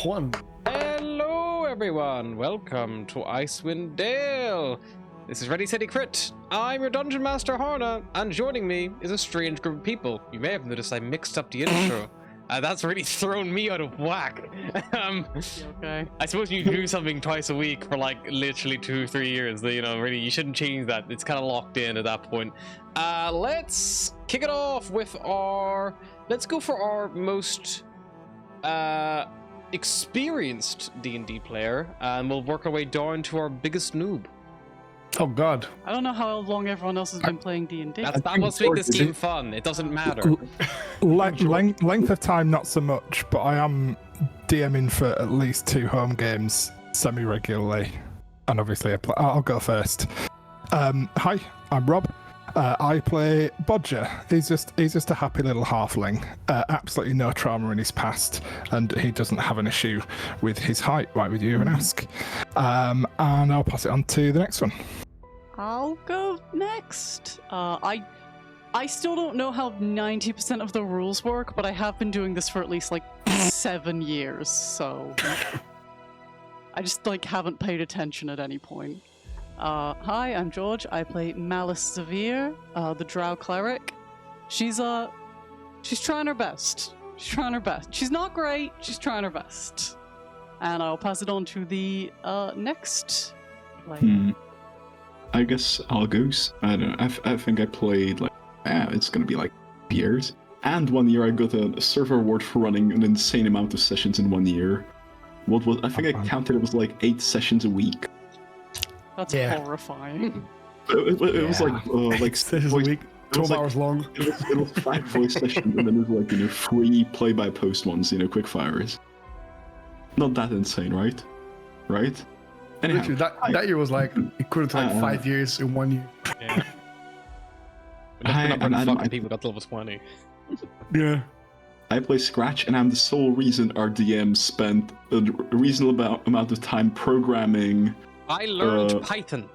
One. Hello, everyone. Welcome to Icewind Dale. This is Ready City Crit. I'm your Dungeon Master Harna, and joining me is a strange group of people. You may have noticed I mixed up the intro. That's really thrown me out of whack. Okay. I suppose you do something twice a week for like literally 2-3 years. You know, really, you shouldn't change that. It's kind of locked in at that point. Let's kick it off with our. Let's go for our most experienced D&D player, and we'll work our way down to our biggest noob. Oh God. I don't know how long everyone else has been playing D&D. That must make this game fun. It doesn't matter. Length of time, not so much, but I am DMing for at least 2 home games semi-regularly, and obviously I'll go first. Hi, I'm Rob. I play Bodger. He's just a happy little halfling. Absolutely no trauma in his past, and he doesn't have an issue with his height. Why would you even ask? And I'll pass it on to the next one. I'll go next. I still don't know how 90% of the rules work, but I have been doing this for at least like 7 years, so I just like haven't paid attention at any point. Hi, I'm George. I play Malice Severe, the Drow cleric. She's trying her best. She's not great. She's trying her best. And I'll pass it on to the next player. I guess I'll go. I don't know. I think I played like it's gonna be like years. And 1 year I got a server award for running an insane amount of sessions in 1 year. I think I counted it was like 8 sessions a week. That's horrifying. It was like Sessions a week, 12 hours long. It was 5 voice sessions, and then there's like 3 play-by-post ones, quick fires. Not that insane, right? Right? Anyhow, Literally, that year was like equivalent to like 5 years in 1 year. Yeah. Fucking people got to level 20. Yeah. I play Scratch, and I'm the sole reason our DM spent a reasonable amount of time programming. I learned Python.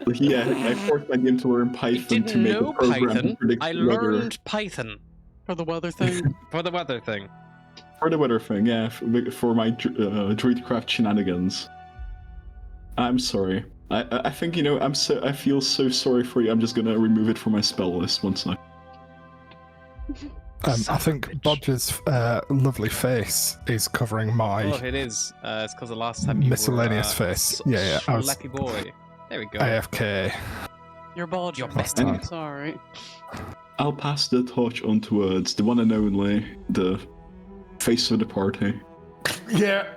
Yeah, I forced my DM to learn Python to make a program to predict I the weather. learned Python. For the weather thing? For the weather thing. For the weather thing, yeah, for my Druidcraft shenanigans. I'm sorry. I think, I feel so sorry for you, I'm just gonna remove it from my spell list one sec. I think Bodger's lovely face is covering my Oh, it is. It's because the last time you miscellaneous face. Yeah, I was Slappy boy. There we go. AFK. Your bodge. Your best I'm sorry. I'll pass the torch on towards the one and only, the face of the party. Yeah.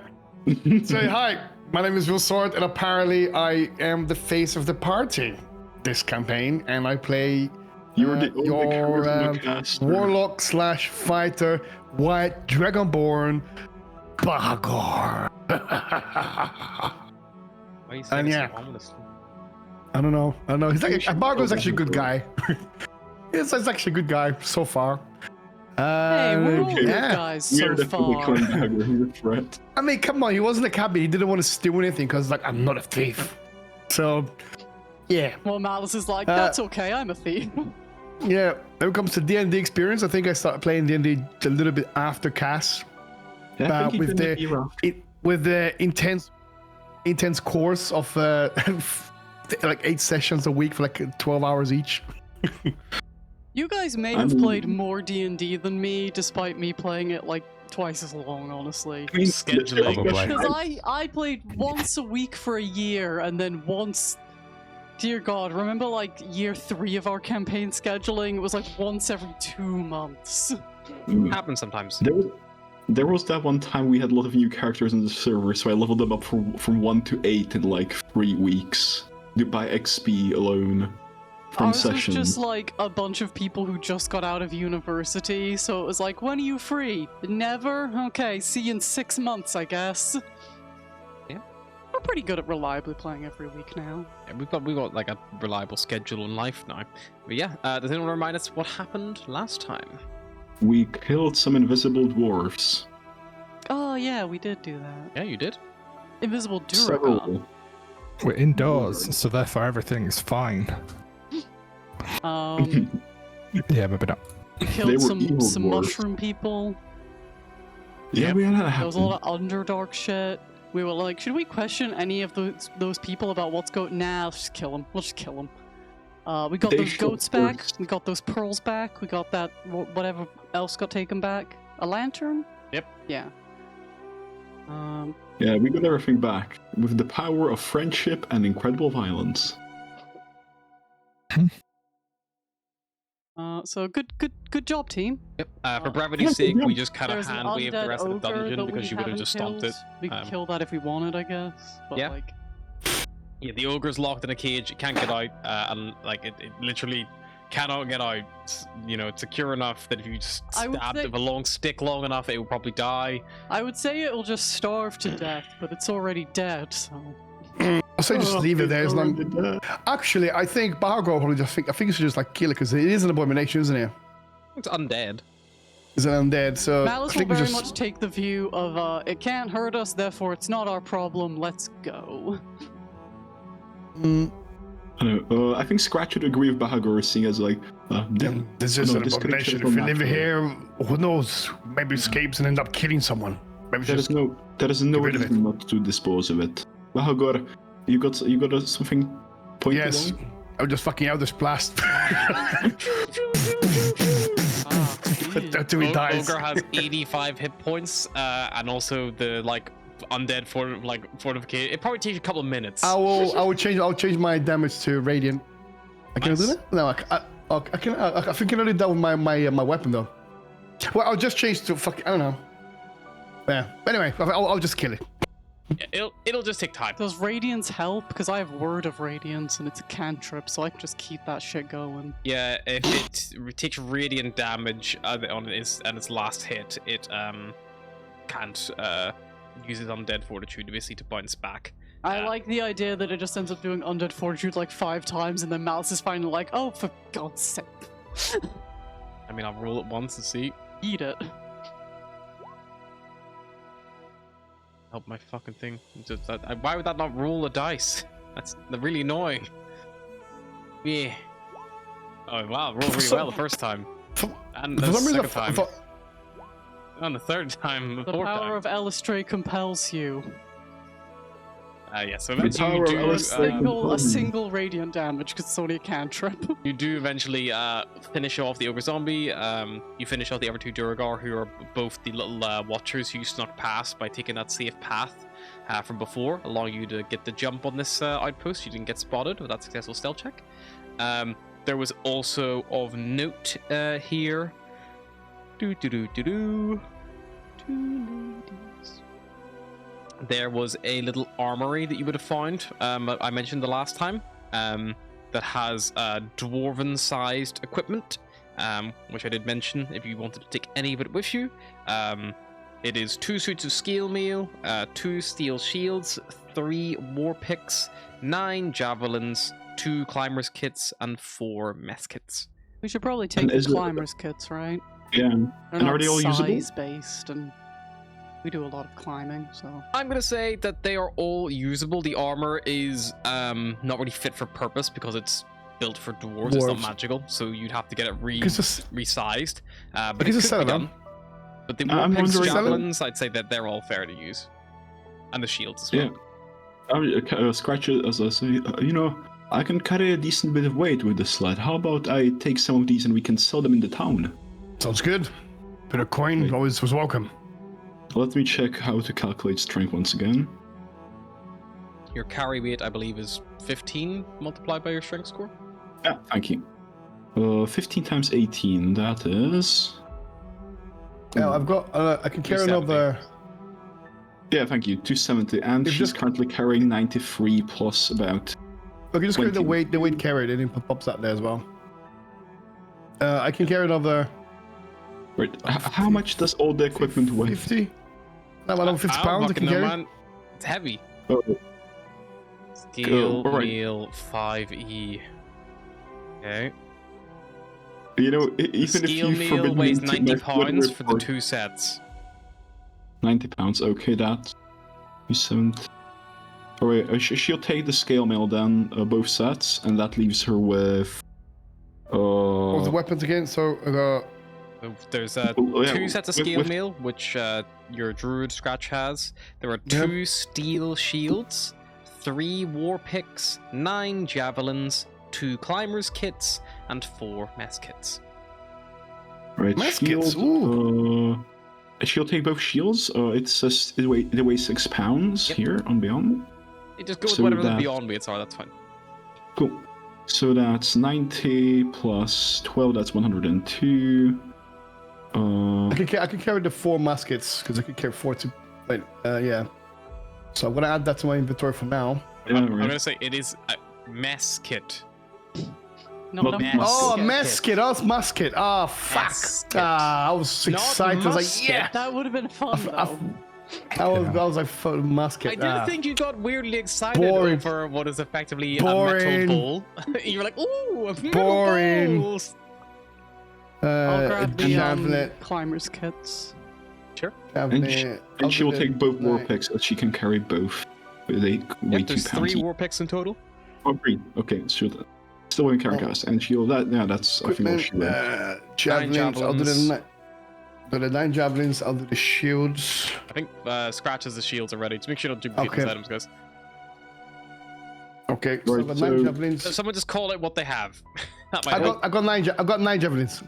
Say hi. My name is Will Sword, and apparently I am the face of the party this campaign, and I play You're the only your charisma caster. warlock / fighter, white dragonborn, Bagor. Why are you saying And so yeah. ominously? I don't know. He's like Bagor's actually a good guy. He's actually a good guy so far. Hey, we're all good yeah. guys so We're definitely far. He's a threat. I mean, come on, he wasn't a cabbie. He didn't want to steal anything because, like, I'm not a thief. So, yeah. Well, Malice is like, that's okay, I'm a thief. Yeah, when it comes to D&D experience, I think I started playing D&D a little bit after Cass. Yeah, I think with the intense course of like 8 sessions a week for like 12 hours each. You guys may have played more D&D than me, despite me playing it like twice as long, honestly. Scheduling. Because I played once a week for a year, and then once... Dear God, remember like year 3 of our campaign scheduling? It was like once every 2 months. Happens sometimes. There was that one time we had a lot of new characters in the server, so I leveled them up from 1 to 8 in like 3 weeks by XP alone from sessions. Was just like a bunch of people who just got out of university, so it was like, when are you free? Never? Okay, see you in 6 months, I guess. Yeah. We're pretty good at reliably playing every week now. Yeah, we've got like a reliable schedule in life now. But yeah, does anyone remind us what happened last time? We killed some invisible dwarves. Oh yeah, we did do that. Yeah, you did. Invisible Duragon. Several. We're indoors, so therefore everything is fine. Um, Yeah, maybe not. we They killed were some evil dwarves. mushroom people. Yeah, Yep. we had that There was a lot happen. of Underdark shit. We were like, should we question any of those people about what's going? Nah, let's just kill them. We'll just kill them. We got They those should goats back. first- We got those pearls back. We got that whatever else got taken back. A lantern. Yep. Yeah. Yeah, we got everything back with the power of friendship and incredible violence. So good job, team. Yep. For Yeah, brevity's sake, yeah. we just kind of There's an hand waved the undead rest of the ogre dungeon that because we you would have haven't just stomped it. killed. We could Um, kill that if we wanted, I guess. But Yeah. like, Yeah, the ogre's locked in a cage. It can't get out, and like it literally cannot get out. You know, it's secure enough that if you just I would stabbed say- it with a long stick long enough, it would probably die. I would say it'll just starve to death, but it's already dead. So I say just leave it there as long. Actually, I think Bargo probably just think. I think you should just like kill it because it is an abomination, isn't it? It's undead. It's an undead. So Malice I will think we very just. much take the view of it can't hurt us, therefore it's not our problem. Let's go. I think Scratch would agree with Bahagor, seeing as like, This is an this could abomination. actually If we go live naturally. here, who knows? Maybe escapes and end up killing someone. Maybe There just is no Get rid of reason not to dispose of it. Bahagor, you got something pointed yes. on? I would just fucking out this blast. Until he dies. Ogre has 85 hit points, and also the like undead fortification. It probably takes a couple of minutes. I'll change my damage to radiant. I can do Nice. that? No, I can. I think I can only do that with my weapon though. Well, I'll just change to fuck. I don't know. Yeah. Anyway, I'll just kill it. Yeah, it'll just take time. Does Radiance help? Because I have Word of Radiance and it's a cantrip, so I can just keep that shit going. Yeah, if it takes radiant damage on its last hit, it can't use its undead fortitude basically to bounce back. I like the idea that it just ends up doing Undead Fortitude like 5 times, and then Malice is finally like, oh, for God's sake. I mean, I'll roll it once and see. Eat it. Help my fucking thing. Why would that not roll a dice? That's really annoying. Yeah. Oh wow, rolled really well the first time. And the For some reason, second time. And the third time, the The fourth power time. of Elistray compels you. Yeah, so The eventually power you of Elistray A single radiant damage because it's only a cantrip. you do eventually finish off the ogre zombie. You finish off the other two Duragar, who are both the little watchers who you snuck past by taking that safe path from before, allowing you to get the jump on this outpost. You didn't get spotted with that successful stealth check. There was also of note here. There was a little armory that you would have found. I mentioned the last time. That has dwarven-sized equipment, which I did mention if you wanted to take any of it with you. It is 2 suits of scale mail, 2 steel shields, 3 war picks, 9 javelins, 2 climbers kits, and 4 mess kits. We should probably take And the is it- climbers kits, right? Yeah. They're And not are they all usable? size-based, and we do a lot of climbing, so... I'm gonna say that they are all usable. The armor is not really fit for purpose because it's built for dwarves. It's not Dwarves. magical, so you'd have to get it Because it's- resized. But because it it's could be selling done. But the I'm war picks, wondering- javelins, I'd say that they're all fair to use, and the shields as well. Yeah. Scratch it as I say, I can carry a decent bit of weight with the sled. How about I take some of these and we can sell them in the town? Sounds good. Bit of coin Wait. always was welcome. Let me check how to calculate strength once again. Your carry weight, I believe, is 15 multiplied by your strength score. Yeah, thank you. 15 times 18, that is... Yeah, I've got. I can carry 270. another. Yeah, thank you, 270. And If she's just- currently carrying 93 plus about... Look, you just carry the 20. weight carried, and it pops up there as well. I can carry another Right, how much does all the equipment weigh? 50. No, another 50 I don't pounds I fucking can know, carry. man. It's heavy. Oh, Steel alright. meal 5e. Okay. even if Steel you meal forbid me weighs to 90 my foot pounds for the report- 2 sets. 90 pounds, okay, that. 270. Alright, she'll take the scale mail then, both sets, and that leaves her with... What's the weapons again? So, So there's yeah, 2 sets of with- scale with- mail, which your druid Scratch has. There are 2 steel shields, 3 war picks, 9 javelins, 2 climbers kits, and 4 mess kits. Right, Mess shield. kits, ooh. She'll take both shields. It's just it weighs 6 pounds here on Beyond. You just go with So whatever the that- beyond weights are. That's fine. Cool. So that's 90 plus 12. That's 102. I can carry the 4 muskets because I can carry 4 to. Wait, yeah. So I'm gonna add that to my inventory for now. Yeah, I'm right. gonna say it is a mess kit. Not a Mess. Oh, a musket. musket! Oh, it's musket! Oh, fuck! Musket. I was Not excited. I was like, musket. yeah! That would have been fun, though. I was like, fuck, musket. I did think you got weirdly excited Boring. over what is effectively a Boring. metal bowl. You were like, ooh, a metal Boring. bowls. I'll grab the javelin. climbers kits. Sure. Javelin. And she will I'll do take both the- war picks, so she can carry both. They weigh Yep, 2 there's pounds. 3 war picks in total. Oh, 3. Okay, sure. Still in carry cast. And she'll that's I think all Equipment, she will. javelins. I'll do javelins. the 9 javelins. I'll do the shields. I think Scratch has the shields already. Just make sure you don't duplicate Okay. those items, guys. Okay, so Right, I've got 9 so- javelins. So someone just call it what they have. That might I help. got 9 javelins.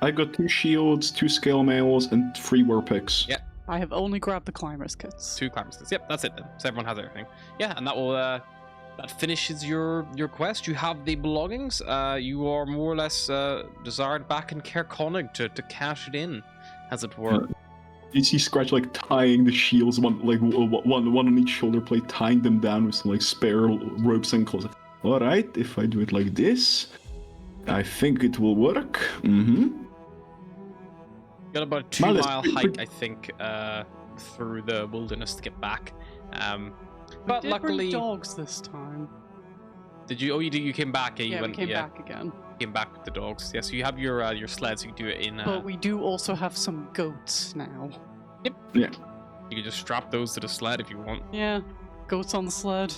I got 2 shields, 2 scale mails, and 3 war picks. Yeah. I have only grabbed the climbers kits. 2 climbers kits. Yep, that's it then. So everyone has everything. Yeah, and that will that finishes your quest. You have the belongings. You are more or less desired back in Caer Konig to cash it in, as it were. You see Scratch like tying the shields, one on each shoulder plate, tying them down with some like spare ropes and clothes. All right, if I do it like this, I think it will work. Mm-hmm. Got about a 2 Well, it's mile pretty- hike, I think, through the wilderness to get back. But we did luckily, bring dogs this time. did you? Oh, you did. You came back. Yeah, You we went, came back again. Came back with the dogs. Yeah, so you have your sled, so you can do it in. But we do also have some goats now. Yeah. You can just strap those to the sled if you want. Yeah, goats on the sled.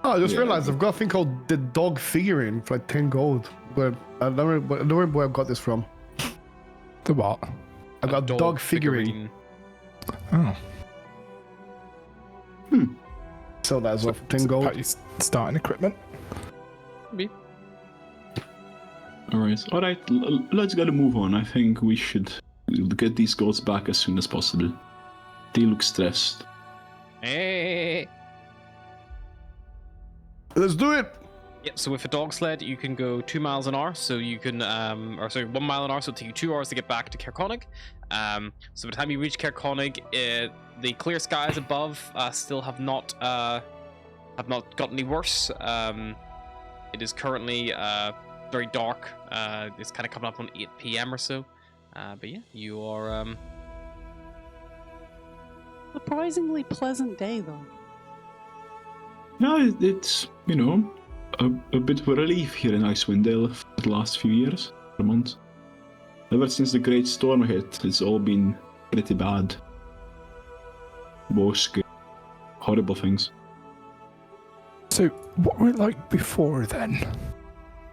Oh, I just Yeah. realized I've got a thing called the dog figurine for like 10 gold. But I don't remember where I got this from. The what? I got a dog figurine. Oh. Sell that as well for 10 So gold. part your starting equipment. All right. Let's get a move on. I think we should get these goats back as soon as possible. They look stressed. Hey. Let's do it! Yep, so with a dog sled, you can go 2 miles an hour, so you can, 1 mile an hour, so it'll take you 2 hours to get back to Caer Konig. So by the time you reach Caer Konig, the clear skies above still have not gotten any worse. It is currently very dark. It's kind of coming up on 8 p.m. or so. But yeah, you are. Surprisingly pleasant day, though. No, it's a bit of a relief here in Icewind Dale for the last few years, months. Ever since the Great Storm hit, it's all been pretty bad. Bosque, horrible things. So, what were it like before then?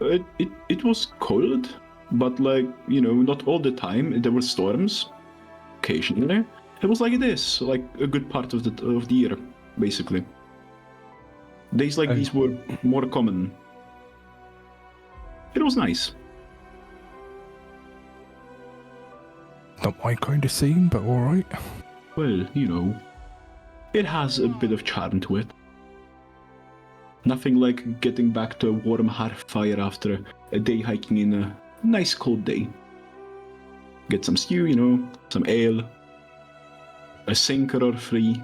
It was cold, but not all the time. There were storms, occasionally. It was like this, like a good part of the year, basically. Days like these were more common. It was nice. Not my kind of scene, but alright. Well, it has a bit of charm to it. Nothing like getting back to a warm hearth fire after a day hiking in a nice cold day. Get some stew, some ale, a sinker or three.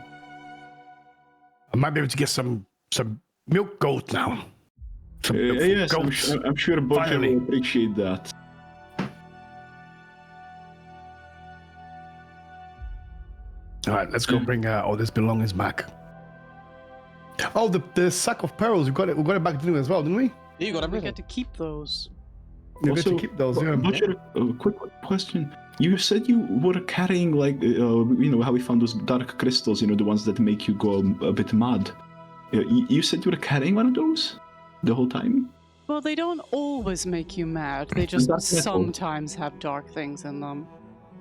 I might be able to get some milk goat now. Some milk Yes, goats. I'm sure Bodger Finally. will appreciate that. All right, let's go bring all these belongings back. Oh, the sack of pearls. We got it back to you as well, didn't we? Yeah, you got We everything. get to keep those. You get to keep those. Yeah. Bodger, a quick question. You said you were carrying, how we found those dark crystals, the ones that make you go a bit mad. You said you were carrying one of those the whole time? Well, they don't always make you mad. They just That's metal. sometimes have dark things in them.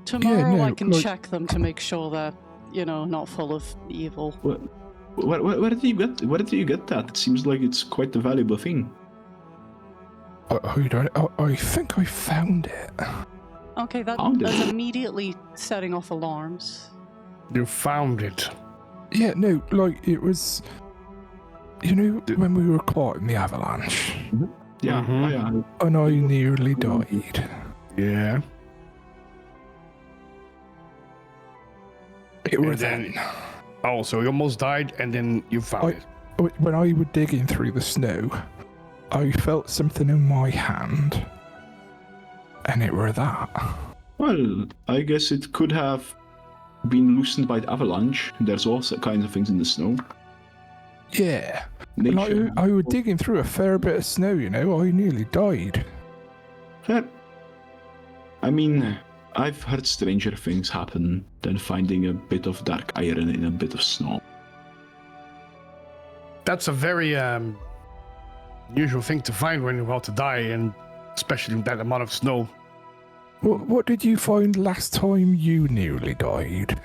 Tomorrow no, I can like- check them to make sure they're, not full of evil. Where did you get that? It seems like it's quite a valuable thing. I think I found it. Okay, Found it. that's immediately setting off alarms. You found it. Yeah, no, like it was. When we were caught in the avalanche, Yeah, Mhm. yeah. and I nearly died. Yeah. It was And then- then. Oh, so you almost died, and then you found it. When I was digging through the snow, I felt something in my hand, and it were that. Well, I guess it could have been loosened by the avalanche. There's also kinds of things in the snow. Yeah. And Nature. I was digging through a fair bit of snow, I nearly died. I mean, I've heard stranger things happen than finding a bit of dark iron in a bit of snow. That's a very usual thing to find when you're about to die, and especially in that amount of snow. What did you find last time you nearly died?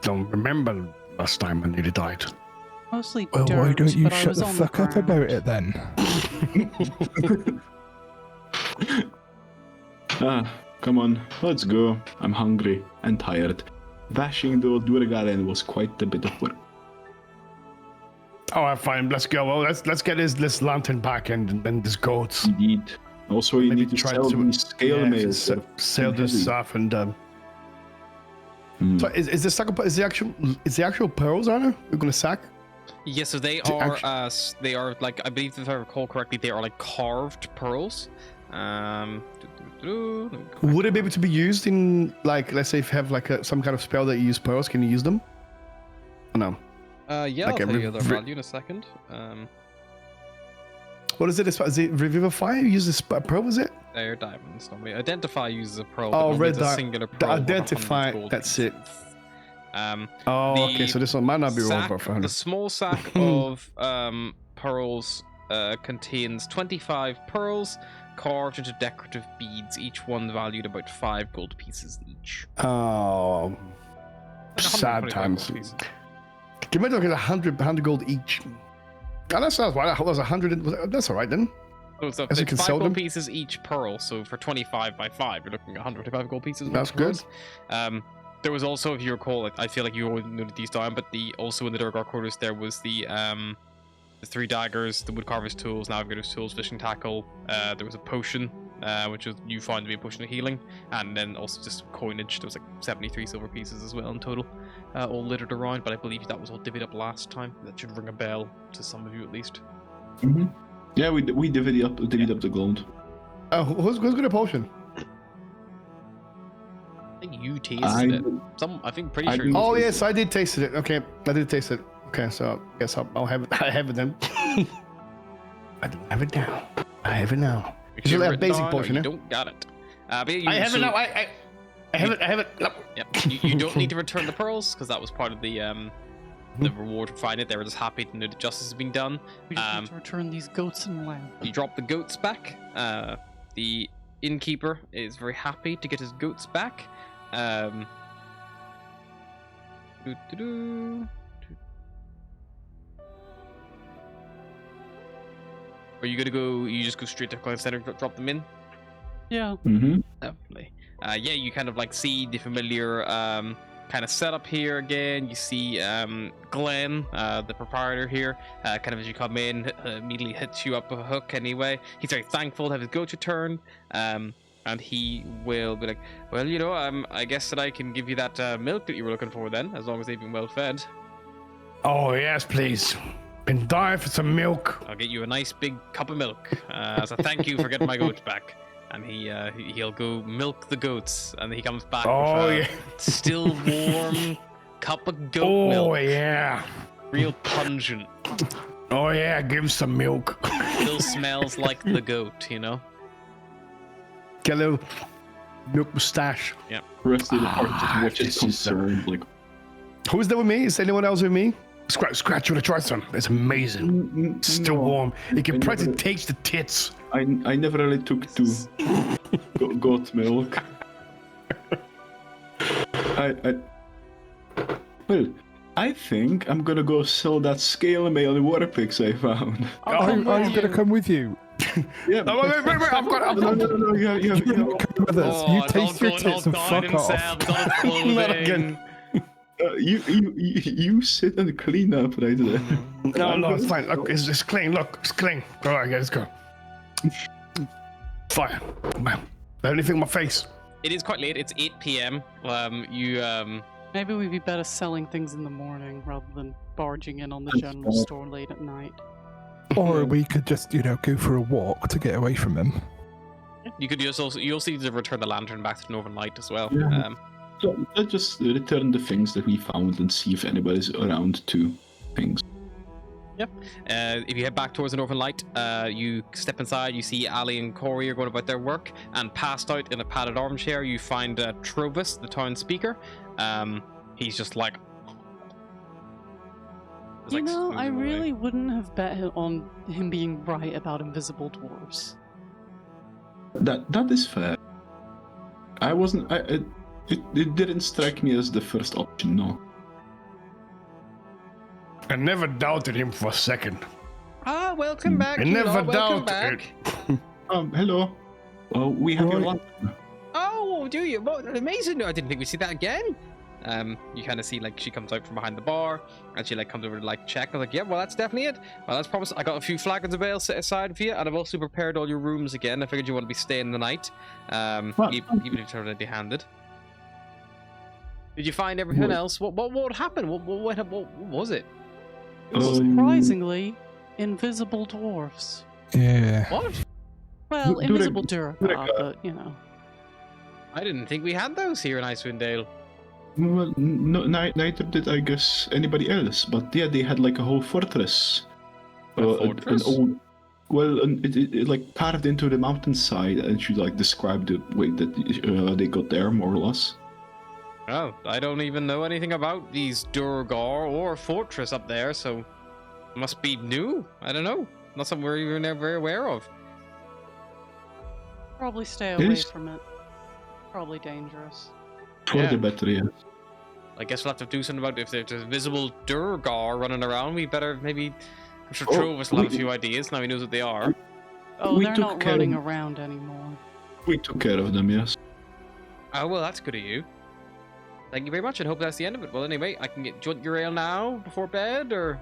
Don't remember last time I nearly died. Mostly Well, dirt, why don't you but I shut was the on fuck up ground. about it then? Come on, let's go. I'm hungry and tired. Bashing the Durgaren was quite a bit of work. All right, fine. Let's go. Well, let's get this lantern back and this goats. Indeed. Also, you Maybe need to try sell to- these scale Yeah, mails. sell this heavy. stuff and. Hmm. So is the actual pearls on it? We're gonna sack. Yeah, so they To are actu- they are like, I believe if I recall correctly, they are like carved pearls. Let me go back. Would it be able to be used in, like, let's say if you have like some kind of spell that you use pearls, can you use them? Or no. Yeah, like I'll a tell you their re- value in a second. What is it? Is it Revivify? You use this pearl? Is it? They're diamonds. Normally, identify uses a pearl. Oh, but normally red it's a di- singular the pearl with 100 identify, gold that's it. pieces. Um, Oh, The okay. So this one might not be sack, over for the 100. small sack of pearls contains 25 pearls carved into decorative beads, each one valued about 5 gold pieces each. Oh, And sad 125 times. gold pieces. Give me like 100 gold each. Oh, that sounds right. That was 100. That's all right then. Oh, so As you it's can 5 sell gold them? pieces each pearl, so for 25 by 5, you're looking at 125 gold pieces. worth That's of good. pearls. There was also, if you recall, like, I feel like you always noted these down, but also in the Durgar quarters there was the 3 daggers, the woodcarver's tools, navigator's tools, fishing tackle. There was a potion, which was you found to be a potion of healing, and then also just coinage. There was like 73 silver pieces as well in total, all littered around. But I believe that was all divvied up last time. That should ring a bell to some of you at least. Mm-hmm. Yeah, we divvied up the gold. Who's got a potion? I think you tasted it. I think pretty I sure. do- You Oh tasted yes, I did taste it. Okay, I did taste it. Okay, so I guess I'll have it. I have it then. I don't have it now. I have it now. it. It's You like a written basic down or potion, You eh? don't got it. But yeah, I have it now. I have it. I have it. No. Yep. You don't need to return the pearls because that was part of the reward for finding it. They were just happy to know that justice has been done. We just need to return these goats and lamb. You drop the goats back. The innkeeper is very happy to get his goats back. Doo-doo-doo. Are you gonna go? You just go straight to Clan Center, drop them in? Yeah. Mm-hmm. Definitely. Yeah, you kind of like see the familiar kind of setup here again. You see Glenn, the proprietor here, kind of as you come in, immediately hits you up with a hook anyway. He's very thankful to have his goat returned. And he will be like, well, I guess that I can give you that milk that you were looking for then, as long as they've been well fed. Oh yes, please. Been dying for some milk. I'll get you a nice big cup of milk as a thank you for getting my goats back. And he'll go milk the goats, and he comes back Oh with yeah. still warm cup of goat Oh milk, yeah. real pungent. Oh yeah. Give him some milk. Still smells like the goat, Get a little milk mustache. The rest of the party Ah, just watches this is concerned, like, Who's there with me? Is anyone else with me? Scratch with a try some. It's amazing. Still no. warm. You can I practically never- taste the tits. I never really took to goat milk. Well, I think I'm gonna go sell that scale mail and water pigs I found. I'll come Are with you going to come with you? Yeah. No, wait, I've got. No, you You come with us. You taste your tits and fuck off. Not again. You sit and clean up right there. No, it's fine. Look, it's clean. Look, it's clean. All right, let's go. Fire. Bam. Anything on my face? It is quite late. It's 8 p.m. Maybe we'd be better selling things in the morning rather than barging in on the general store late at night. Or we could just, go for a walk to get away from him. You could just also you'll see to return the lantern back to the Northern Light as well. Yeah. So let's just return the things that we found and see if anybody's around to things. Yep. If you head back towards the Northern Light, you step inside, you see Ali and Corey are going about their work, and passed out in a padded armchair, you find Trovis, the town speaker. He's just like... I really wouldn't have bet on him being right about invisible dwarves. That is fair. I wasn't... It didn't strike me as the first option, no. I never doubted him for a second. Ah, welcome back. I never doubted it. Hello. We have your Right. lantern. Oh, do you? Well, amazing. I didn't think we'd see that again. You kind of see, she comes out from behind the bar, and she, comes over to, check. I was like, yeah, well, that's definitely it. Well, that's promised. I got a few flagons of ale set aside for you, and I've also prepared all your rooms again. I figured you want to be staying the night, even if you're empty-handed. Did you find everything else? What happened? What was it? Surprisingly, invisible dwarves. Yeah. What? Well, Durek- invisible Durek, Durek, but, I didn't think we had those here in Icewind Dale. Well, no, neither did, I guess, anybody else. But yeah, they had a whole fortress. Fortress? An old, it carved into the mountainside, and she described the way that they got there, more or less. Oh, I don't even know anything about these Durgar or fortress up there, so it must be new. I don't know. Not something we're even very aware of. probably stay It away is- from it. Probably dangerous. For Yeah. the better, yeah. I guess we'll have to do something about if there's visible Durgar running around. We better maybe. I'm sure Oh, Trovis will have a we- few ideas now he knows what they are. Oh, We they're took not care running of- around anymore. We took care of them, yes. Oh, well, that's good of you. Thank you very much, and hope that's the end of it. Well, anyway, I can do you want your ale now before bed, or?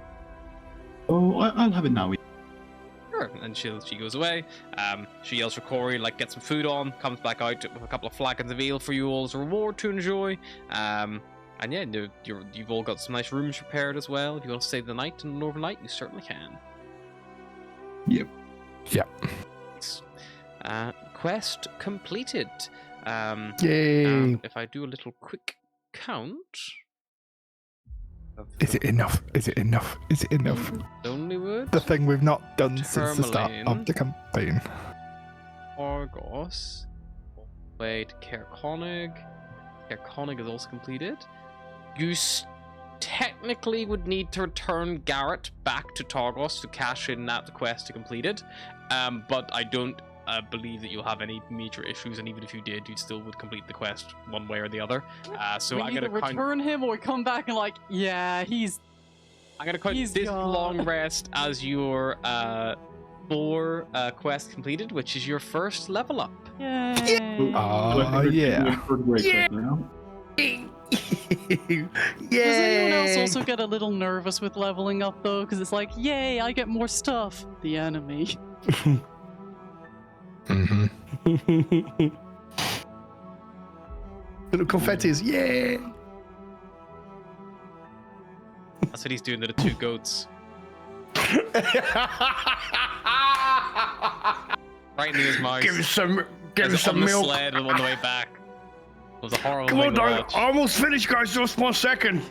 Oh, I'll have it now. Sure. And she goes away. She yells for Corey, get some food on, comes back out with a couple of flagons of ale for you all as a reward to enjoy. And yeah, you've all got some nice rooms prepared as well. If you want to stay the night in the Northern Light, you certainly can. Yep. Nice. Quest completed. Yay. If I do a little quick count. Is it enough? Is it enough? Is it enough? Lonelywood, The thing we've not done since the start Tourmaline. of the campaign. Argos, way to Caer Konig. Caer Konig is also completed. You technically would need to return Garrett back to Targos to cash in that quest to complete it. But I don't believe that you'll have any major issues, and even if you did, you still would complete the quest one way or the other. So we I'm either gonna count. return him or come back and I'm gonna count he's this gone. long rest as your 4 quest completed, which is your first level up. Yay. Oh, yeah. Yeah. Does anyone else also get a little nervous with leveling up though? Because it's like, yay, I get more stuff. The enemy. Mm-hmm. Little confettis, yeah. That's what he's doing to the 2 goats. Right in his mouth. Give us some, give As us some on the milk. sled on the way back. It was a horrible Come thing on, to darling. watch. Almost finished, guys. Just 1 second.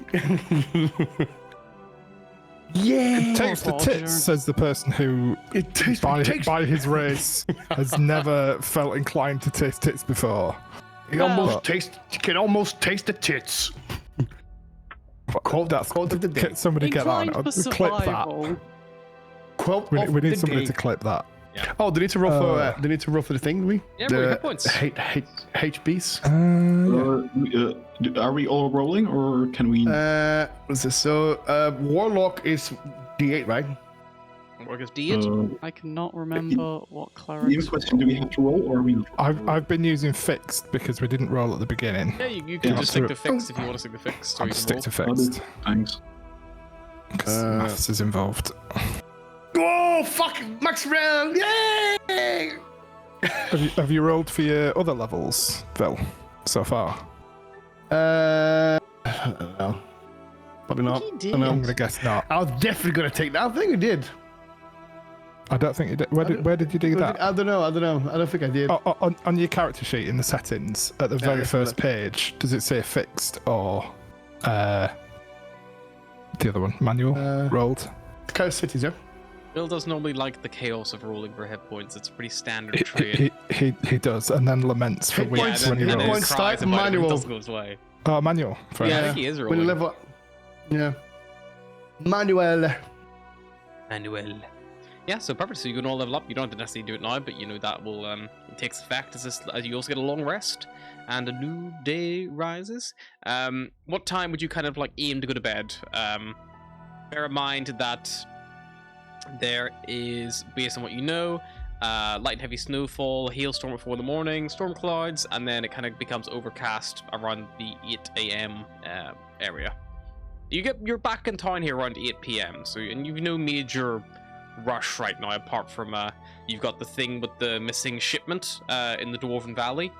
Yeah. Takes the Roger. tits, says the person who, It tastes. by his race, has never felt inclined to taste tits before. You can almost taste the tits. Quote of the day. Somebody get that. Inclined for Clip that. survival. Quote We of need the somebody day. to clip that. Oh, they need to roll for the thing, do we? Yeah, the roll your hit points. HBs. Are we all rolling, or can we? What's this? So, Warlock is D8, right? Work as D8. I cannot remember what The clerics. question: do we have to roll, or are we? I've been using fixed because we didn't roll at the beginning. Yeah, you can Yeah, just stick so- to fixed if you want to stick to fixed. Or I'll you can stick roll. to fixed Thanks. because maths is involved. Oh, fuck! Max round! Yay! Have you rolled for your other levels, Phil, so far? I don't know. Probably not. He I did. don't know. I'm gonna guess not. I was definitely gonna take that. I think I did. I don't think you did. Where did you do that? I don't know. I don't think I did. On your character sheet in the settings, at the very let's first look. page, does it say fixed or the other one, manual, rolled? Chaos Cities, yeah. Bill does normally like the chaos of rolling for hit points. It's a pretty standard trait. He does, and then laments for Hit weeks points- when he hit and then points rolls. cries type about it when it manual. doesn't go his way. Oh, manual. Fair Yeah, I enough. think he is When rolling. level. Yeah. Manuel. Manuel. Yeah, so perfect. So you can all level up. You don't have to necessarily do it now, but you know that will it takes effect as you also get a long rest and a new day rises. What time would you kind of like aim to go to bed? Bear in mind that there is, based on what you know, light and heavy snowfall, hailstorm before the morning, storm clouds, and then it kind of becomes overcast around the 8 a.m. Area. You're back in town here around 8 p.m. So and you've no major rush right now apart from you've got the thing with the missing shipment in the Dwarven Valley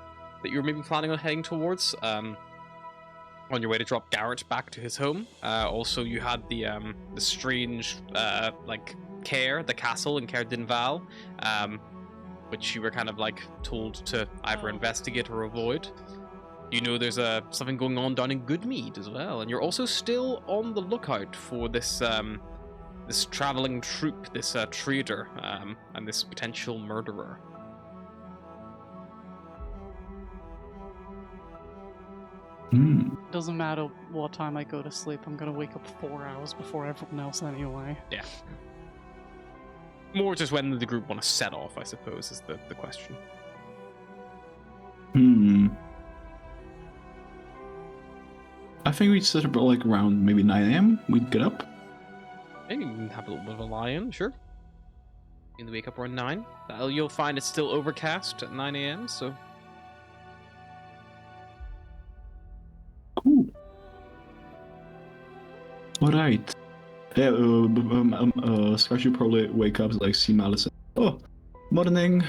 that you're maybe planning on heading towards on your way to drop Garrett back to his home. Also, you had the strange like the castle in Caer Dinval, which you were kind of like told to either investigate or avoid. You know there's something going on down in Goodmead as well, and you're also still on the lookout for this this traveling troupe, this trader, and this potential murderer. Doesn't matter what time I go to sleep, I'm gonna wake up 4 hours before everyone else anyway. Yeah. More just when the group want to set off, I suppose, is the question. I think we'd set up like around maybe 9 a.m. We'd get up. Maybe you can have a little bit of a lie-in, sure. You can wake up around 9. You'll find it's still overcast at 9 a.m., so... Cool. Alright. Yeah, Scratch, you probably wake up, like, see Malice. Oh, morning.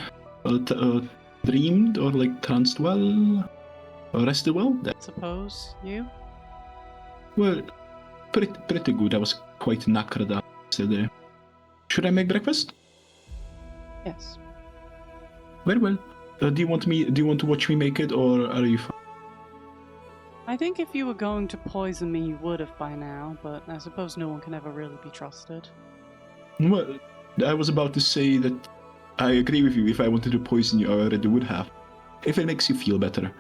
Dreamed or, like, tranced well? Rested well? Suppose you? Well, pretty good. I was quite knackered yesterday. Should I make breakfast? Yes. Very well. Do you want to watch me make it, or are you fine? I think if you were going to poison me, you would have by now, but I suppose no one can ever really be trusted. Well, I was about to say that I agree with you. If I wanted to poison you, I already would have. If it makes you feel better.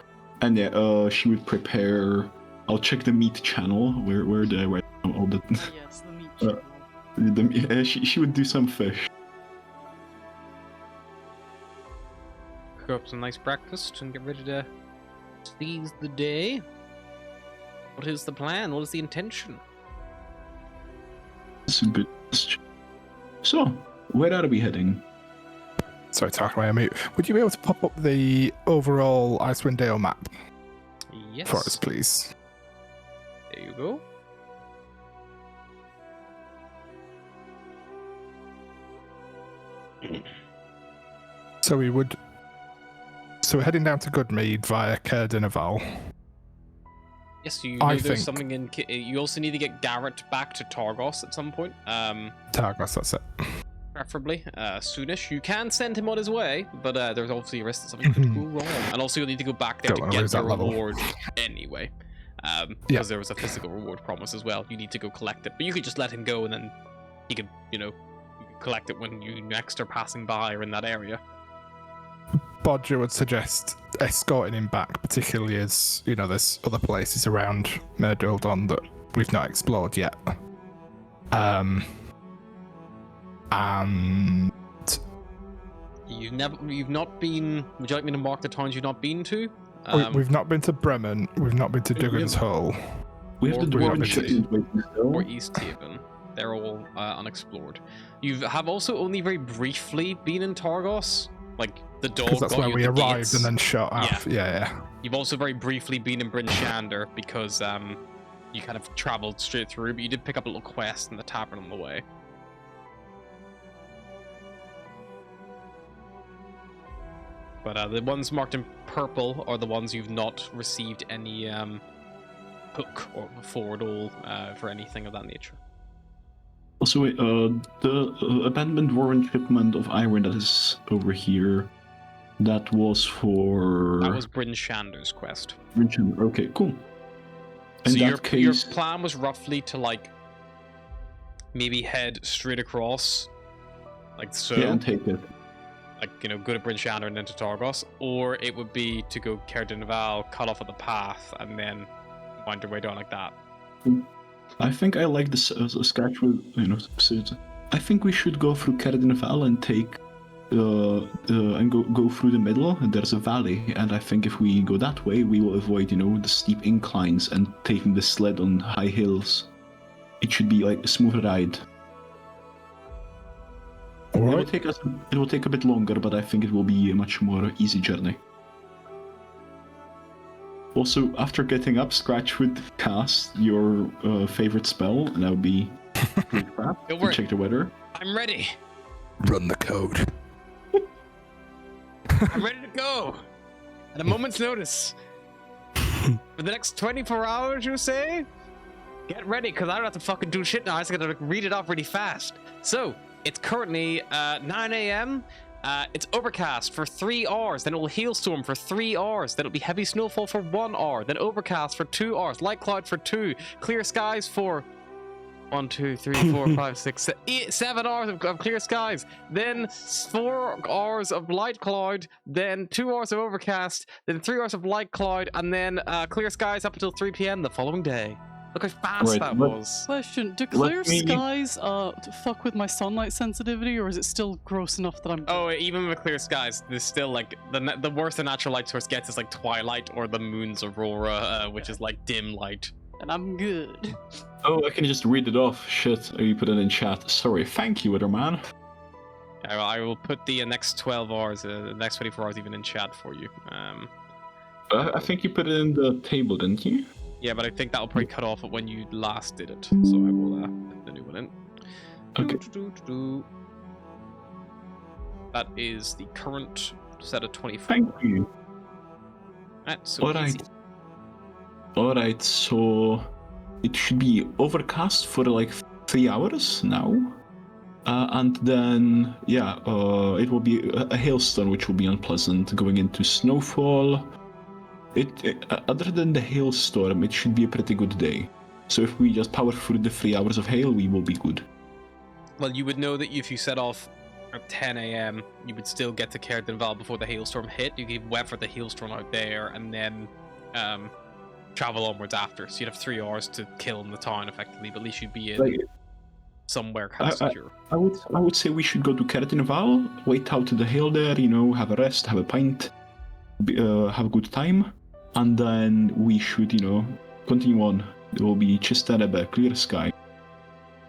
And yeah, she would prepare. I'll check the meat channel. Where did I write all the? Yes, the meat channel. She would do some fish. Cook up some nice breakfast and get ready to seize the day. What is the plan? What is the intention? That's a good question. So, where are we heading? Sorry, talk away on mute. Would you be able to pop up the overall Icewind Dale map Yes. for us, please? There you go. So we're heading down to Goodmead via Caer Dinval. Yes, you know I there's think- something in... You also need to get Garrett back to Targos at some point. Targos, that's it. Preferably soonish. You can send him on his way, but there's obviously a risk that something could go wrong. And also you'll need to go back there Don't to wanna get lose the that level. reward anyway. Because there was a physical reward promise as well. You need to go collect it. But you could just let him go and then he could, you could collect it when you next are passing by or in that area. Bodger would suggest escorting him back, particularly as, there's other places around Myrddildon that we've not explored yet. And You've not been. Would you like me to mark the towns you've not been to? We've not been to Bremen. We've not been to Duggan's Hole. We have the Or Dwarven East- Chickens waiting or still. East Haven. They're all unexplored. You have also only very briefly been in Targos. Like the dog. Because that's got where you we at the arrived gates. and then shut off. Yeah. You've also very briefly been in Bryn Shander because you kind of traveled straight through, but you did pick up a little quest in the tavern on the way. But the ones marked in purple are the ones you've not received any hook or before at all for anything of that nature. Also, wait, the abandoned Dwarven shipment of iron that is over here, that was for... That was Bryn Shander's quest. Okay, cool. In So that your case... plan was roughly to like maybe head straight across, like so. Yeah, and take it. Like, you know, go to Bryn Shander and then to Targos, or it would be to go Cerdinval, cut off at the path, and then wind your way down like that. I think I like this sketch with, you know, I think we should go through Cerdinval and take, and go through the middle, and there's a valley, and I think if we go that way, we will avoid, you know, the steep inclines and taking the sled on high hills. It should be like a smooth ride. It will take a bit longer, but I think it will be a much more easy journey. Also, after getting up, Scratch would cast your favorite spell, and that would be crap Go to for it. check the weather. I'm ready. Run the code. I'm ready to go. At a moment's notice. For the next 24 hours, you say? Get ready, because I don't have to fucking do shit now. I just gotta read it off really fast. So, it's currently 9 a.m. It's overcast for 3 hours, then it will hailstorm for 3 hours, then it'll be heavy snowfall for 1 hour, then overcast for 2 hours, light cloud for 2, clear skies for 1, 2, 3, 4, 5, 6, 7 hours of clear skies, then 4 hours of light cloud, then 2 hours of overcast, then 3 hours of light cloud, and then clear skies up until 3 p.m. the following day. Look how fast Right, that but- was. Question: do clear me- skies fuck with my sunlight sensitivity, or is it still gross enough that I'm? Oh, even with clear skies, there's still like the worst a natural light source gets is like twilight or the moon's aurora, which is like dim light. And I'm good. Oh, I can just read it off. Shit, you put it in chat. Sorry, thank you, Weatherman. I will put the next 12 hours, the next 24 hours even in chat for you. I think you put it in the table, didn't you? Yeah, but I think that'll probably cut off when you last did it, so I will put the new one in. Okay. That is the current set of 24. Thank you. Right, so easy. Alright, so it should be overcast for like 3 hours now. And then, yeah, it will be a hailstorm, which will be unpleasant, going into snowfall. Other than the hailstorm, it should be a pretty good day. So if we just power through the 3 hours of hail, we will be good. Well, you would know that if you set off at 10 a.m., you would still get to Cerdinval before the hailstorm hit. You could weather the hailstorm out there and then travel onwards after. So you'd have 3 hours to kill in the town, effectively, but at least you'd be in somewhere kind of secure. I would say we should go to Cerdinval, wait out the hail there, you know, have a rest, have a pint, have a good time, and then we should, you know, continue on. It will be Chistanebe, clear sky.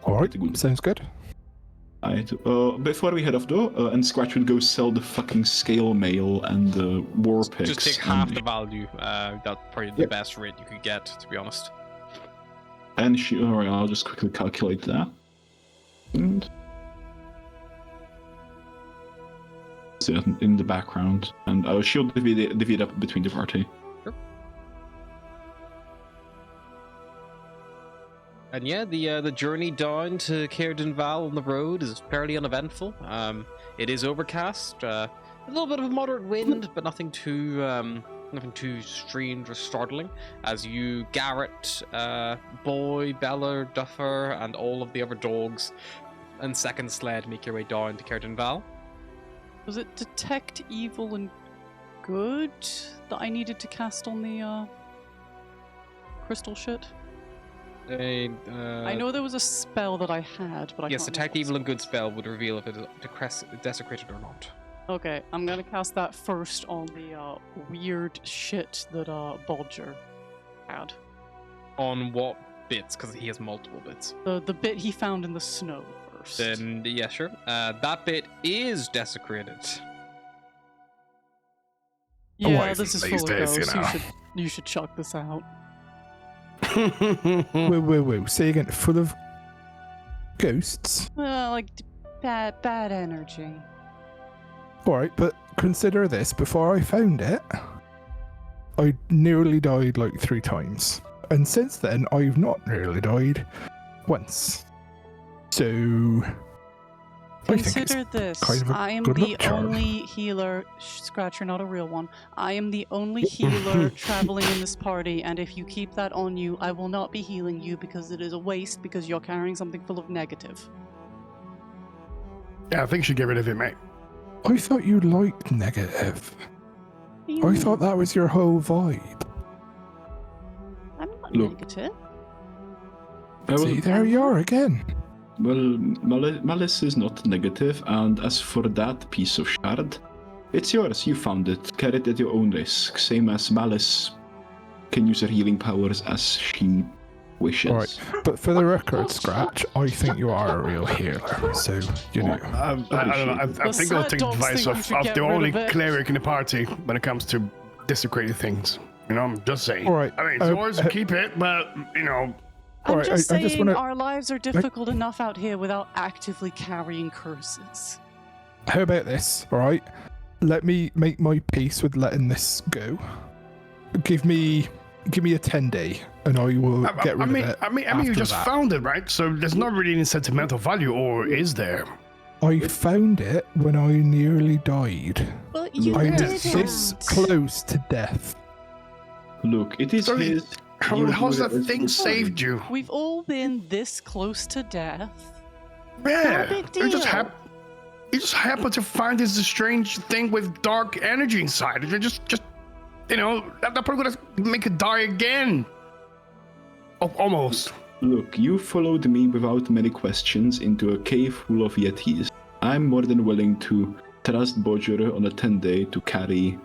Alright, Good. sounds good. Alright, before we head off though, and Scratch would go sell the fucking scale mail and the war picks. Just take half the value. That's probably the best rate you could get, to be honest. And alright, I'll just quickly calculate that. And so in the background, and she'll divvy it up between the party. And yeah, the journey down to Cerdinval on the road is fairly uneventful. It is overcast, a little bit of a moderate wind, but nothing too strange or startling. As you, Garrett, Boy, Beller, Duffer, and all of the other dogs and second sled make your way down to Cerdinval. Was it detect evil and good that I needed to cast on the crystal shit? I know there was a spell that I had, but I yes, can't detect remember evil and good spell would reveal if it is desecrated or not. Okay, I'm gonna cast that first on the weird shit that Bodger had. On what bits? Because he has multiple bits. The bit he found in the snow first. Then, yeah, sure. That bit is desecrated. Yeah, Why this is these full of days, you ghosts. know. You should chuck this out. Wait. Say again. Full of ghosts. Like bad energy. All right, but consider this. Before I found it, I nearly died like 3 times, and since then I've not nearly died once. So I think Consider it's this. kind of a I am good the luck charm. only healer. Scratch, you're not a real one. I am the only healer traveling in this party, and if you keep that on you, I will not be healing you because it is a waste because you're carrying something full of negative. Yeah, I think you should get rid of it, mate. I thought you liked negative. I thought that was your whole vibe. I'm not Look. negative. See, there you are again. Well, malice is not negative, and as for that piece of shard, it's yours. You found it. Carry it at your own risk. Same as malice can use her healing powers as she wishes. All right, but for the record, Scratch, I think you are a real healer. So you know. I don't know. I The think I'll sad take dogs advice think we of should get the rid only of it. cleric in the party when it comes to desecrating things. You know, I'm just saying. All right, I mean, it's yours, keep it, but, you know. I'm Alright, just I saying just wanna- our lives are difficult enough out here without actively carrying curses. How about this? All right, let me make my peace with letting this go. Give me a 10-day, and I will get rid of it. I mean, you after just that. found it, right? So there's not really any sentimental value, or is there? I found it when I nearly died. But you I'm didn't. this close to death. Look, it is So his. How's that thing saved you? We've all been this close to death. Yeah, big you just deal. you just happen to find this strange thing with dark energy inside. You're just you know, that's probably gonna make it die again. Oh, almost. Look, you followed me without many questions into a cave full of yetis. I'm more than willing to trust Bodger on a 10-day to carry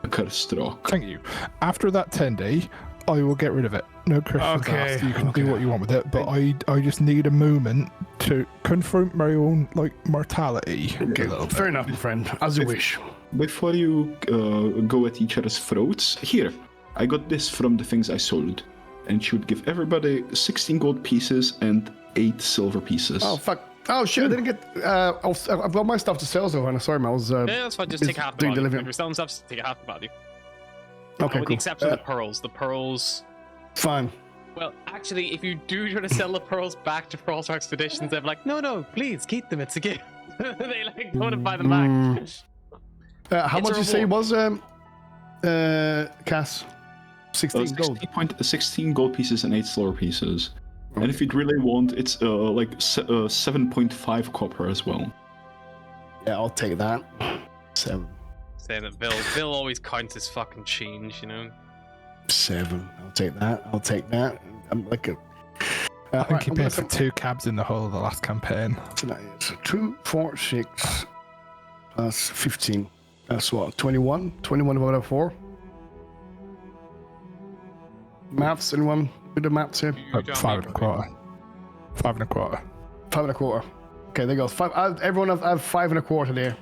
a cursed rock. Thank you. After that 10-day, I will get rid of it. No questions Okay, asked. You can do okay. what you want with it, but I just need a moment to confront my own mortality. Okay, a little bit. fair enough, my friend. As you wish. Before you go at each other's throats, here, I got this from the things I sold. And she would give everybody 16 gold pieces and 8 silver pieces. Oh fuck. Oh shit! I didn't get. I've got my stuff to sell, so I'm sorry, man. I was. Yeah, that's fine. Just is take half the doing value. delivery. If you're selling stuff, just take half the value. Okay, With the cool. exception of the pearls. The pearls. Fine. Well, actually, if you do try to sell the pearls back to Frost Expeditions, they're like, no, please keep them. It's a gift. They like go to buy them back. How It's much a you say it reward. was? Cass. 16 gold. 16 gold pieces and 8 silver pieces. And if you'd really want, it's 7.5 copper as well. Yeah, I'll take that. 7. Saying that Bill always counts his fucking change, you know. 7. I'll take that. I'm like a. I think he paid for 2 cabs in the whole of the last campaign. So 2, 4, 6 plus 15. That's what? 21? 21 divided by 4? Maths? Anyone with the maths here? You don't 5 need and a quarter. 5 and a quarter. 5 and a quarter. Okay, there you go. 5. Everyone have 5 and a quarter there.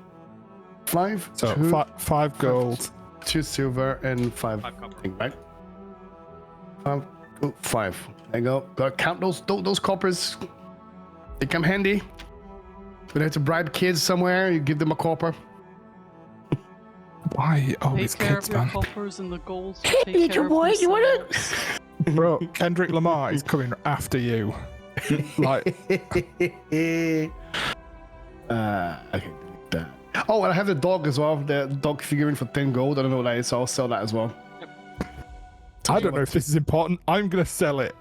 5, So 2, 5 gold. 2 silver, and 5. 5 copper. Right? 5. There you go. Gotta count those coppers. They come handy. When you have to bribe kids somewhere, you give them a copper. Why always Take care kids, of your man? coppers and the gold. Take care of yourselves. Bro, Kendrick Lamar is coming after you. Like, I can delete that. Oh, and I have the dog as well. The dog figurine for 10 gold. I don't know what that is, so I'll sell that as well. I don't know if this is important. I'm gonna sell it.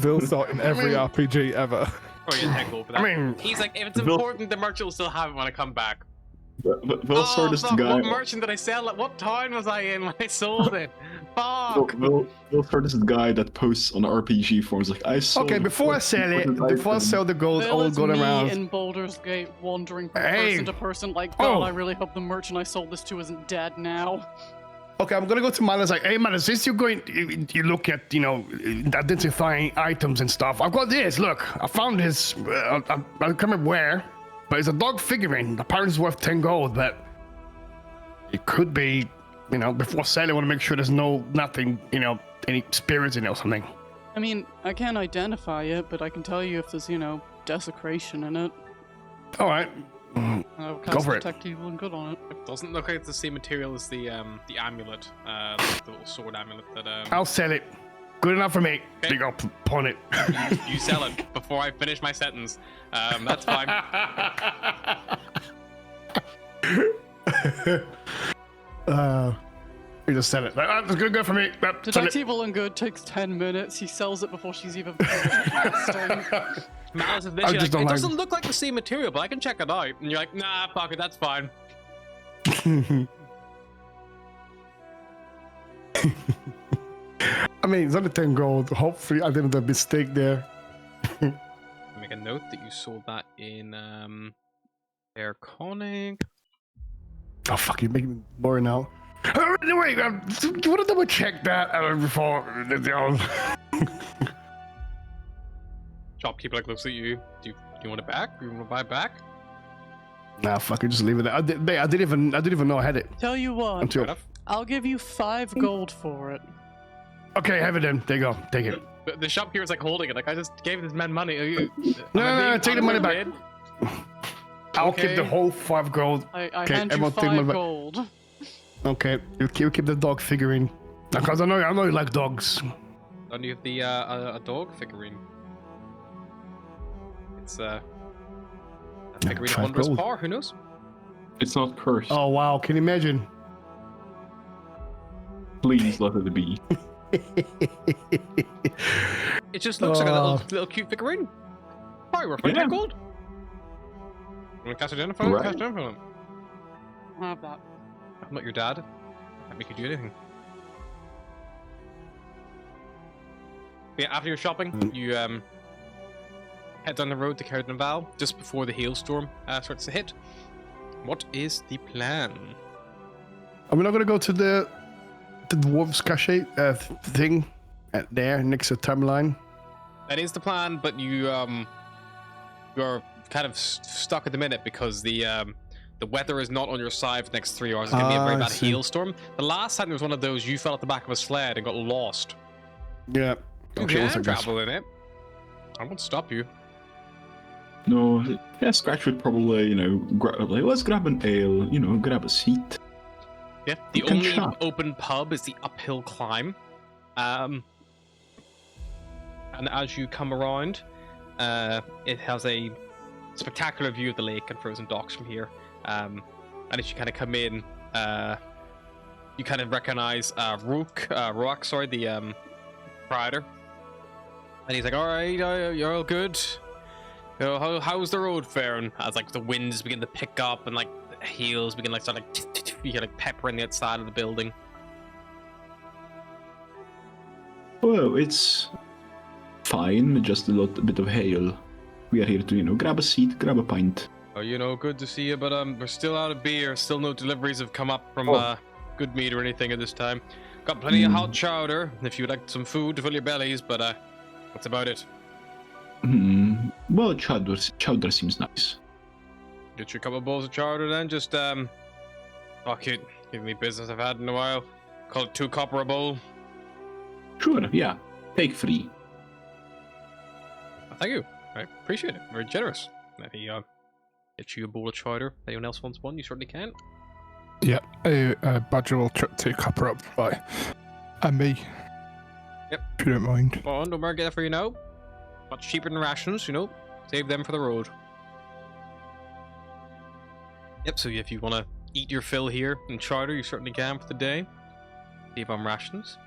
Bill saw it in every RPG ever. Oh, yeah, 10 gold for that. I mean, He's like, if it's Bill- important, the merchant will still have it when I come back. Velsaur is the fuck, guy. what merchant did I sell at? What town was I in when I sold it? Fuck! Velsaur is the guy that posts on the RPG forums like, I sold. Okay, before I sell it, before I sell the gold, I Bill will is go me around. in Baldur's Gate wandering from Hey. person to person like, God, Oh. I really hope the merchant I sold this to isn't dead now. Okay, I'm gonna go to Milo's like, hey man, is this you going? You look at, identifying items and stuff. I've got this. Look, I found this. I can't remember where, but it's a dog figurine. Apparently, it's worth 10 gold, but it could be, before selling, I want to make sure there's nothing, any spirits in it or something. I mean, I can't identify it, but I can tell you if there's, desecration in it. All right, I'll Go cast for it. Detect Evil and Good on it. It doesn't look like it's the same material as the amulet, like the little sword amulet that I'll sell it. Good enough for me. Okay. Big up upon it. you sell it before I finish my sentence. That's fine. You just sell it. That's good for me. Sell Detect it. Evil and Good takes 10 minutes. He sells it before she's even finished casting. Malice is I literally just like, don't it like- doesn't look like the same material, but I can check it out. And you're like, nah, fuck it, that's fine. I mean, it's only 10 gold. Hopefully, I didn't have a mistake there. Make a note that you sold that in Airconic. Oh, fuck, you're making me boring now. Anyway, do you want to double check that before? Shopkeeper like looks at you. Do you want it back? Do you want to buy it back? Nah, fuck it, just leave it there. I didn't even know I had it Tell you what, until. Fair enough. I'll give you 5 gold for it. Okay, have it then. There you go. Take it. The shopkeeper's like holding it. Like, I just gave this man money. Are you, No, take the money back. I'll keep the Okay. whole 5 gold. I Okay, hand you everyone take my 5 back. gold. Okay, you keep the dog figurine. Because I know you like dogs. Don't you have the a dog figurine? It's a figurine of 5 wondrous gold. power. Who knows? It's not cursed. Oh wow, can you imagine? Please let it be. It just looks like a Oh. little cute figurine. Probably worth 5 Yeah. gold. Want to cast identify? Right. Cast identify. I'll have that. I'm not your dad. Can't make you do anything. Yeah, after your shopping, you head down the road to Chardalyn Val just before the hailstorm starts to hit. What is the plan? Are we not gonna go to the dwarves cache thing there next to timeline? That is the plan, but you're kind of stuck at the minute because the weather is not on your side for the next 3 hours. It's gonna be a very I bad see. hailstorm. The last time there was one of those, you fell at the back of a sled and got lost. Yeah. You Okay, can what's up, guys? travel in it. I won't stop you. No, yeah, Scratch would probably, let's grab an ale, grab a seat. Yeah, the You can only shop. open pub is the uphill climb. And as you come around, it has a spectacular view of the lake and frozen docks from here. And as you kind of come in, you kind of recognize Rook, the proprietor. And he's like, "All right, you're all good. How's the road faring?" As like the winds begin to pick up and like the heels begin you hear like peppering the outside of the building. Well, it's fine, just a bit of hail. We are here to, grab a seat, grab a pint. Oh, good to see you, but we're still out of beer. Still no deliveries have come up from Good Meat or anything at this time. Got plenty of hot chowder if you would like some food to fill your bellies, but that's about it. Well, chowder seems nice. Get you a couple of bowls of chowder then. Just fuck it. Give me business I've had in a while. Call it 2 copper a bowl. Sure, yeah. Take 3. Thank you. I appreciate it. Very generous. Let me get you a bowl of chowder. If anyone else wants one, you certainly can. Yeah, Badger will chuck 2 copper up by and me. Yep. If you don't mind. Go on, don't worry, get that for you now. Much cheaper than rations, Save them for the road. Yep, so if you want to eat your fill here in chowder, you certainly can for the day. Save on rations.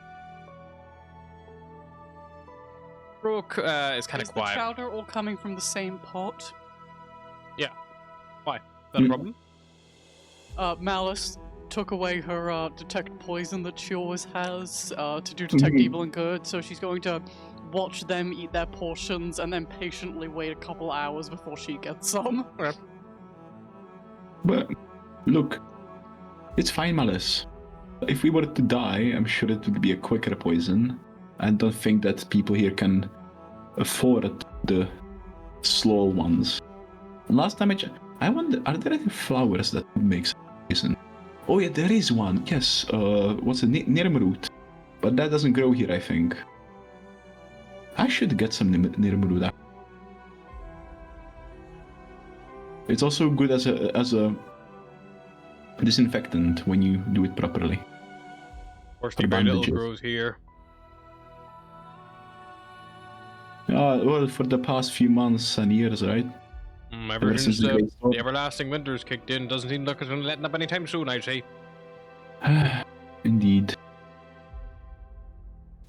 Rook is kind Is of the quiet. chowder all coming from the same pot? Is that a problem? Malice took away her detect poison that she always has to do detect evil and good, so she's going to watch them eat their portions and then patiently wait a couple hours before she gets some. But look, it's fine, Malice. If we were to die, I'm sure it would be a quicker poison. I don't think that people here can afford the slow ones. Last time I wonder, are there any flowers that makes poison? Oh yeah, there is one. Yes. What's it? Nirmroot. But that doesn't grow here, I think. I should get some Nirmroot. It's also good as a disinfectant when you do it properly. First, very little grows here. Well, for the past few months and years, right? Ever since the everlasting winters kicked in, doesn't seem like it's going to let up anytime soon, I'd say. Indeed.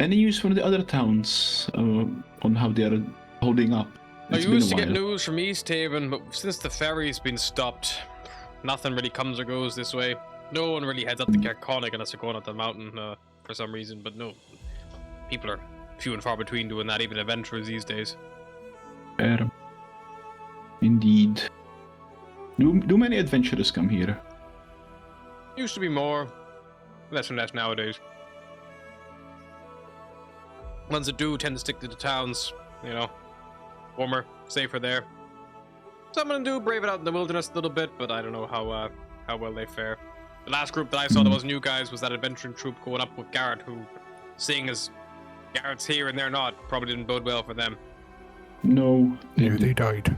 Any news from the other towns on how they are holding up? I used to get news from East Haven, but since the ferry's been stopped, nothing really comes or goes this way. No one really heads up to Carconic unless they're going up the mountain for some reason, but no. People are few and far between doing that, even adventurers these days. Fair. Indeed. Do many adventurers come here? Used to be more. Less and less nowadays. Ones that do tend to stick to the towns, you know. Warmer, safer there. Some of them do brave it out in the wilderness a little bit, but I don't know how well they fare. The last group that I saw that was new guys was that adventuring troop going up with Garrett, who, seeing as Garrett's here and they're not, probably didn't bode well for them. No. Yeah, they died.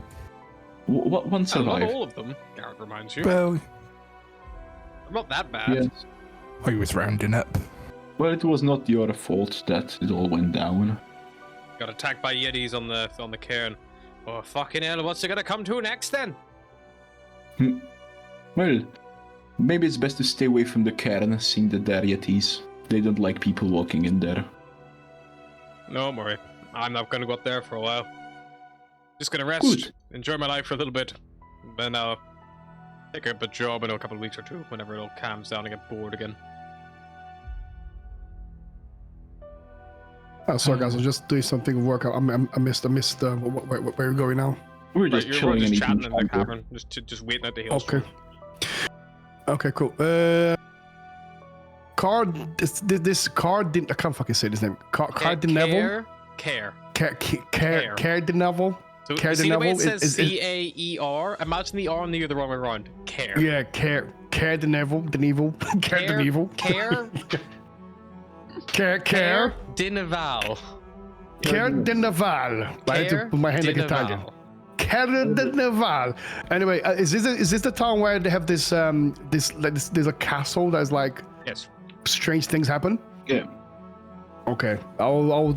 What one survived? Not all of them, Garrett reminds you. Well, They're not that bad. Yes. I was rounding up. Well, it was not your fault that it all went down. Got attacked by Yetis on the cairn. Oh, fucking hell, what's it gonna come to next then? Well, maybe it's best to stay away from the cairn, seeing that they're Yetis. They don't like people walking in there. No, don't worry. I'm not gonna go up there for a while. Just gonna rest, Good. enjoy my life for a little bit, then I'll take up a job in a couple of weeks or two, whenever it all calms down and get bored again. Oh, sorry guys, I was just doing something of work. I missed where you're going now. We're Right, just you're chilling just and chatting eating in the chamber. cavern, just waiting out the hills. Okay. Okay, cool. This card didn't. I can't fucking say his name. Card Neville. Care. Care de Neville. So Care see de the way it Neville says C-A-E-R? Imagine the R and the other wrong way around. Care. Yeah, Care de Neville. Care de Neville. Care. Care de Naval. Care de Naval. I had to put my hand like Italian. Care de Naval. Anyway, is this the town where they have this there's a castle that's like Yes. strange things happen? Yeah. Okay, I'll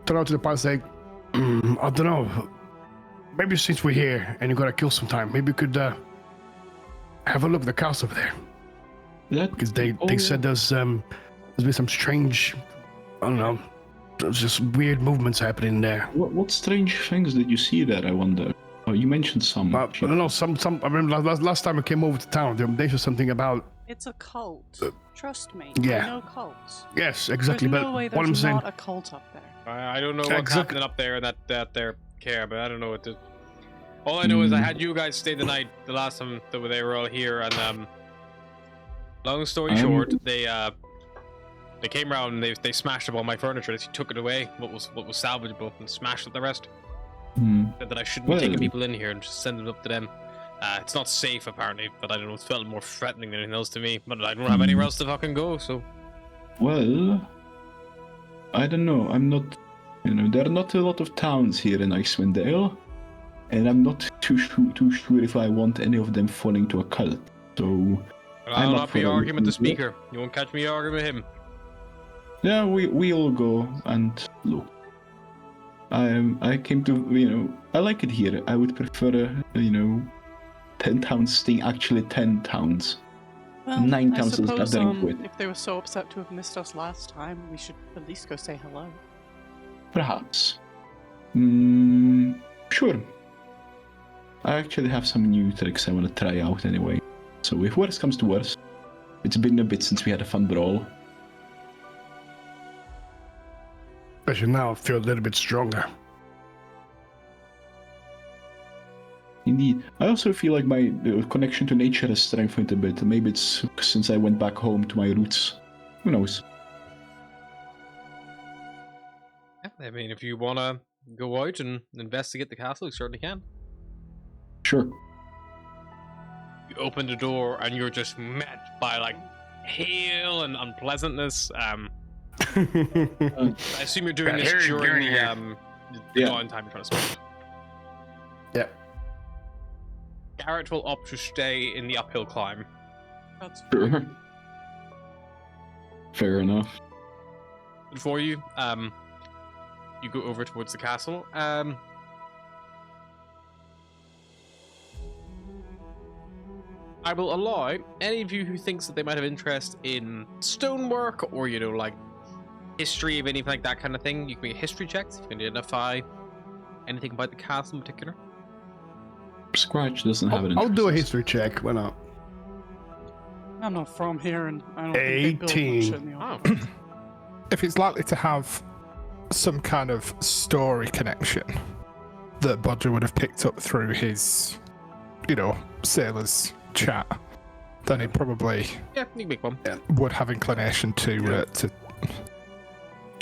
turn out to the party and say, I don't know. Maybe since we're here and you gotta kill some time, maybe we could have a look at the castle over there. Because they said there's been some strange, I don't know, there's just weird movements happening there. What strange things did you see there, I wonder? Oh, you mentioned some. I don't know, some. I remember last time I came over to town, they said something about. It's a cult. Trust me. Yeah. I know cults. Yes, exactly. There's But no way what I'm there's saying. not a cult up there. I don't know what's Exactly. happening up there in that their care, but I don't know what to. All I know is I had you guys stay the night the last time that they were all here, and long story short, they came around and they smashed up all my furniture. They took it away, what was salvageable, and smashed up the rest. Said that I shouldn't be taking people in here and just send them up to them. It's not safe apparently, but I don't know. It felt more threatening than anything else to me. But I don't have anywhere else to fucking go, so. Well, I don't know. I'm not. There are not a lot of towns here in Icewind Dale, and I'm not too sure if I want any of them falling to a cult. So. I'll not be arguing with the speaker. You won't catch me arguing with him. Yeah, we all go and look. I came to, I like it here. I would prefer, 10 towns staying actually 10 towns. Well, 9 I towns is suppose, gathering to it. if they were so upset to have missed us last time, we should at least go say hello. Perhaps. Sure. I actually have some new tricks I want to try out anyway. So if worse comes to worse, it's been a bit since we had a fun brawl. Especially now, I feel a little bit stronger. Indeed. I also feel like my connection to nature has strengthened a bit. Maybe it's since I went back home to my roots. Who knows? I mean, if you want to go out and investigate the castle, you certainly can. Sure. You open the door and you're just met by like hail and unpleasantness. I assume you're doing this during the downtime you're trying to spend. Yep. Garrett will opt to stay in the uphill climb. That's Sure. Fair enough. For you, you go over towards the castle. I will allow any of you who thinks that they might have interest in stonework or, you know, like history of anything like that kind of thing. You can make a history check if you can identify anything about the castle in particular. Scratch doesn't have it. I'll do a history check. Why not? I'm not from here, and I don't think they build much 18. in the Oh, If it's likely to have some kind of story connection that Bodger would have picked up through his, you know, sailor's chat, then he probably yeah, you can make one. would have inclination to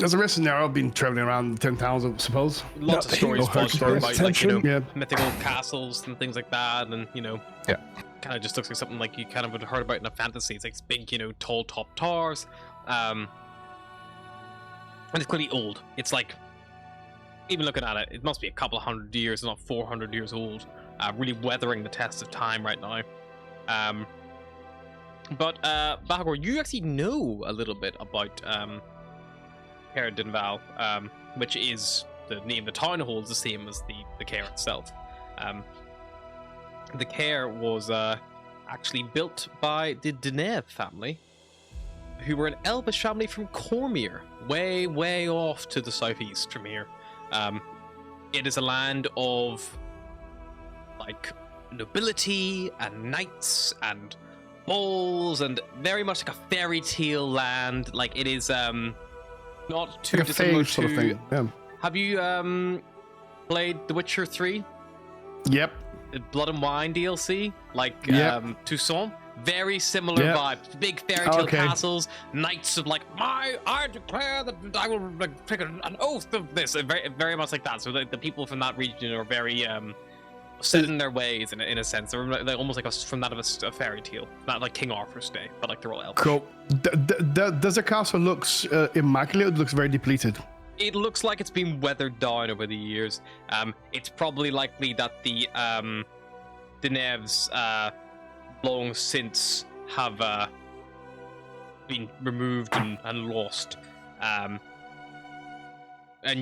As a rest of now, I've been traveling around 10,000, I suppose. Lots of No, stories no, floating no, about, like, you know, Yeah. mythical castles and things like that, and, you know, Yeah. kind of just looks like something like you kind of would have heard about in a fantasy. It's like big, you know, tall top towers, and it's clearly old. It's like, even looking at it, it must be a couple of 100 years, not 400 years old, really weathering the test of time right now. But Bahagor, you actually know a little bit about Dinval, which is the name the town holds, the same as the Care itself. The Care was actually built by the Deneb family, who were an elvish family from Cormyr, way, way off to the southeast from here. It is a land of like nobility and knights and balls, and very much like a fairy tale land. Like it is not too Like a dissimilar phage sort of to. thing. Yeah. Have you played The Witcher 3? Yep. The Blood and Wine DLC? Like Yep. Toussaint? Very similar Yep. vibes. Big fairy tale Okay. castles, knights of like, I declare that I will like, take an oath of this. Very, very much like that. So the people from that region are very set in their ways in a sense. They're almost like from that of a fairy tale. Not like King Arthur's day, but like they're all elfish. Cool. Does the castle looks immaculate? It looks very depleted. It looks like it's been weathered down over the years. It's probably likely that the Nevs long since have been removed and lost. And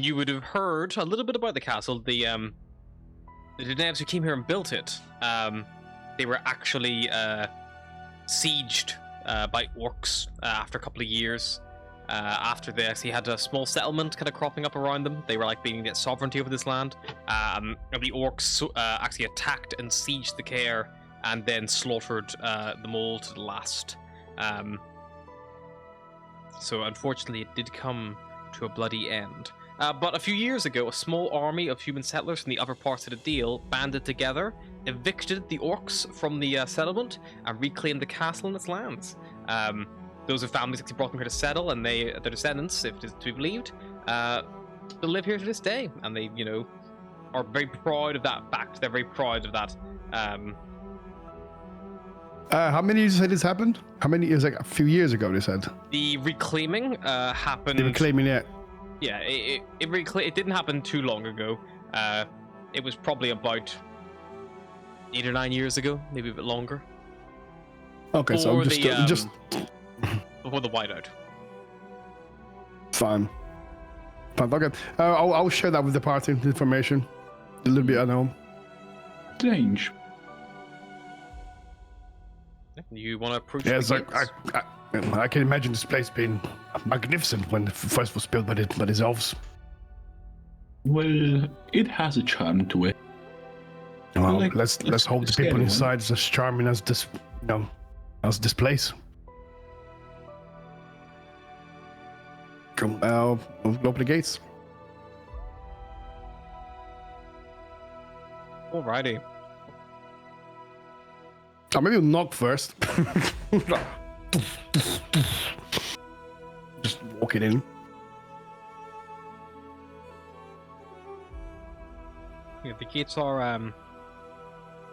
you would have heard a little bit about the castle. The Nevs who came here and built it, they were actually sieged by orcs after a couple of years. After they actually had a small settlement kind of cropping up around them. They were like being get sovereignty over this land. And the orcs actually attacked and sieged the Care and then slaughtered them all to the last. So unfortunately it did come to a bloody end. But a few years ago, a small army of human settlers from the upper parts of the Dale banded together, evicted the orcs from the settlement, and reclaimed the castle and its lands. Those are families actually brought them here to settle, and their descendants, if it is to be believed, still live here to this day. And they, you know, are very proud of that fact. They're very proud of that. How many years had this happened? How many? It was like a few years ago, they said. The reclaiming happened. They were claiming it. Yeah, it didn't happen too long ago. It was probably about 8 or 9 years ago, maybe a bit longer. Okay, so I'm just before the whiteout. Fine. Okay. I'll share that with the party, the information. A little bit I know. Strange. You want to approach? Yeah, the it's like gates? I can imagine this place being magnificent when it first was built by the elves. Well, it has a charm to it. Well, Like, let's hope the scary people one. inside is as charming as this No, how's this place? Come, open the gates. Alrighty. Maybe we'll knock first. Just walk it in. Yeah, the gates are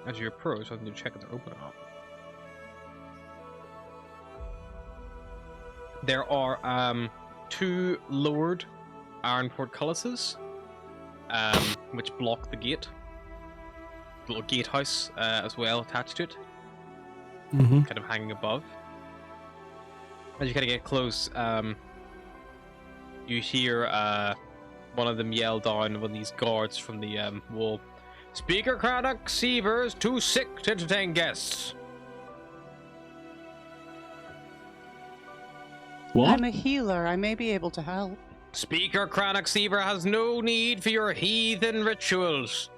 as you approach, I need to check if they're open or not. There are 2 lowered iron portcullises, which block the gate. Little gatehouse as well attached to it, kind of hanging above. As you kind of get close, you hear one of them yell down, one of these guards from the wall. Speaker Craddock Seaver's too sick to entertain guests. What? I'm a healer. I may be able to help. Speaker Craddock Seaver has no need for your heathen rituals.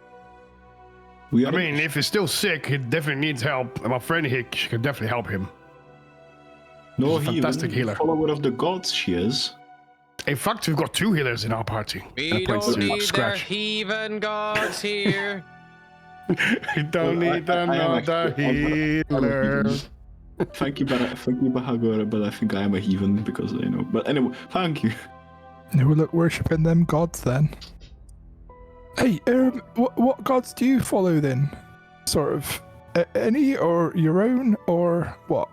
I mean, if he's still sick, he definitely needs help. And my friend Hick can definitely help him. no, She's a fantastic healer. Follower of the gods, she is. In fact, we've got 2 healers in our party. We don't need their heathen gods here. We don't need another healer. Thank you, Bahagora, but I think I am a heathen because you know. But anyway, thank you. No, look, worshipping them gods then. Hey, what gods do you follow then? Sort of any or your own or what?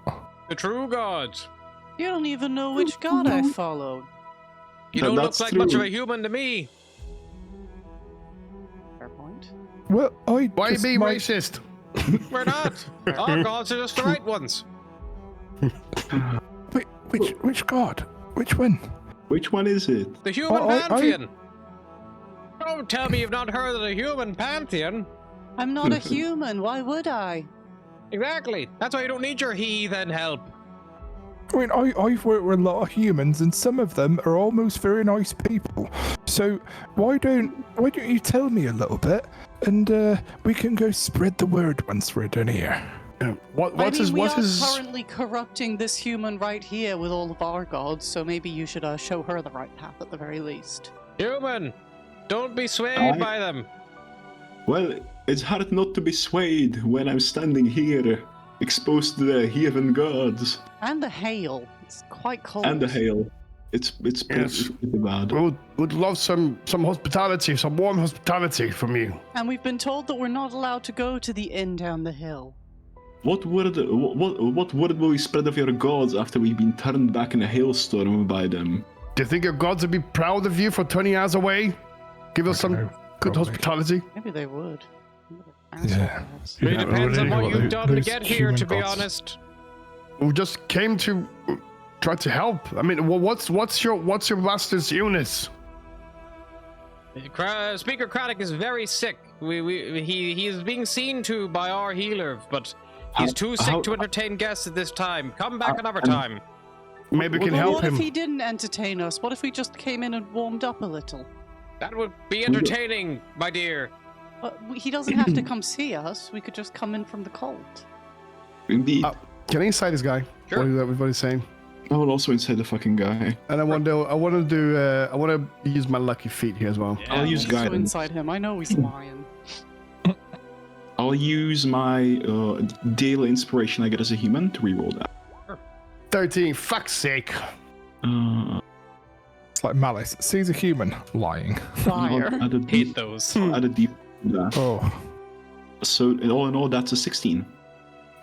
The true gods. You don't even know which god I followed. You don't look That's like much of true. a human to me. Fair point. Well, I Why just be might- racist? We're not. Our gods are just the right ones. Wait, which god? Which one? Which one is it? The human I- pantheon. Don't tell me you've not heard of the human pantheon. I'm not a human. Why would I? Exactly. That's why you don't need your heathen help. I mean, I've worked with a lot of humans, and some of them are almost very nice people. So why don't you tell me a little bit, and we can go spread the word once we're done here. We are currently corrupting this human right here with all of our gods, so maybe you should show her the right path at the very least. Human, don't be swayed by them. Well, it's hard not to be swayed when I'm standing here, exposed to the heathen gods And the hail. It's quite cold. and the hail. It's Yes. pretty bad. We would love some hospitality, some warm hospitality from you. And we've been told that we're not allowed to go to the inn down the hill. What word will we spread of your gods after we've been turned back in a hailstorm by them? Do you think your gods would be proud of you for 20 hours away? Give us I don't some know, good probably. hospitality? Maybe they would. Yeah. It Yeah, depends on really, what you've done to those get here, human to be gods. honest. We just came to try to help. I mean, what's your master's illness? Speaker Craddock is very sick. He is being seen to by our healer, but he's too sick to entertain guests at this time. Come back another time. Maybe we can Well, help what him. if he didn't entertain us? What if we just came in and warmed up a little? That would be entertaining, my dear. He doesn't have to come see us. We could just come in from the cold. Indeed. Can I inside this guy? Sure. What is everybody saying? I will also inside the fucking guy. And I want to use my lucky feet here as well. Yeah. I'll use Also guidance. inside him. I know he's lying. I'll use my daily inspiration I get as a human to reroll that. 13. Fuck's sake. It's like Malice sees a human lying. Fire. Add a Hate deep, those. add a deep that. Oh, So in all, that's a 16.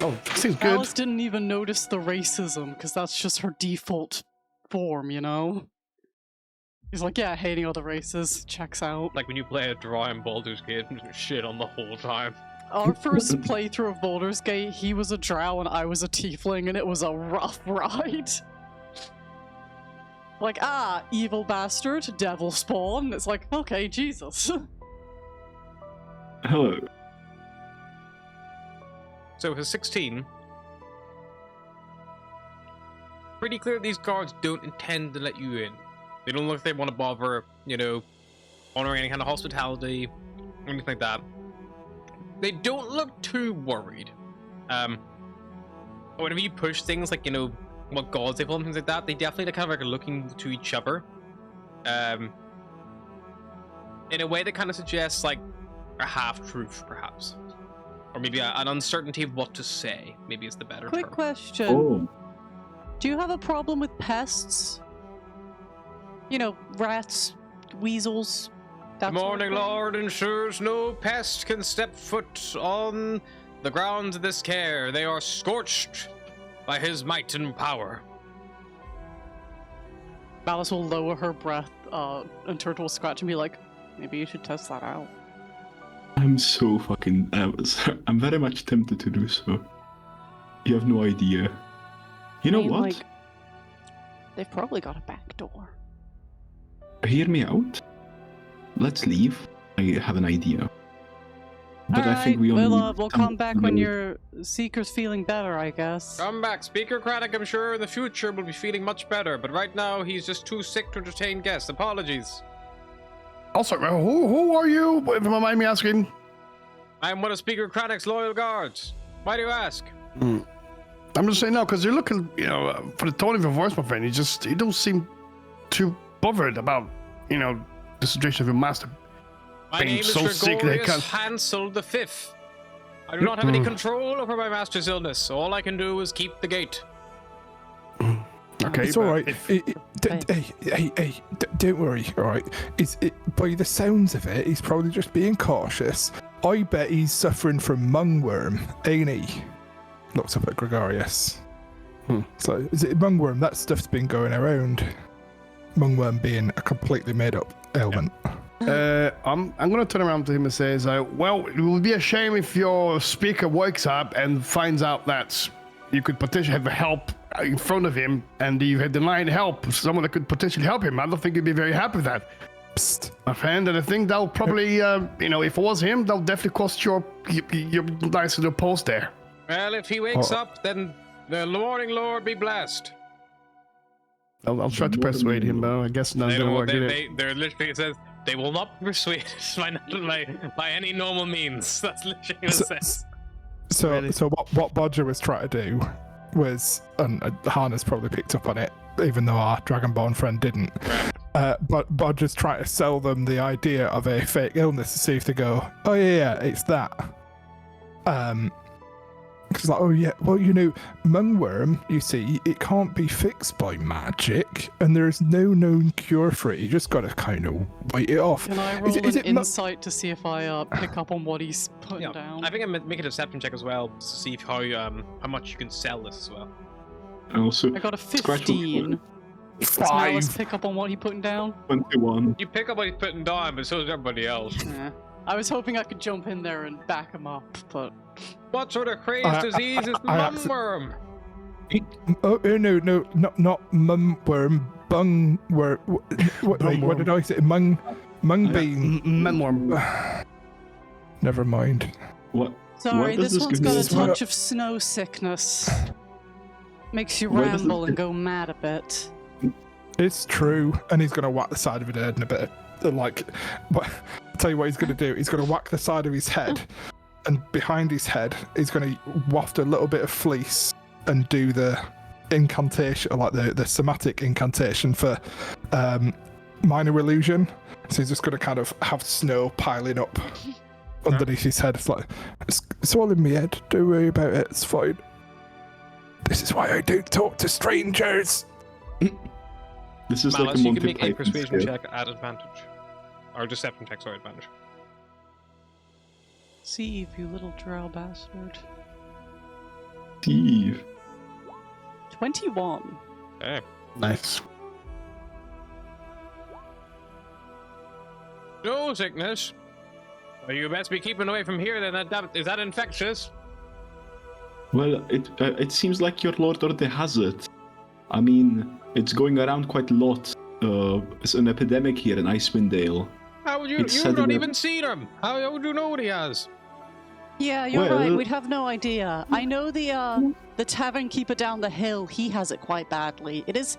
Oh, seems good. Alice didn't even notice the racism because that's just her default form, you know? He's like, yeah, hating other races. Checks out. Like when you play a draw in Baldur's Gate and just shit on the whole time. Our first playthrough of Baldur's Gate, he was a drow and I was a tiefling, and it was a rough ride. Like, evil bastard, devil spawn. It's like, okay, Jesus. Hello. So his 16. Pretty clear these guards don't intend to let you in. They don't look like they want to bother, honoring any kind of hospitality, or anything like that. They don't look too worried. whenever you push things like, what gods they follow and things like that, they definitely kind of like looking to each other. In a way that kind of suggests like a half-truth, perhaps. Or maybe an uncertainty of what to say, maybe is the better Quick term. question. Oh, Do you have a problem with pests? Rats, weasels, that The sort of morning thing? lord ensures no pest can step foot on the grounds of this care. They are scorched by his might and power. Malice will lower her breath and turn to a scratch and be like, maybe you should test that out. I'm so fucking. I'm very much tempted to do so. You have no idea. You know what? Like, they've probably got a back door. Hear me out. Let's leave. I have an idea. But I think we only. We'll come back when your seeker's feeling better, I guess. Come back. Speaker Craddock, I'm sure in the future will be feeling much better, but right now he's just too sick to entertain guests. Apologies. Also, who are you? If you don't mind me asking. I'm one of Speaker Craddock's loyal guards. Why do you ask? I'm just saying no, because you're looking, for the tone of your voice, my friend. You don't seem too bothered about, the situation of your master. My being name is so sick they Gregorius can't- Hansel V. I do not have any control over my master's illness. All I can do is keep the gate. Okay, It's all but right. Hey, don't worry. All right. By the sounds of it, he's probably just being cautious. I bet he's suffering from mungworm, ain't he? Looks up at Gregorius. So, is it mungworm? That stuff's been going around. Mungworm being a completely made-up ailment. I'm gonna turn around to him and say, well, it would be a shame if your speaker wakes up and finds out that you could potentially have help in front of him, and you had denied help, someone that could potentially help him. I don't think he'd be very happy with that. Psst. My friend, and I think that'll probably, if it was him, that'll definitely cost your nice little post there. Well, if he wakes up, then the morning lord be blessed. I'll try to persuade him, but I guess not gonna work. They're literally, it says, they will not be persuaded by any normal means. That's literally what it says. So what Bodger was trying to do was, and Hana's probably picked up on it, even though our Dragonborn friend didn't. But Bodger's trying to sell them the idea of a fake illness to see if they go, oh yeah, it's that. Because like, oh yeah, well mungworm, you see, it can't be fixed by magic, and there's no known cure for it. You just got to kind of wait it off. Can I roll an insight to see if I pick up on what he's putting down? I think I'm making a deception check as well to see how much you can sell this as well. Also, I got a 15. Does Malice pick up on what he's putting down? 21. You pick up what he's putting down, but so does everybody else. Yeah. I was hoping I could jump in there and back him up, but... What sort of crazed disease is mumworm? Oh no, not mumworm, bungworm. What did I say? Mung bean. Mungworm. Never mind. What? Sorry, what does this one's got a give me? touch of snow sickness. Makes you Why does ramble this and give- go mad a bit. It's true, and he's gonna whack the side of his head in a bit. But I'll tell you what he's gonna do. He's gonna whack the side of his head, and behind his head, he's gonna waft a little bit of fleece and do the incantation, like the somatic incantation for minor illusion. So he's just gonna kind of have snow piling up underneath his head. It's like it's all in my head. Don't worry about it. It's fine. This is why I don't talk to strangers. This is Malice, like a you Monty can make a Python persuasion skit. check at advantage. Or deception check, sorry, advantage. Steve, you little drow bastard. Steve. 21. Okay. Nice. No sickness. Well, you best be keeping away from here then. Is that infectious? Well, it seems like your lord already has it. I mean, it's going around quite a lot. It's an epidemic here in Icewind Dale. How would you? It's You've said not in even seen him. How would you know what he has? Yeah, you're Well- right. We'd have no idea. I know the tavern keeper down the hill. He has it quite badly. It is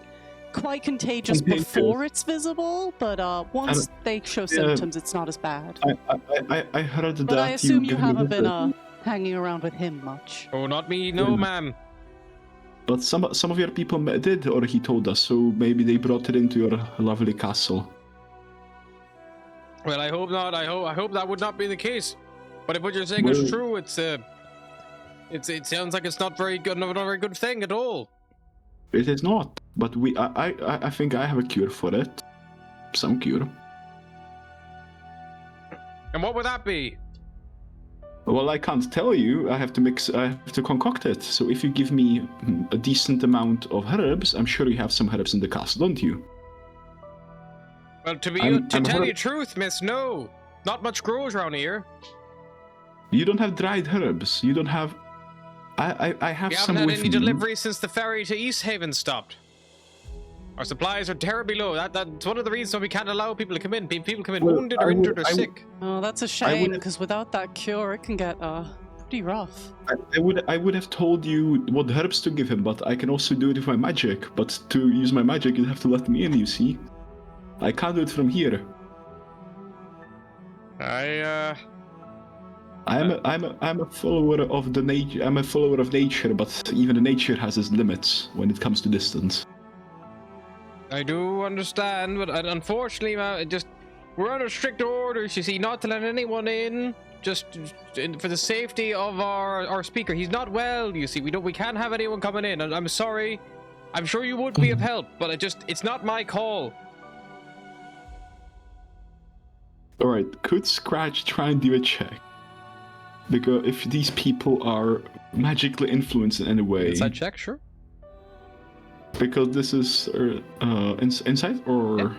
quite contagious Contagious. before it's visible, but once they show symptoms, it's not as bad. I heard that But I assume you gave me haven't this- been hanging around with him much. Oh, not me. No, ma'am. But some of your people did, or he told us, so maybe they brought it into your lovely castle. Well, I hope not. I hope that would not be the case. But if what you're saying Well- is true, it sounds like it's not very good, not a very good thing at all. It is not, but I think I have a cure for it. Some cure. And what would that be? Well, I can't tell you. I have to concoct it. So if you give me a decent amount of herbs, I'm sure you have some herbs in the castle, don't you? Well, to I'm tell you herb- the truth, miss, no. Not much grows around here. You don't have dried herbs. You don't have. I have We some haven't had with any me. deliveries since the ferry to East Haven stopped. Our supplies are terribly low. That's one of the reasons why we can't allow people to come in. People come in Well, wounded or I would- injured or I would- sick. Oh, that's a I shame, would- because without that cure, it can get pretty rough. I would have told you what herbs to give him, but I can also do it with my magic. But to use my magic, you have to let me in. You see, I can't do it from here. I'm a follower of the nature. I'm a follower of nature, but even the nature has its limits when it comes to distance. I do understand, but unfortunately, we're under strict orders, you see, not to let anyone in, just for the safety of our speaker. He's not well, you see. We can't have anyone coming in. I'm sorry. I'm sure you would be of help, but it's not my call. All right, could Scratch try and do a check? Because if these people are magically influenced in any way, Inside check, sure. because this is insight or. Yeah.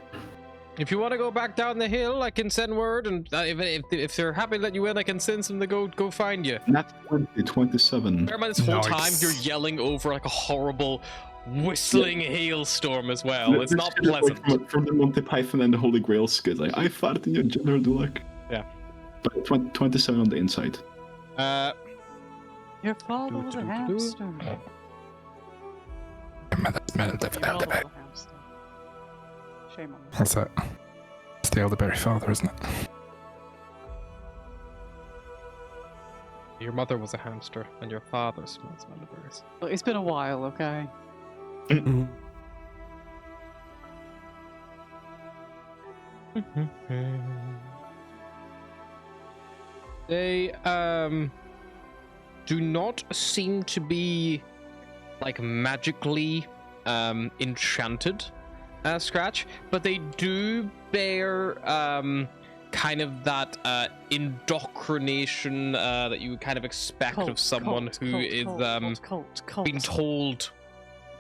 If you want to go back down the hill, I can send word, and if they're happy to let you in, I can send some to go find you. Nat 27. Bear in mind, this whole time Nice. you're yelling over like a horrible whistling hailstorm as well. It's not This is like pleasant. from the Monty Python and the Holy Grail skit. Like, I fart in your general dulak. Yeah. But 27 on the inside. Your father was a hamster. Shame on you. That's it. It's the elderberry father, isn't it? Your mother was a hamster, and your father smells elderberries. Look, it's been a while, okay? They do not seem to be like magically enchanted, Scratch, but they do bear kind of that indoctrination that you would kind of expect of someone who is been told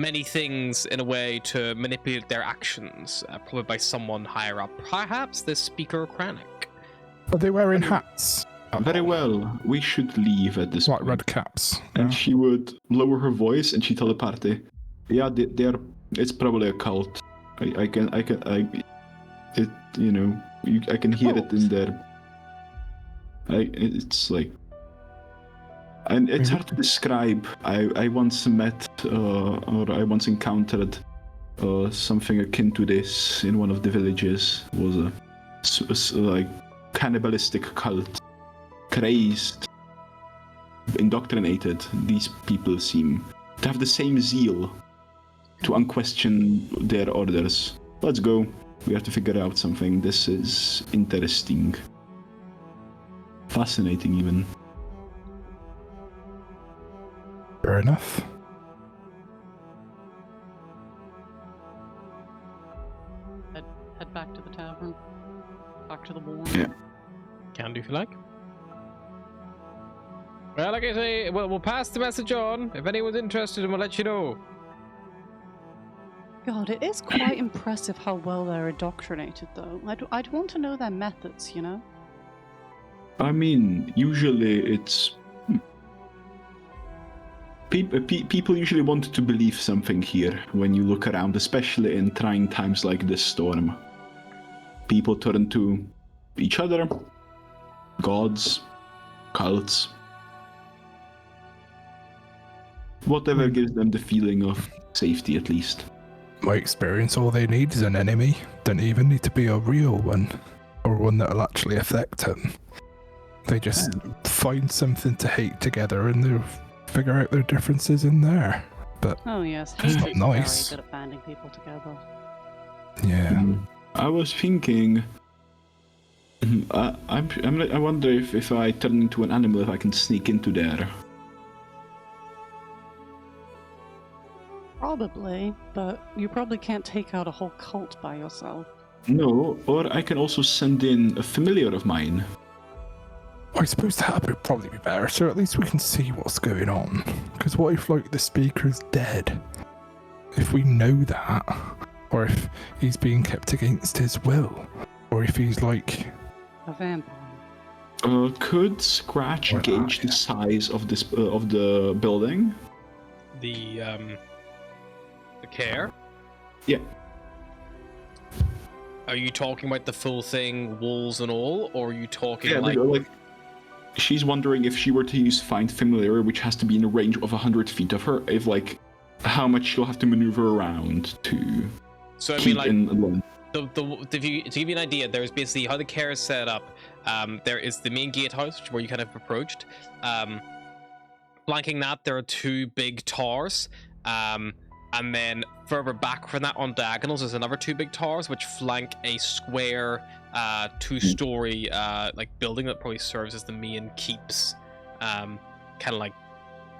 many things in a way to manipulate their actions, probably by someone higher up, perhaps the Speaker Kranich. Are they wearing hats? Very well, we should leave at this Like point. red caps. And she would lower her voice and she tell the party, yeah, they're. It's probably a cult. I can hear it in there. It's like, and it's hard to describe. I once met or I once encountered something akin to this in one of the villages. It was a like cannibalistic cult, crazed, indoctrinated. These people seem to have the same zeal to unquestion their orders. Let's go. We have to figure out something. This is interesting. Fascinating, even. Fair enough. Head back to the tavern. Back to the warm. Yeah. Can do if you like. Well, like I say, we'll pass the message on. If anyone's interested, we'll let you know. God, it is quite impressive how well they're indoctrinated, though. I'd want to know their methods, you know? I mean, usually it's... People usually want to believe something here when you look around, especially in trying times like this storm. People turn to each other, gods, cults. Whatever gives them the feeling of safety, at least. My experience, all they need is an enemy. Don't even need to be a real one, or one that'll actually affect them. They just find something to hate together and they'll figure out their differences in there. but Oh yes, It's not hatred is nice. very good at banding people together. yeah. I was thinking. I wonder if I turn into an animal, if I can sneak into there. Probably, but you probably can't take out a whole cult by yourself. No, or I can also send in a familiar of mine. I suppose that would probably be better, so at least we can see what's going on. Because what if, like, the speaker is dead? If we know that, or if he's being kept against his will, or if he's like... A vampire. Could Scratch Or gauge that, the size of this of the building? The care? Yeah. Are you talking about the full thing, walls and all, or are you talking Yeah, like she's wondering if she were to use Find Familiar, which has to be in a range of 100 feet of her, if like how much she'll have to maneuver around to So I keep mean, like, in alone. to give you an idea, there's basically how the care is set up. There is the main gatehouse, where you kind of approached. Flanking that, there are two big towers. And then further back from that on diagonals, there's another two big towers, which flank a square, two-story like building that probably serves as the main keeps, kind of like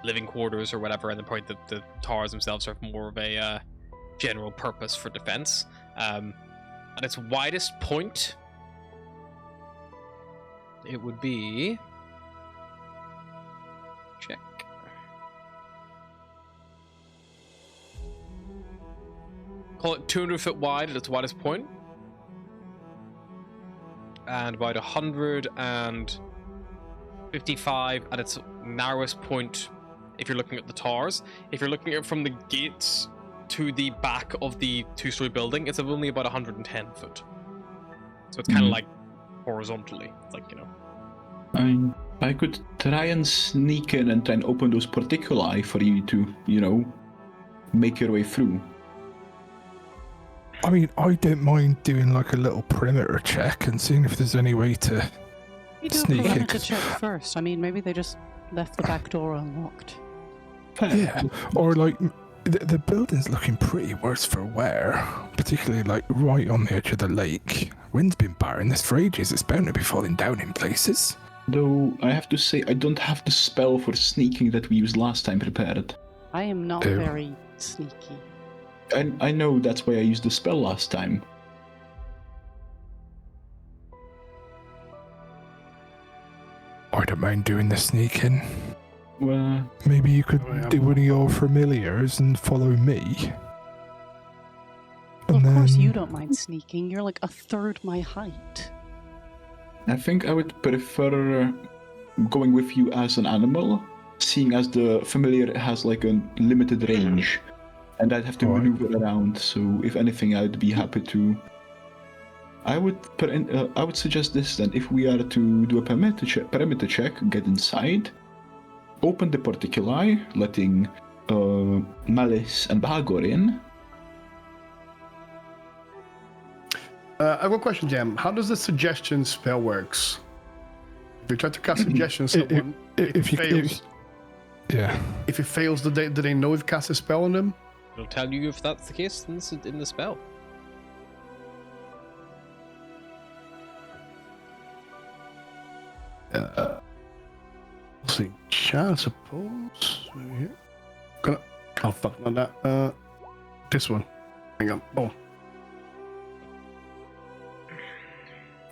living quarters or whatever. And then probably the towers themselves serve more of a general purpose for defense. At its widest point, it would be... Check. Call it 200 foot wide at its widest point. And about 155 at its narrowest point if you're looking at the towers. If you're looking at it from the gates to the back of the two-story building, it's only about 110 foot. So it's kind of like horizontally. It's like, you know. I could try and sneak in and try and open those particuli for you to, you know, make your way through. I mean, I don't mind doing like a little perimeter check and seeing if there's any way to You do a sneak perimeter it. check first. I mean, maybe they just left the back door unlocked. Yeah, or like the building's looking pretty worse for wear, particularly like right on the edge of the lake. Wind's been battering this for ages. It's bound to be falling down in places. Though I have to say, I don't have the spell for sneaking that we used last time prepared. I am not Oh. very sneaky. I know that's why I used the spell last time. I don't mind doing the sneaking. Well, Maybe you could Oh, yeah. do one of your familiars and follow me. Well, And of course then- you don't mind sneaking. You're like a third my height. I think I would prefer going with you as an animal, seeing as the familiar has like a limited range, and I'd have to Alright. maneuver around. So if anything, I'd be happy to. I would suggest this then. If we are to do a perimeter check, get inside, open the particuli, letting Malice and Bahagor in. I've got a question, Jam. How does the suggestion spell works? If you try to cast suggestion on someone, if you fails. yeah. If it fails, do they know you've cast a spell on them? It'll tell you if that's the case in the spell. Let's see. Chat, I suppose. Maybe here. Gonna. Oh fuck, not that. This one. Hang on. Oh.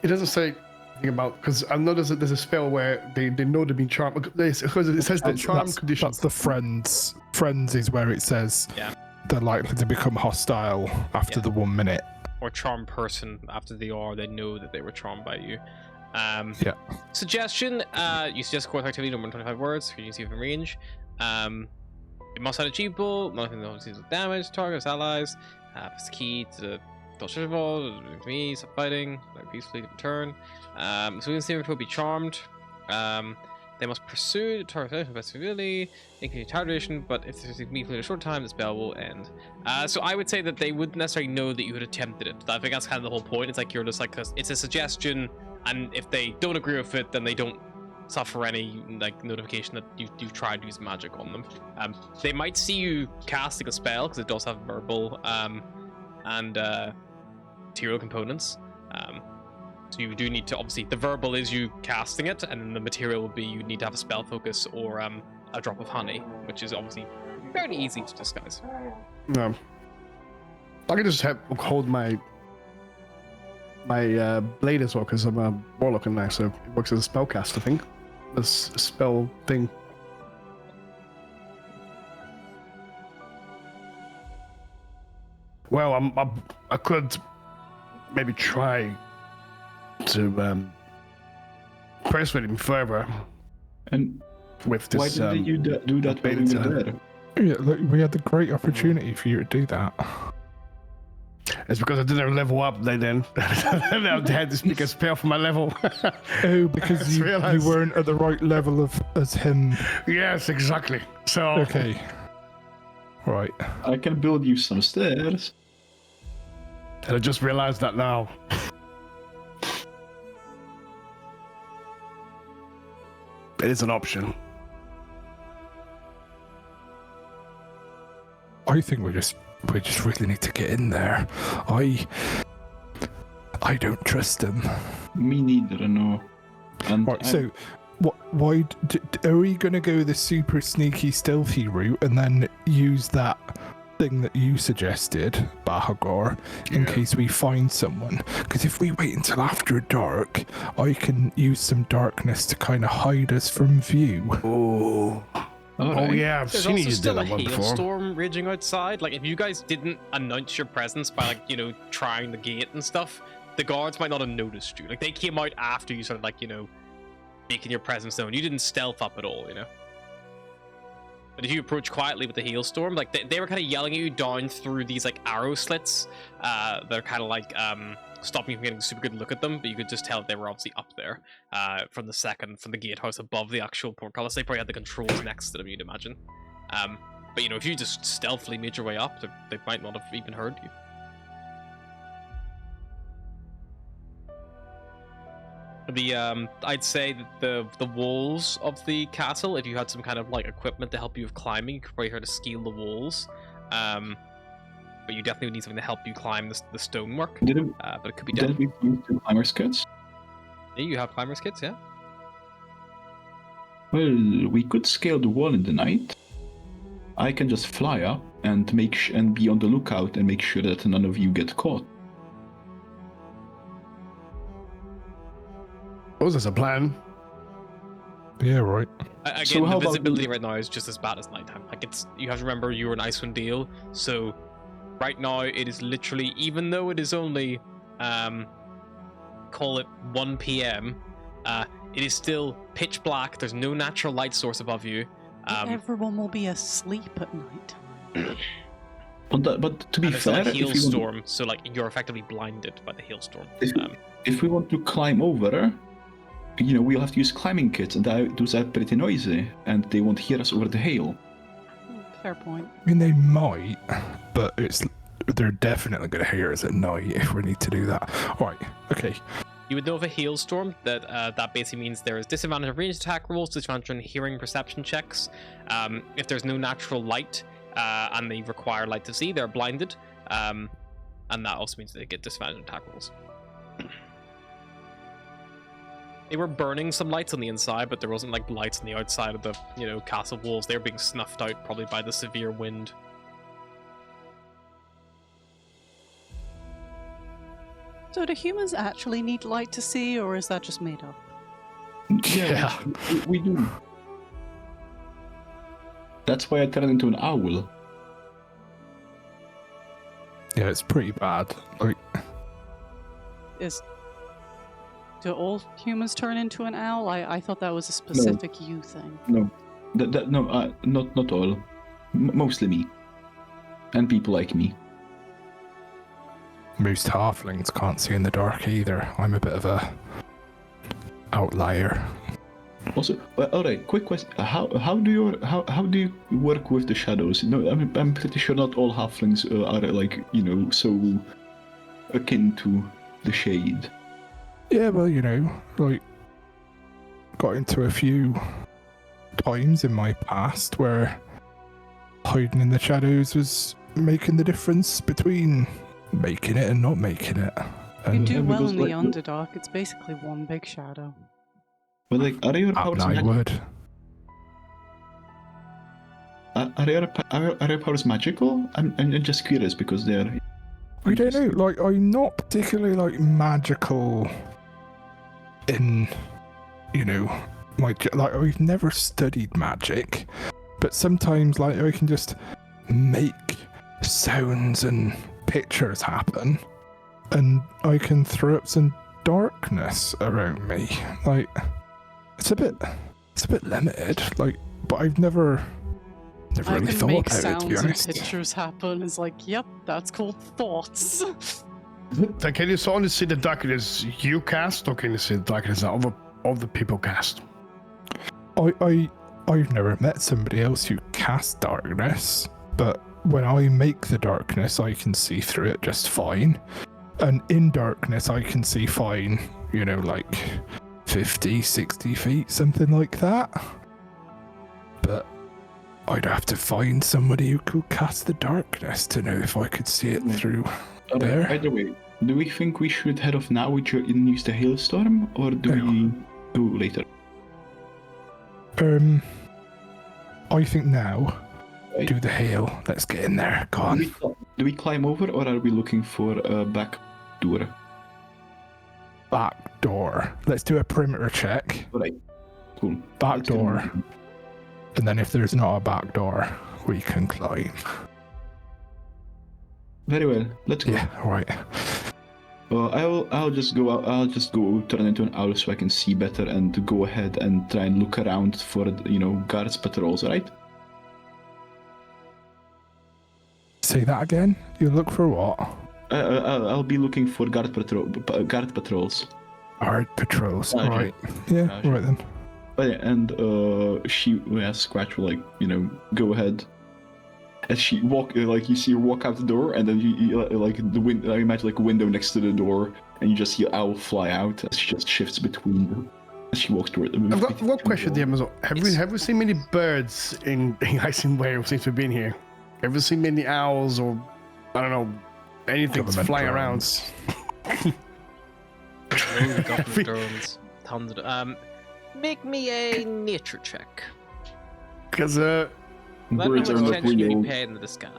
It doesn't say anything about, because I know there's a spell where they know they've been charmed, because it says the charm condition. That's the friends. Friends is where it says Yeah. they're likely to become hostile after Yeah. the 1 minute. Or charm person after they know that they were charmed by you. Yeah. Suggestion, you suggest course activity no more than 25 words, you can see within range. It must not achievable, nothing that sees damage, targets, allies. It's key to don't shoot involved, me, stop fighting, like peacefully return. So we can see if it will be charmed. They must pursue the target specifically, including entire duration, but if there's immediately a short time, the spell will end. So I would say that they wouldn't necessarily know that you had attempted it. I think that's kind of the whole point. It's like you're just like, it's a suggestion, and if they don't agree with it, then they don't suffer any like notification that you've tried to use magic on them. They might see you casting a spell because it does have verbal and material components. So you do need to, obviously, the verbal is you casting it, and then the material would be you need to have a spell focus or a drop of honey, which is obviously fairly easy to disguise. No. I can just hold my blade as well, because I'm a warlock now, so it works as a spellcast, I think. This spell thing. Well, I could maybe try to persuade him further. And with this, why didn't you do that when we were there? Yeah, look, we had the great opportunity for you to do that. It's because I didn't level up then. I had to speak a spell for my level. Oh, because you weren't at the right level as him. Yes, exactly. So okay. Right. I can build you some stairs. I just realized that now. It is an option. I think we just really need to get in there. I don't trust him. Me neither, no. And right, so why are we going to go the super sneaky stealthy route and then use that thing that you suggested, Bahagor, in case we find someone? Because if we wait until after dark, I can use some darkness to kind of hide us from view. Oh. Right. Oh yeah, I've There's seen also you do still a that one before. hailstorm raging outside. Like, if you guys didn't announce your presence by, like, you know, trying the gate and stuff, the guards might not have noticed you. Like, they came out after you started, like, you know, making your presence known. You didn't stealth up at all, you know. But if you approach quietly with the hailstorm, like, they were kind of yelling at you down through these, like, arrow slits. They're kind of like stopping you from getting a super good look at them, but you could just tell that they were obviously up there from the gatehouse above the actual portcullis. They probably had the controls next to them, you'd imagine. But, you know, if you just stealthily made your way up, they might not have even heard you. I'd say that the walls of the castle, if you had some kind of like equipment to help you with climbing, you could probably try to scale the walls. But you definitely would need something to help you climb the stonework. But it could be done. Didn't we use the climber's kits? Yeah, you have climber's kits, yeah? Well, we could scale the wall in the night. I can just fly up and and be on the lookout and make sure that none of you get caught. Oh, there's a plan. Yeah, right. Again, So the how about visibility right now is just as bad as nighttime. Like, you have to remember you were an Icewind Dale, so right now it is literally, even though it is only call it 1 p.m. It is still pitch black. There's no natural light source above you. Everyone will be asleep at night. But to be and it's fair, not a hailstorm, so like you're effectively blinded by the hailstorm. if we want to climb over, you know, we'll have to use climbing kits, and those are pretty noisy, and they won't hear us over the hail. Fair point. I mean, they might, but they're definitely going to hear us at night if we need to do that. All right, okay. You would know of a hailstorm that basically means there is disadvantage on ranged attack rolls, disadvantage on hearing perception checks. If there's no natural light and they require light to see, they're blinded, and that also means they get disadvantage on attack rolls. They were burning some lights on the inside, but there wasn't like lights on the outside of the castle walls. They were being snuffed out probably by the severe wind. So do humans actually need light to see, or is that just made up? Yeah. We do. That's why I turned into an owl. Yeah, it's pretty bad. Like, do all humans turn into an owl? I thought that was a specific you thing. No, not all. Mostly me, and people like me. most halflings can't see in the dark either. I'm a bit of a outlier. Also, all right. Quick question: How do you work with the shadows? No, I'm pretty sure not all halflings are so akin to the shade. Yeah, well, got into a few times in my past where hiding in the shadows was making the difference between making it and not making it. You And do well because, in the like, Underdark. It's basically one big shadow. But like, are your powers I magical? would. Are your powers magical? I'm just curious because they're. I don't know, like, I'm not particularly, like, magical in, you know, like, I've never studied magic, but sometimes, like, I can just make sounds and pictures happen, and I can throw up some darkness around me. Like, it's a bit limited, like, but I've never I really can thought make about it, to sounds be and honest. pictures happen. It's like, yep, that's called thoughts. So can you only see the darkness you cast, or can you see the darkness that other people cast? I've never met somebody else who casts darkness, but when I make the darkness, I can see through it just fine. And in darkness, I can see fine, you know, like 50, 60 feet, something like that. But I'd have to find somebody who could cast the darkness to know if I could see it through there. Either way, do we think we should head off now and use the hailstorm, or do we do later? I think now, Right. do the hail. Let's get in there. Go on. Do we climb over, or are we looking for a back door? Back door. Let's do a perimeter check. Alright, cool. Back Let's do door. that. And then if there's not a back door, we can climb. Very well. Let's go. Yeah, alright. I'll just go out. I'll just go turn into an owl so I can see better and to go ahead and try and look around for guards patrols. Alright. Say that again? You look for what? I'll be looking for guard patrols. Guard patrols. Okay. Right. Yeah, Sure. right then. But yeah, and Scratch will go ahead. As she you see her walk out the door, and then you the window. I imagine a window next to the door, and you just see Owl fly out as she just shifts between them as she walks toward them. I've got one question, dear Amazon. Have we seen many birds in Iceland Wales since we've been here? Have you seen many owls or I don't know anything Government flying drones. around? Government drones. Tons of them. Make me a nature check. Because Birds are How much not attention do you real. pay into the sky?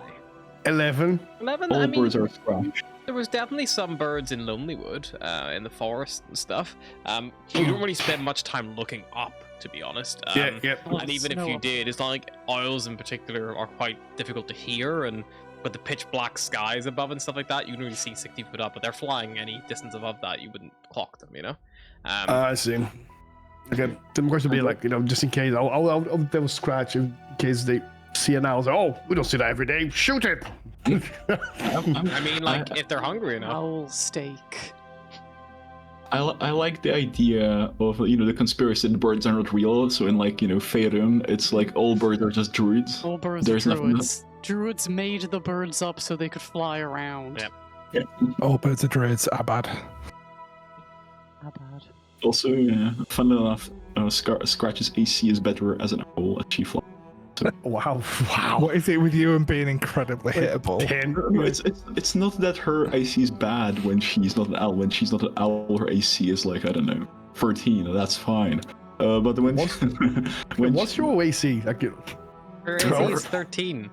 11. 11? All I mean, birds are Scratch. there was definitely some birds in Lonelywood, in the forest and stuff. You don't really spend much time looking up, to be honest. Yeah. And even if you did, it's not like owls in particular are quite difficult to hear, and with the pitch black skies above and stuff like that, you can really see 60 foot up, but they're flying any distance above that, you wouldn't clock them, you know? I see. Okay, the question would be just in case. I'll double scratch in case they see an owl. Say, oh, we don't see that every day. Shoot it. I mean, if they're hungry enough. Owl steak. I like the idea of the conspiracy that birds are not real. So in Faerun, it's like all birds are just druids. All birds There's are nothing druids. Druids made the birds up so they could fly around. Yep. All birds are druids. Bad. How bad. Also, funnily enough, Scratch's AC is better as an owl as she flies. Wow. What is it with you and being incredibly hittable? 10. It's not that her AC is bad when she's not an owl. When she's not an owl, her AC is 13. That's fine. But when What's your AC? Her AC is 13.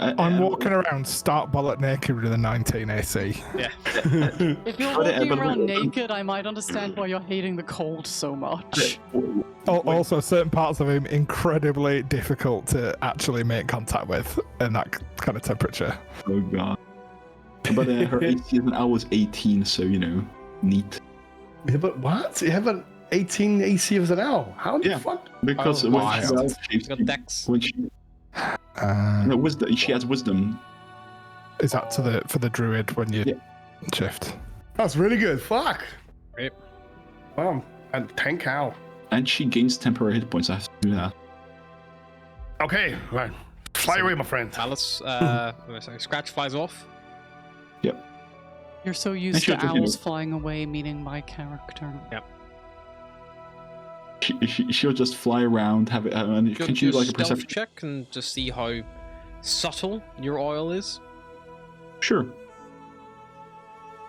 I'm walking around stark bullet naked with a 19 AC. Yeah. If you're walking around naked, I might understand why you're hating the cold so much. Also, certain parts of him incredibly difficult to actually make contact with in that kind of temperature. Oh god. But her AC as an owl is 18, so neat. Yeah, but what? You have an 18 AC as an owl? How the fuck? Because Oh, when wild. she's owl She's got dex. when she wisdom, she has wisdom. Is that for the druid when you shift? That's really good. Fuck. Right. Wow. And 10 cow. And she gains temporary hit points. I have to do that. Okay, right. Fly away, my friend. Alice, Scratch flies off. You're so used sure to to, owls flying away, meaning my character. Yep. she'll just fly around. And can she do do like a stealth perception check and just see how subtle your oil is? Sure.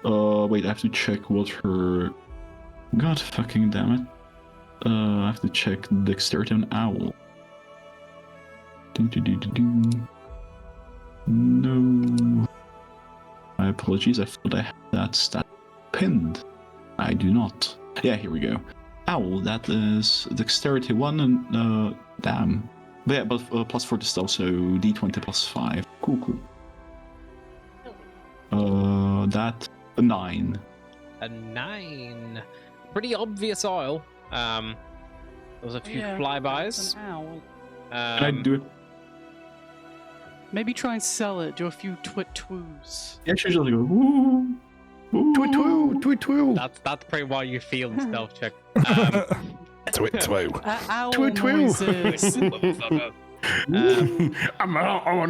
Wait, I have to check what her. God fucking damn it. I have to check dexterity on owl. No. My apologies, I thought I had that stat pinned. I do not. Yeah, here we go. Owl, that is dexterity 1 and damn. But yeah, but plus 4 to stealth, so d20 plus 5. Cool. That a 9. A 9. Pretty obvious oil. There's a few Yeah, flybys. it's an owl. Can I do it? Maybe try and sell it. Do a few twit-twoos. Yeah, she'll just go, woo, woo. Twoo. That's probably why you failed the stealth check. Twoo. Owl Twit-twoo. noises. I'm a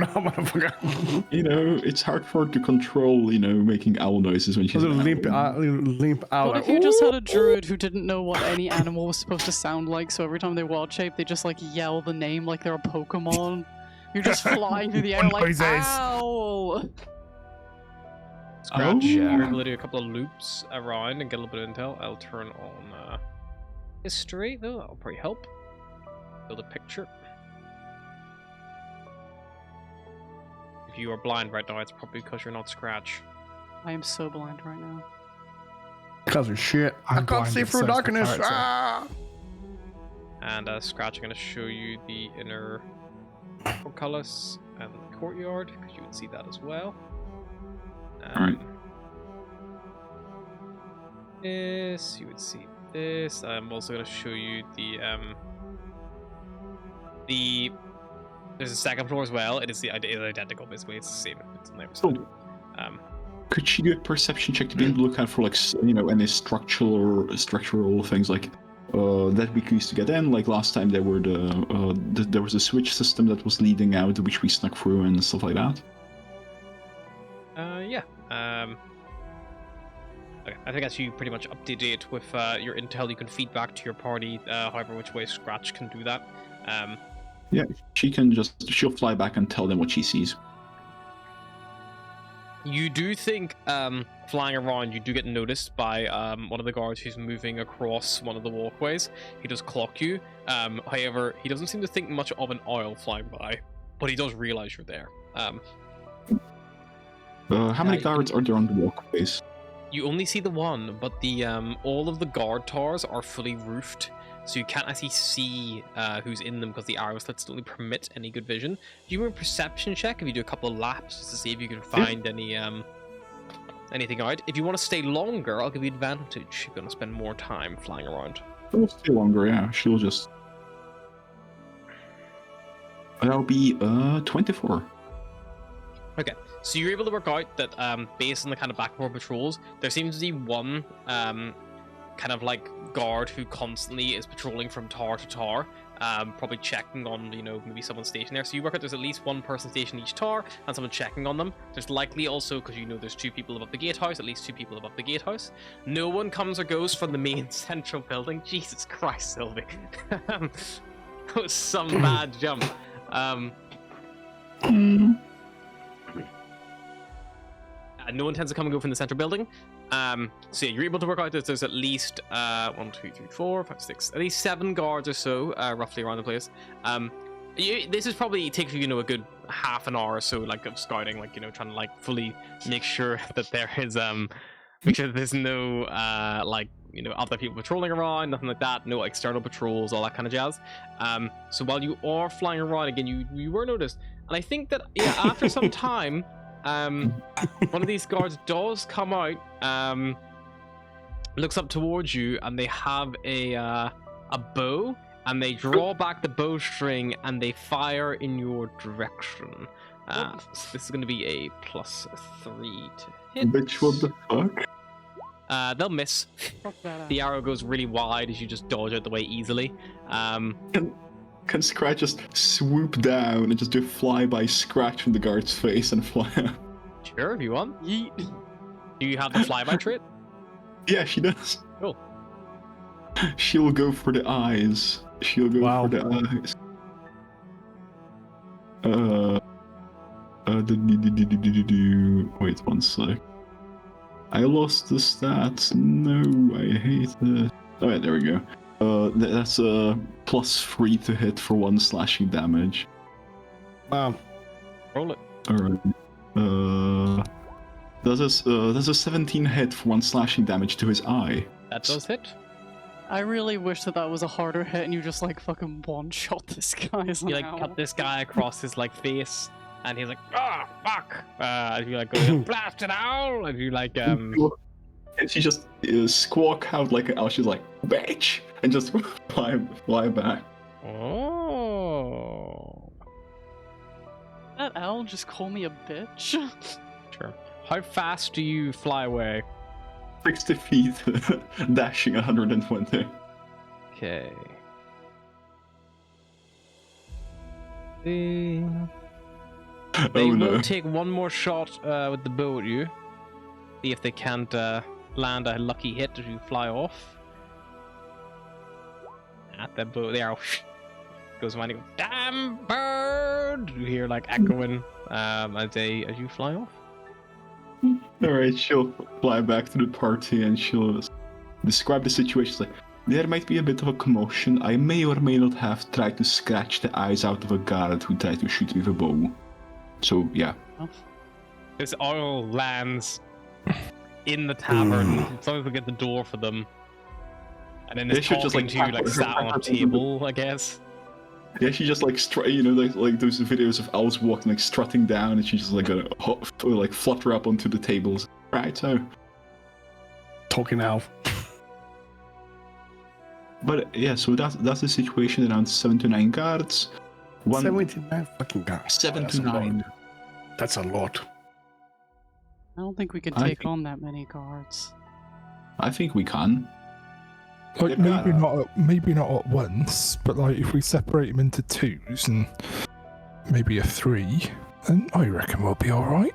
motherfucker. You know, it's hard for her to control, making owl noises when A she's little limp owl. What if you just had a druid who didn't know what any animal was supposed to sound like, so every time they wild shape, they just like yell the name like they're a Pokemon? You're just flying through the air like, Noises. ow! Scratch. Oh. You're able to do a couple of loops around and get a little bit of intel. I'll turn on history, though. That'll probably help. Build a picture. If you are blind right now, it's probably because you're not Scratch. I am so blind right now. Because of shit. I I'm can't blind, see it through says the darkness. character. Ah! And Scratch, I'm going to show you the inner portcullis and the courtyard, because you would see that as well. Alright. This, you would see this. I'm also going to show you there's a second floor as well. It is identical, basically. It's the same. It's on the other side. Could she do a perception check to be able to look out for, like, any structural things like that we used to get in? Like last time, there was a switch system that was leading out, which we snuck through and stuff like that. Yeah. Okay. I think that's you pretty much up to date with your intel. You can feed back to your party, however which way Scratch can do that. Yeah, she'll fly back and tell them what she sees. You do think, flying around, you do get noticed by one of the guards who's moving across one of the walkways. He does clock you. However, he doesn't seem to think much of an oil flying by, but he does realize you're there. How many guards are there on the walkways? You only see the one, but the all of the guard towers are fully roofed, so you can't actually see who's in them because the arrow slits don't really permit any good vision. Do you do a perception check if you do a couple of laps just to see if you can find anything out? If you want to stay longer, I'll give you advantage if you want to spend more time flying around. It'll stay longer, yeah. She'll just... That'll be 24. Okay, so you're able to work out that based on the kind of backboard patrols, there seems to be one kind of like guard who constantly is patrolling from tower to tower, probably checking on, maybe someone stationed there. So you work out there's at least one person stationed in each tower and someone checking on them. There's likely also, because there's 2 people above the gatehouse, at least 2 people above the gatehouse. No one comes or goes from the main central building. Jesus Christ, Sylvie. That was some bad jump. No one tends to come and go from the central building. So yeah, you're able to work out that there's at least 1, 2, 3, 4, 5, 6, at least 7 guards or so, roughly around the place. This is probably takes you, a good half an hour or so, like of scouting, like trying to like fully make sure that there is make sure that there's no other people patrolling around, nothing like that, no external patrols, all that kind of jazz. So while you are flying around again, you were noticed, and I think that after some time. One of these guards does come out, looks up towards you, and they have a bow, and they draw back the bowstring, and they fire in your direction. So this is going to be a +3 to hit. Bitch, what the fuck? They'll miss. The arrow goes really wide as you just dodge out the way easily. Can Scratch just swoop down and just do a flyby scratch from the guard's face and fly out? Sure, if you want. Yeet. Do you have the flyby trait? Yeah, she does. Cool. She'll go for the eyes. She'll go Wow. for the eyes. Wait 1 sec. I lost the stats. No, I hate this. Alright, there we go. That's a +3 to hit for 1 slashing damage. Wow. Roll it. Alright. There's a 17 hit for 1 slashing damage to his eye. That does hit. I really wish that was a harder hit and you just like fucking one-shot this guy's You like cut this guy across his like face, and he's like, ah, fuck. And you like go, blast it owl. And you like And she just squawk out like an owl. She's like, bitch! And just fly back. Oh. That owl just call me a bitch. Sure. How fast do you fly away? 60 feet, dashing 120. Okay. They Oh will no. take one more shot with the bow at you. See if they can't land a lucky hit as you fly off. At the bow, the arrow goes winding. Go, damn bird! You hear like echoing as you fly off. Alright, she'll fly back to the party and she'll describe the situation. She's like, there might be a bit of a commotion. I may or may not have tried to scratch the eyes out of a guard who tried to shoot me with a bow. So, yeah. This oil lands in the tavern. As long as we get the door for them. And then They this should talking just, to you like sat on a table, I guess. Yeah, she just like like those videos of owls walking like strutting down, and she's just like gonna like flutter up onto the tables. Right, so. Talking elf. But yeah, so that's the situation. Around 7 to 9 guards. 79 fucking guys. 7 That's to a lot. 9. That's a lot. I don't think we can I take think- on that many guards. I think we can. Like maybe not at once, but like if we separate them into 2s and maybe a 3, then I reckon we'll be all right.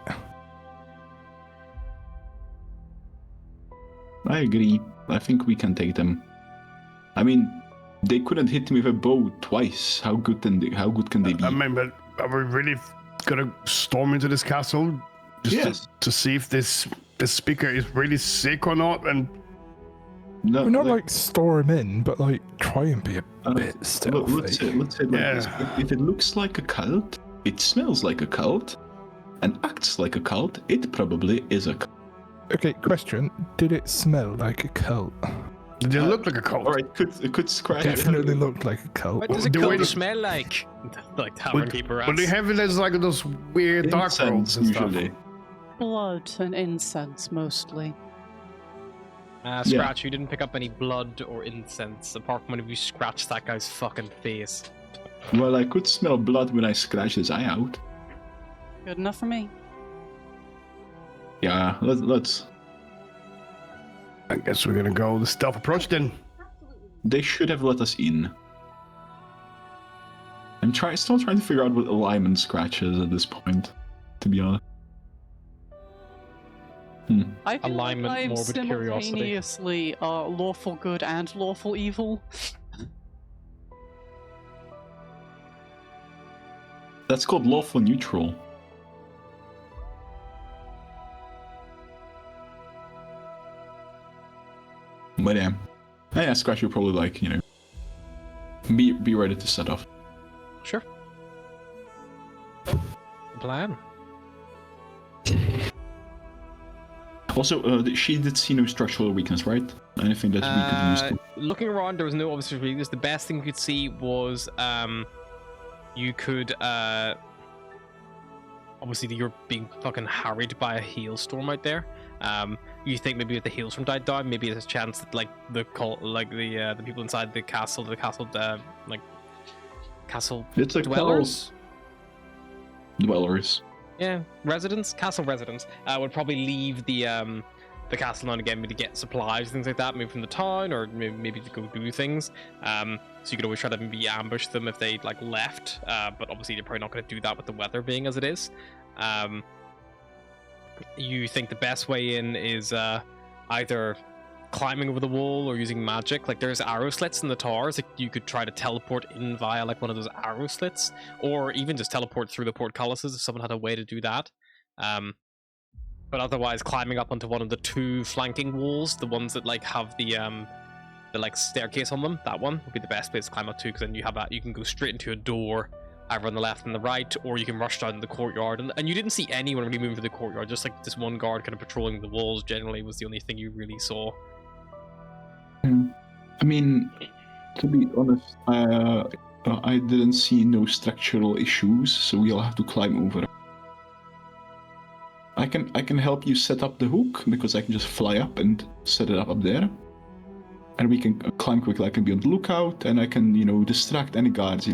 I agree. I think we can take them. I mean, they couldn't hit me with a bow twice. How good can they be? I mean, but are we really gonna storm into this castle just Yes. to see if this speaker is really sick or not? And No, We're not like store him in, but like try and be a bit stealthy. let's say it like this. Yeah. If it looks like a cult, it smells like a cult, and acts like a cult, it probably is a cult. Okay, question: did it smell like a cult? did it look like a cult? Or it could scratch. Definitely looked like a cult. What does a the way cult they- smell like? Like tavern keeper But they rats. have it as like those weird dark robes Incense, and stuff. usually. Blood and incense, mostly. Scratch, you didn't pick up any blood or incense, apart from when you scratched that guy's fucking face. Well, I could smell blood when I scratched his eye out. Good enough for me. Yeah, let's. I guess we're gonna go the stealth approach then. They should have let us in. I'm still trying to figure out what alignment scratch is at this point, to be honest. I feel Alignment, like I'm morbid curiosity. simultaneously lawful good and lawful evil. That's called lawful neutral. But yeah, Scratch will probably like, be ready to set off. Sure. Plan. Also, she did see no structural weakness, right? Anything that we could use to... Looking around, there was no obvious weakness. The best thing you could see was you could obviously you're being fucking harried by a hailstorm out there. You think maybe if the hailstorm died down, maybe there's a chance that like the people inside the castle castle It's like dwellers. Dwellers. Yeah, castle residents would probably leave the castle now and again, maybe to get supplies, things like that, maybe from the town, or maybe to go do things. So you could always try to maybe ambush them if they like left, but obviously they're probably not going to do that with the weather being as it is. You think the best way in is either climbing over the wall or using magic. Like there's arrow slits in the towers. Like you could try to teleport in via like one of those arrow slits, or even just teleport through the portcullises if someone had a way to do that. But otherwise, climbing up onto one of the 2 flanking walls, the ones that like have the like staircase on them, that one would be the best place to climb up to, because then you can go straight into a door, either on the left and the right, or you can rush down the courtyard. And you didn't see anyone really moving through the courtyard, just like this one guard kind of patrolling the walls generally was the only thing you really saw. I mean, to be honest, I didn't see no structural issues, so we'll have to climb over. I can help you set up the hook, because I can just fly up and set it up there. And we can climb quickly. I can be on the lookout, and I can, distract any guards,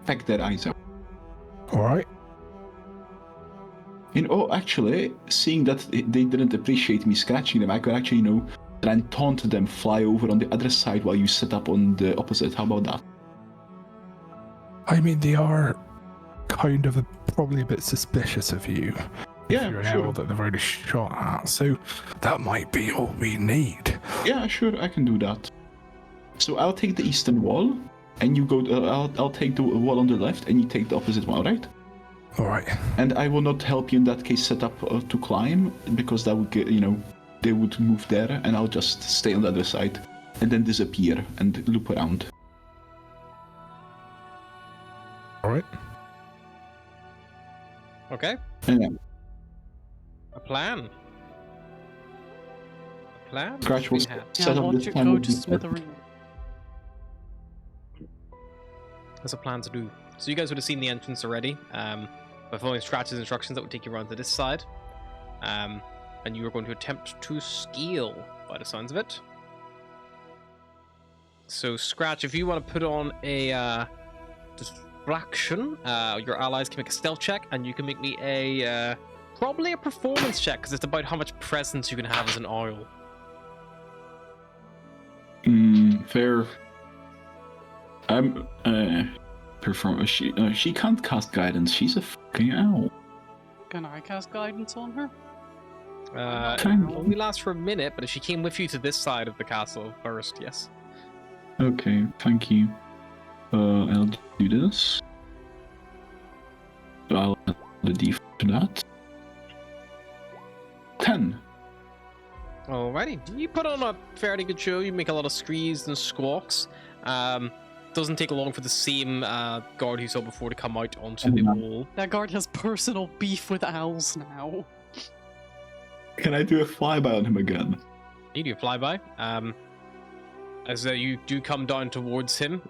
peck their eyes out. Alright. Actually, seeing that they didn't appreciate me scratching them, I could actually, try and taunt them, fly over on the other side while you set up on the opposite. How about that? I mean, they are kind of probably a bit suspicious of you. Yeah, You're an sure. owl that they've already shot at, so that might be all we need. Yeah, sure, I can do that. So I'll take the eastern wall, and you go. I'll take the wall on the left, and you take the opposite one, right? All right. And I will not help you in that case set up to climb, because that would get, they would move there, and I'll just stay on the other side, and then disappear and loop around. All right. Okay. Yeah. A plan. A plan. Scratch will Yeah, set up watch this it time. go would to be better. smithereen. There's a plan to do. So you guys would have seen the entrance already. By following Scratch's instructions, that would take you around to this side. And you are going to attempt to scale, by the sounds of it. So Scratch, if you want to put on a distraction, your allies can make a stealth check, and you can make me a probably a performance check, because it's about how much presence you can have as an owl. Fair. She can't cast guidance. She's a fucking owl. Can I cast guidance on her? It only lasts for a minute, but if she came with you to this side of the castle first, yes. Okay, thank you. I'll do this. I'll add the D to that. 10. Alrighty, you put on a fairly good show. You make a lot of screes and squawks. Doesn't take long for the same guard you saw before to come out onto the wall. That guard has personal beef with owls now. Can I do a flyby on him again? You do a flyby. As you do come down towards him,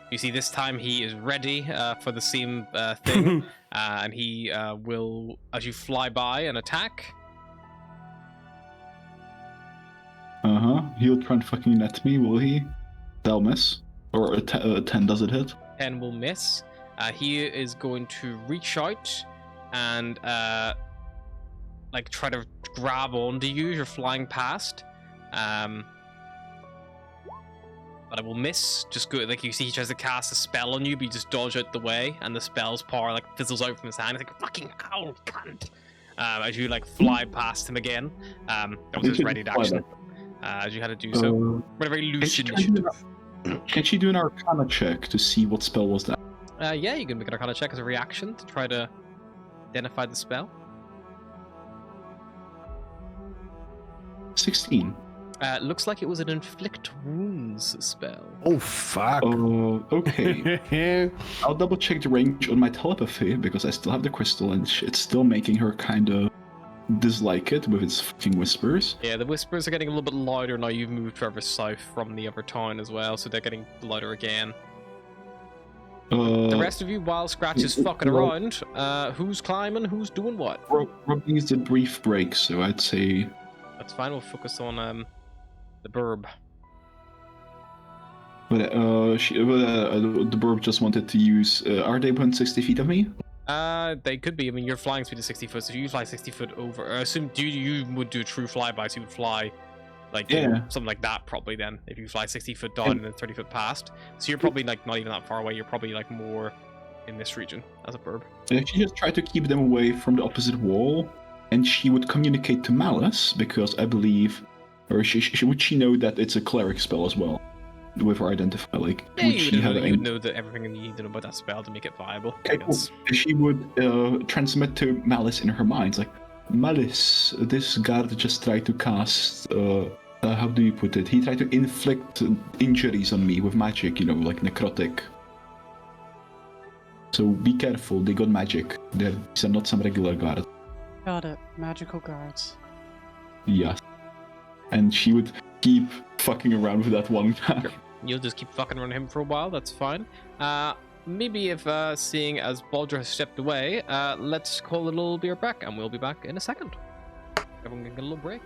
you see this time he is ready for the same thing, and he will, as you fly by, and attack. He'll try and fucking net me, will he? That'll miss. Or a 10, does it hit? 10 will miss. He is going to reach out and like try to grab onto you as you're flying past. But I will miss. Just go, like you see he tries to cast a spell on you, but you just dodge out the way, and the spell's power like fizzles out from his hand. He's like, fucking owl, cunt! As you like fly past him again. That was his ready to action. As you had to do so. Whatever loose initiative. Can she do an Arcana check to see what spell was that? Yeah, you can make an Arcana check as a reaction to try to identify the spell. 16. Looks like it was an inflict wounds spell. Oh, fuck. Okay. I'll double check the range on my telepathy, because I still have the crystal, and it's still making her kind of dislike it with its fucking whispers. Yeah, the whispers are getting a little bit louder now you've moved further south from the other town as well, so they're getting louder again. The rest of you, while Scratch is fucking around, who's climbing, who's doing what? Rob needs a brief break, so I'd say... That's fine, we'll focus on the burb. But the burb just wanted to use... are they within 60 feet of me? They could be. I mean, your flying speed is 60 foot, so if you fly 60 foot over... I assume you would do a true flyby, so you would fly like something like that probably then, if you fly 60 foot down and then 30 foot past. So you're probably like not even that far away, you're probably like more in this region as a burb. And she just tried to keep them away from the opposite wall, and she would communicate to Malice, because I believe Or would she know that it's a cleric spell as well? With her identifier, like Yeah, would you she have would any? know that everything you need to know about that spell to make it viable. I Okay, cool. guess. She would transmit to Malice in her mind, like, Malice, this guard just tried to cast, how do you put it? He tried to inflict injuries on me with magic, you know, like necrotic. So be careful, they got magic. These are not some regular guards. Got it. Magical guards. Yes. And she would keep fucking around with that one guy. You'll just keep fucking around him for a while, that's fine. Maybe if seeing as Baldur has stepped away, let's call a little beer back and we'll be back in a second. Everyone can get a little break.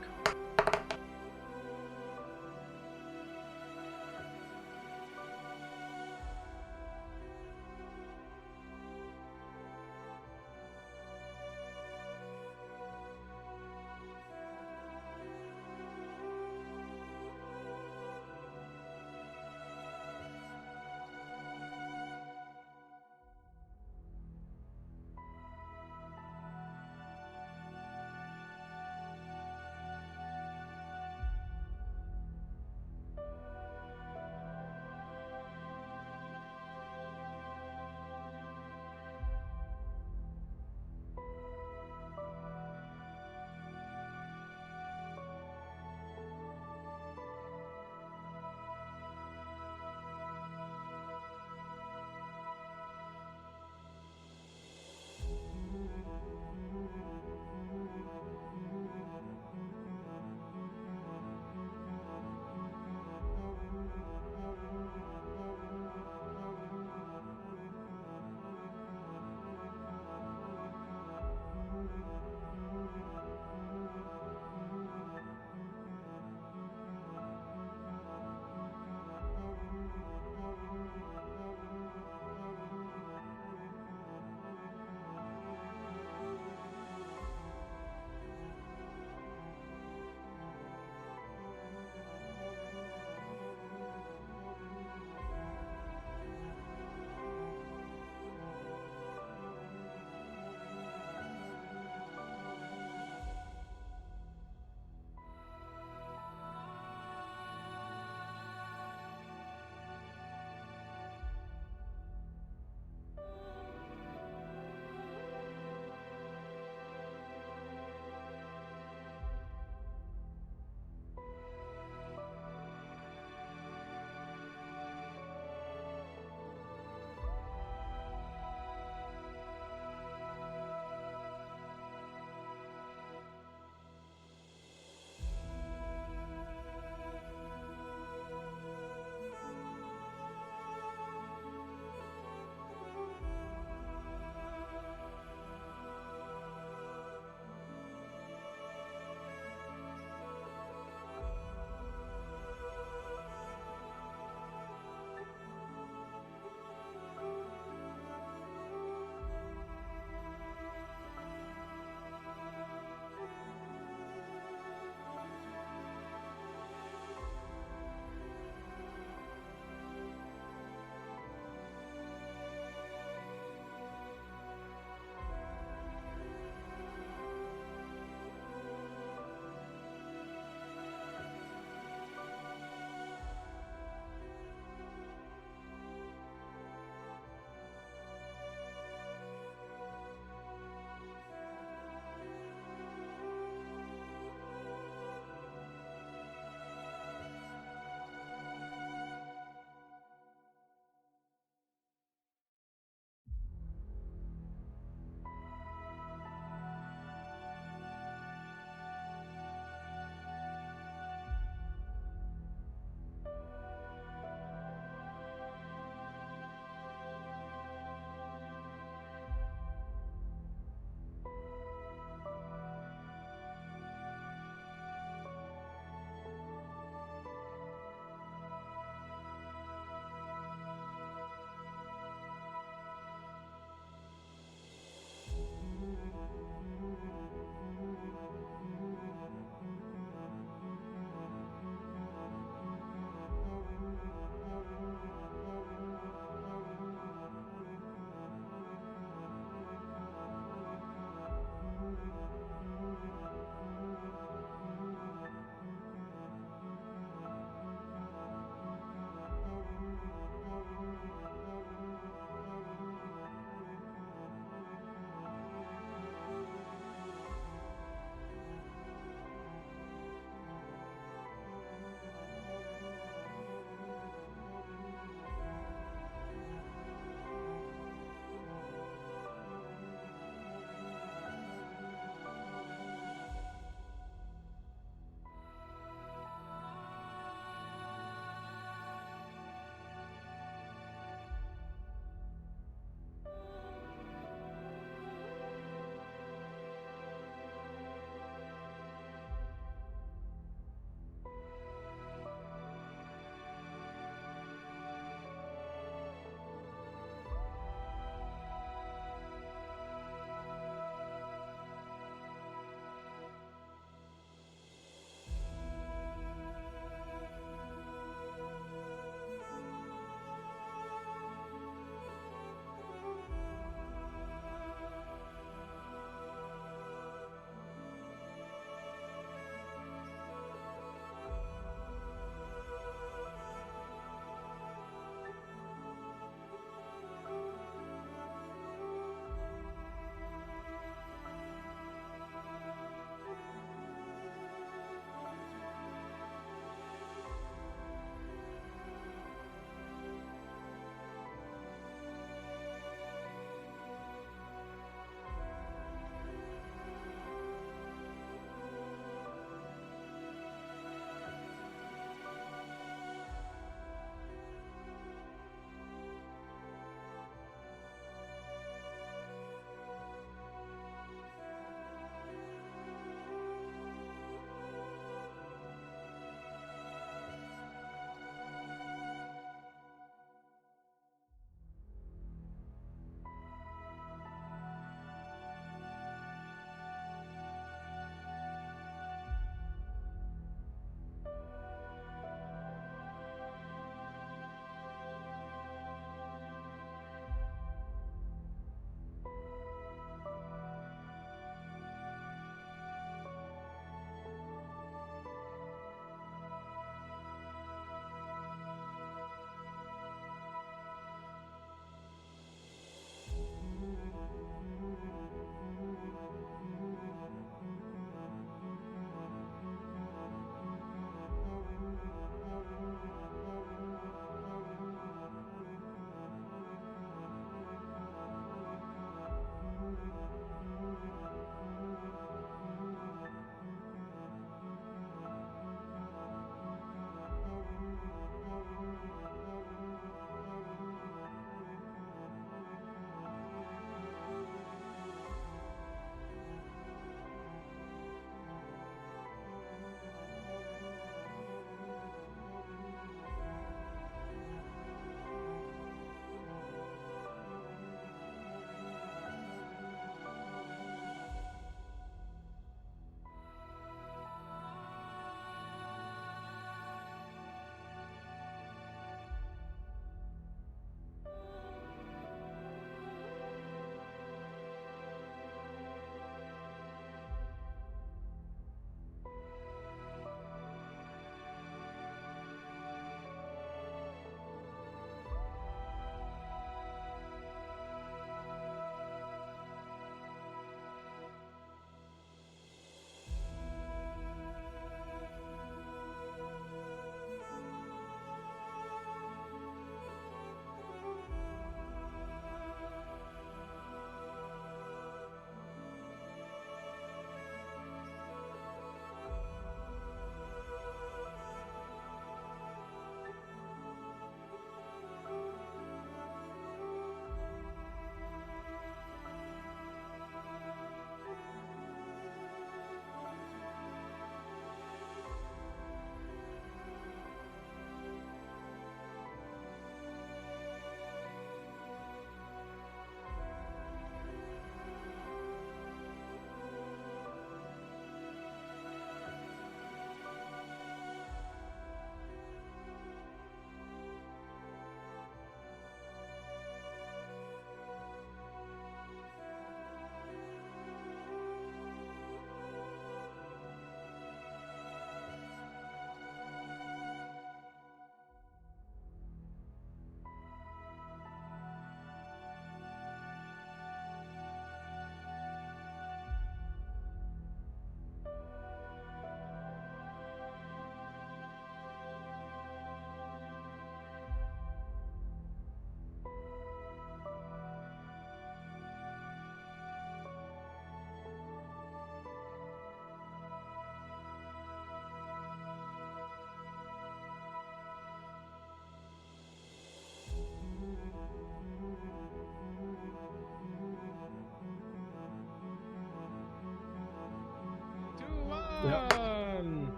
And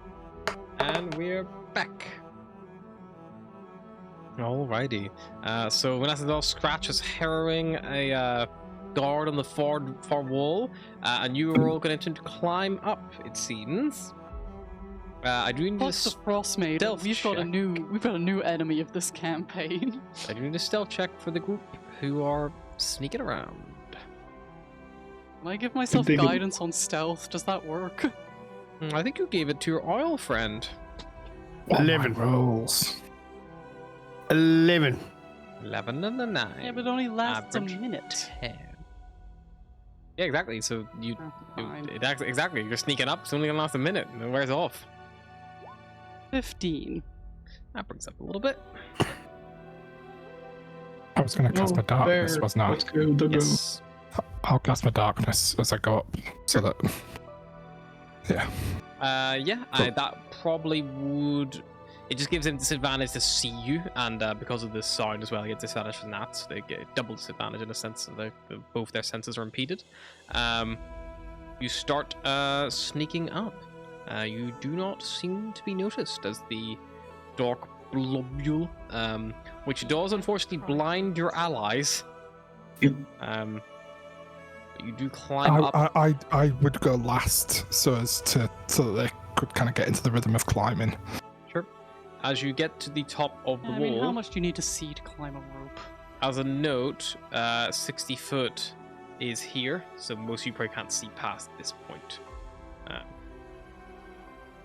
we're back. Alrighty. So Vanessa Scratch is harrowing a guard on the far wall, and you are all going to climb up, it seems. I do need Plus the Frostmaiden. stealth We've got check. a new enemy of this campaign. I do need a stealth check for the group who are sneaking around. Can I give myself They can- guidance on stealth? Does that work? I think you gave it to your oil friend. 11. Rolls. 11. 11 and a 9. Yeah, but it only lasts Average a minute. 10. Yeah, exactly. So Fine. exactly. You're sneaking up. It's only gonna last a minute, and then wears off. 15. That brings up a little bit. I was going to cast my darkness, Bear, wasn't I? Let's go, Duggo. Yes. I'll cast my darkness as I go up, so that. Yeah. That probably would. It just gives him disadvantage to see you, and because of the sound as well, he gets disadvantage from that. So they get double disadvantage in a sense. So both their senses are impeded. You start sneaking up. You do not seem to be noticed as the dark globule, which does unfortunately blind your allies. Yep. But you do climb up. I would go last so that they could kind of get into the rhythm of climbing. Sure. As you get to the top of the I wall, mean, how much do you need to see to climb a rope? as a note, 60 foot is here, so most of you probably can't see past this point.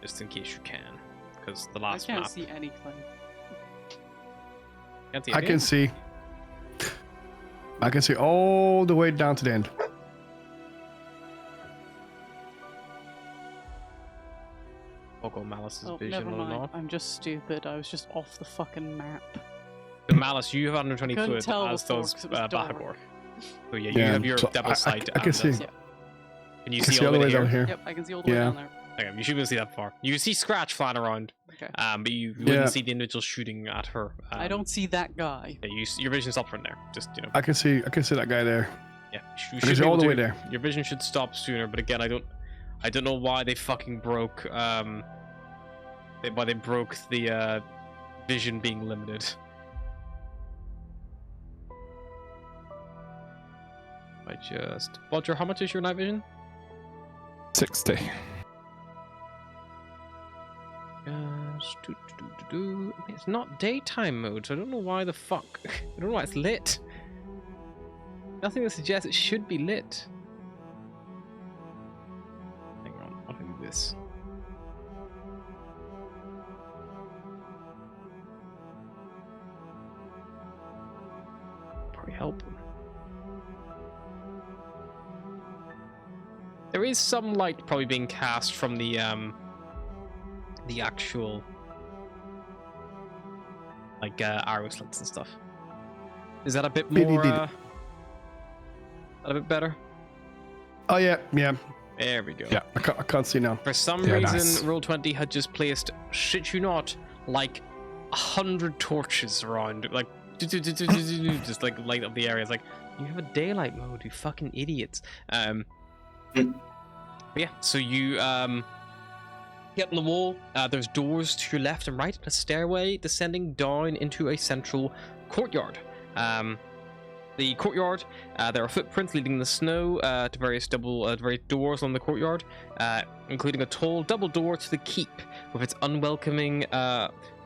Just in case you can, because the I last can't map. see anything. Can't see I anything? can see. I can see all the way down to the end. I'll go Malice's Oh, vision never on mind. off. I'm just stupid. I was just off the fucking map. The Malice, you have 120 Couldn't foot, tell as before does 'cause it was dark. Bahagor. So yeah, you Yeah, have your so double sight. I can see. Yeah. Can you I can see all the way down here? here. Yep, I can see all the way Yeah. down there. Okay, you should be able to see that far. You can see Scratch flying around, Okay. but you wouldn't Yeah. see the individual shooting at her. I don't see that guy. Yeah, your vision stops from there. Just I can see that guy there. yeah, you I can should see be all able the way to- there. Your vision should stop sooner, but again, I don't know why they fucking broke why they broke the vision being limited. Roger, how much is your night vision? 60. It's not daytime mode, so I don't know why the fuck. I don't know why it's lit. Nothing that suggests it should be lit. Hang on, I'll do this. Probably help. There is some light probably being cast from the actual like arrow slits and stuff. Is that a bit more a bit better? Oh yeah, yeah, There we go. Yeah. I can't see now. For some Yeah, reason, nice. Roll20 had just placed, shit you not, like 100 torches around, like just like light up the area. It's like, you have a daylight mode, you fucking idiots. But yeah, so you get on the wall. There's doors to your left and right, and a stairway descending down into a central courtyard. The courtyard, there are footprints leading in the snow to various doors on the courtyard, including a tall double door to the keep with its unwelcoming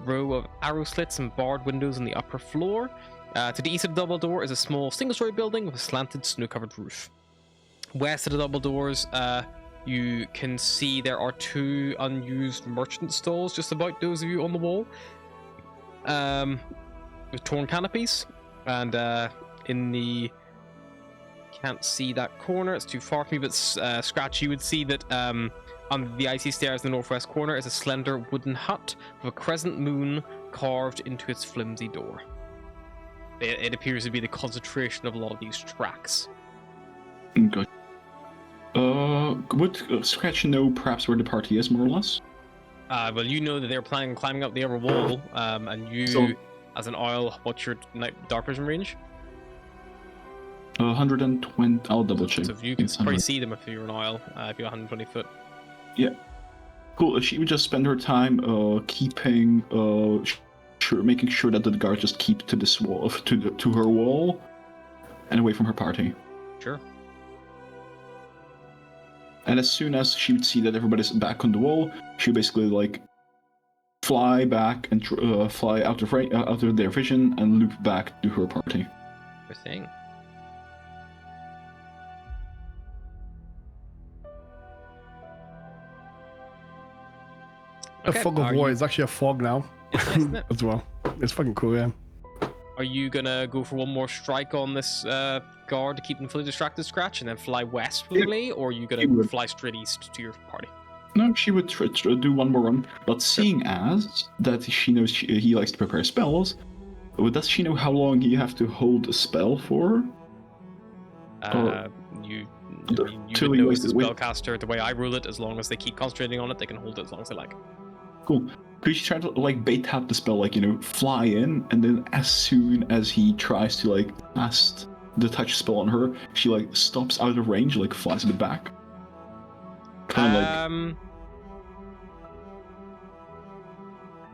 row of arrow slits and barred windows on the upper floor. To the east of the double door is a small single-story building with a slanted snow-covered roof. West of the double doors, you can see there are two unused merchant stalls just about those of you on the wall, with torn canopies, and in the can't see that corner, it's too far from me, but Scratch, you would see that on the icy stairs in the northwest corner is a slender wooden hut with a crescent moon carved into its flimsy door. It appears to be the concentration of a lot of these tracks. Okay. Would Scratch know perhaps where the party is, more or less? Well, you know that they're planning on climbing up the upper wall, and you, So- as an owl, what's your dark vision range? 120. I'll double check. So if you can It's probably 100. see them if you're an owl, if you're 120 foot. Yeah. Cool. She would just spend her time keeping making sure that the guards just keep to this wall, to her wall, and away from her party. Sure. And as soon as she would see that everybody's back on the wall, she would basically like fly back and fly out of their vision and loop back to her party. Sure thing. A fog of war is actually a fog now. Isn't it? As well. It's fucking cool, yeah. Are you gonna go for one more strike on this guard to keep them fully distracted, Scratch, and then fly westwardly, or are you gonna fly straight east to your party? No, she would do one more run, but seeing as that she knows he likes to prepare spells, does she know how long you have to hold a spell for? You would know as a spellcaster, the way I rule it, as long as they keep concentrating on it, they can hold it as long as they like. Cool. Could you try to like bait tap the spell, like, fly in, and then as soon as he tries to like cast the touch spell on her, she like stops out of range, like flies a bit back. Kind of like.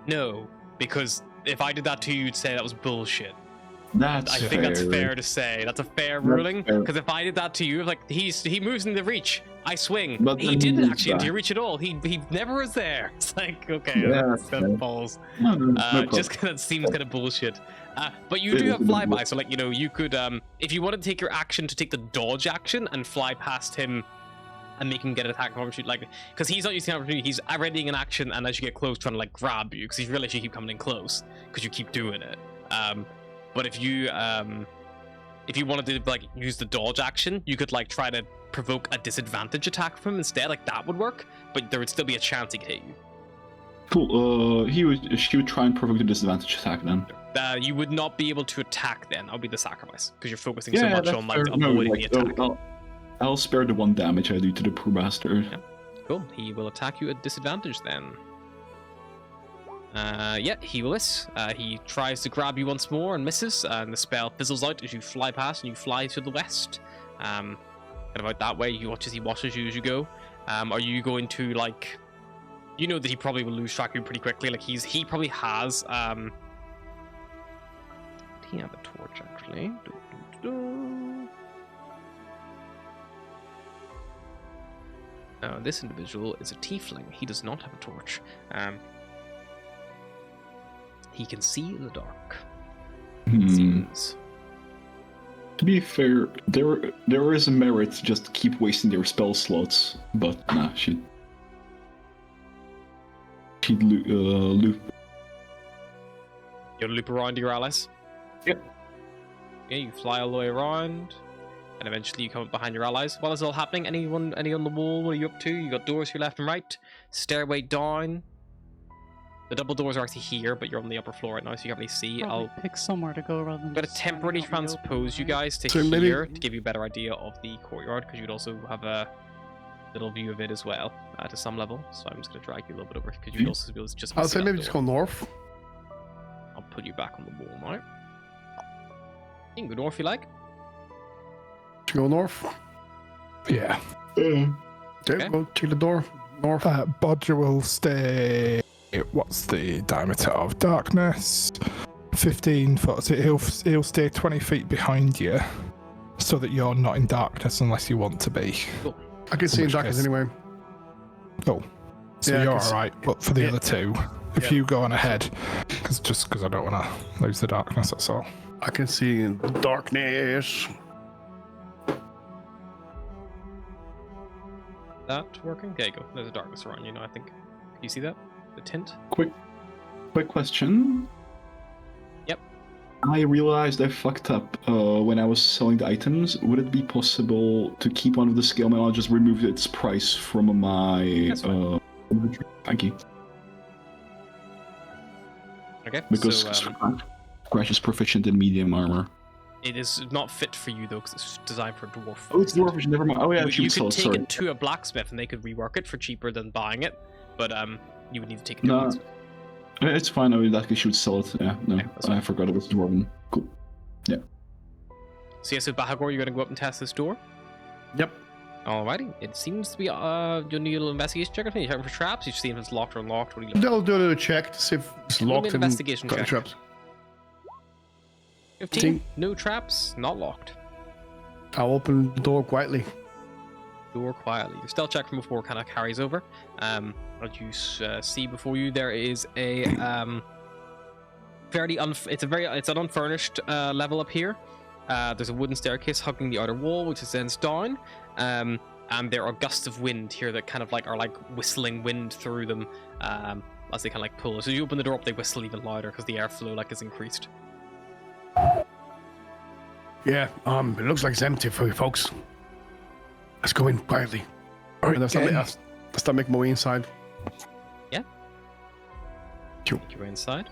No, because if I did that to you, you'd say that was bullshit. I Fair. think that's fair to say. That's a fair ruling. Because if I did that to you, like he moves in the reach, I swing. But He then didn't he actually moves do reach at all. He never was there. It's like, okay, Yeah, that's kind of balls. No Just kind of seems kind of bullshit. But you do have flyby, so like you could if you want to take your action to take the dodge action and fly past him and make him get an attack opportunity, like, because he's not using an opportunity, he's readying an action, and as you get close, trying to like grab you, because he's realized you keep coming in close because you keep doing it. But if you wanted to like use the dodge action, you could like try to provoke a disadvantage attack from him instead. Like that would work, but there would still be a chance he could hit you. Cool. She would try and provoke the disadvantage attack then. You would not be able to attack then. That would be the sacrifice because you're focusing so much on like avoiding the attack. I'll spare the one damage I do to the poor bastard. Yeah. Cool. He will attack you at disadvantage then. Yeah, he will miss. He tries to grab you once more and misses, and the spell fizzles out as you fly past and you fly to the west. Kind of out that way. He watches you as you go. Are you going to like? You know that he probably will lose track of you pretty quickly. Like he probably has. Did he have a torch actually? This individual is a tiefling. He does not have a torch. He can see in the dark. Seems. To be fair, there is a merit to just keep wasting their spell slots, but nah, she'd loop. You'll loop around your allies? Yep. Yeah, you fly all the way around, and eventually you come up behind your allies. While this is all happening, any on the wall, what are you up to? You got doors to your left and right, stairway down. The double doors are actually here, but you're on the upper floor right now, so you can't really see. I'll pick somewhere to go rather than. I'm going to temporarily transpose you guys to here to give you a better idea of the courtyard, because you'd also have a little view of it as well, to some level. So I'm just going to drag you a little bit over, because you'd also be able to just. I'll say maybe just go north. I'll put you back on the wall now. You can go north if you like. Should we go north? Yeah. Okay, go check the door. North. Bodger will stay. What's the diameter of darkness? 15 foot. So he'll stay 20 feet behind you, so that you're not in darkness unless you want to be. Cool. I can see in darkness anyway. Oh, so yeah, you're all right. But for the other two, if you go on ahead, because I don't want to lose the darkness. That's all. I can see in darkness. That working? There you go. There's a darkness around you now, I think. Can you see that? The tint? Quick question. Yep. I realized I fucked up when I was selling the items. Would it be possible to keep one of the scale mail and just remove its price from my inventory? Thank you. Okay. Because so, Scratch is proficient in medium armor. it is not fit for you though, because it's designed for dwarf. Oh, it's dwarfish. Never mind. Oh yeah, you could take sorry. it to a blacksmith and they could rework it for cheaper than buying it, but you would need to take it to a No, blacksmith. it's fine. I mean, that she would sell it. Yeah, no, Okay, that's I fine. forgot it was dwarven. Cool. So yeah, so Bahagor, you're gonna go up and test this door. Yep. Alrighty, it seems to be you'll need a little investigation check. You're checking for traps. You see if it's locked or unlocked. What do you look? They'll do a little check to see if it's Give me an locked and investigation got check. traps. 15. No traps. Not locked. I'll open the door quietly. Door quietly. Your stealth check from before kind of carries over. As you see before you, there is a it's an unfurnished level up here. There's a wooden staircase hugging the outer wall, which descends down. And there are gusts of wind here that kind of are like whistling wind through them as they kind of like pull. So as you open the door up, they whistle even louder because the airflow is increased. Yeah, it looks like it's empty for you folks. Let's go in quietly. All right, let's start making my way inside. Yeah. Cool. You're inside.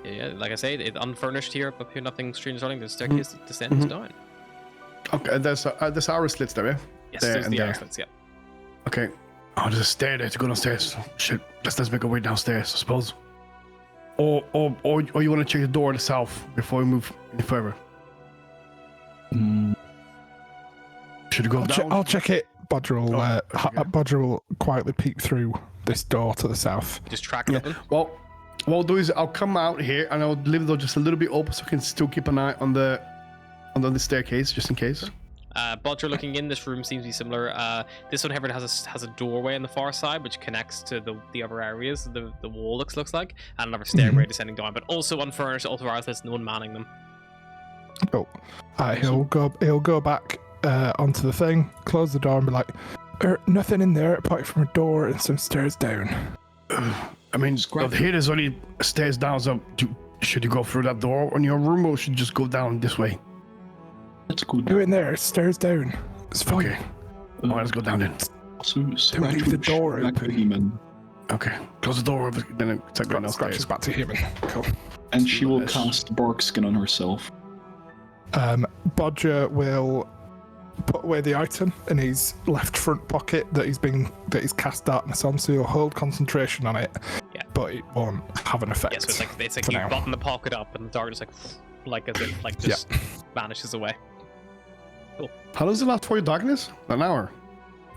Yeah, like I say, it's unfurnished here. Up here, nothing strange running. There's a staircase that descends down. Okay, there's arrow slits there, yeah? Yes, there there's and the there. arrow slits, yeah. Okay. Oh, there's a stair there to go downstairs. Shit, let's make our way downstairs, I suppose. Or you want to check the door itself before we move any further? Should we go down? I'll check it. Bodger will quietly peek through this door to the south. You just track it open. Well, what I'll do is I'll come out here and I'll leave the door just a little bit open so I can still keep an eye on the staircase just in case. Bodger looking in, this room seems to be similar. This one, however, has a doorway on the far side which connects to the other areas. The wall looks like, and another stairway descending down, but also unfurnished, also outlets, no one manning them. Oh, he'll go back onto the thing, close the door, and be like, "Nothing in there apart from a door and some stairs down." I mean, here there's only stairs down. So should you go through that door on your room, or should you just go down this way? Let's go Do in there, stairs down. It's fine. Okay. All right, let's go down then. So Don't leave the door open. Okay. Close the door. Then it's like going Scratch downstairs. is back to human. Cool. And she will cast bark skin on herself. Bodger will put away the item in his left front pocket that he's cast darkness on, so he'll hold concentration on it. Yeah. But it won't have an effect. Yeah, so it's like for you now. button the pocket up and the darkness like as if just vanishes away. How does it last for your darkness? An hour?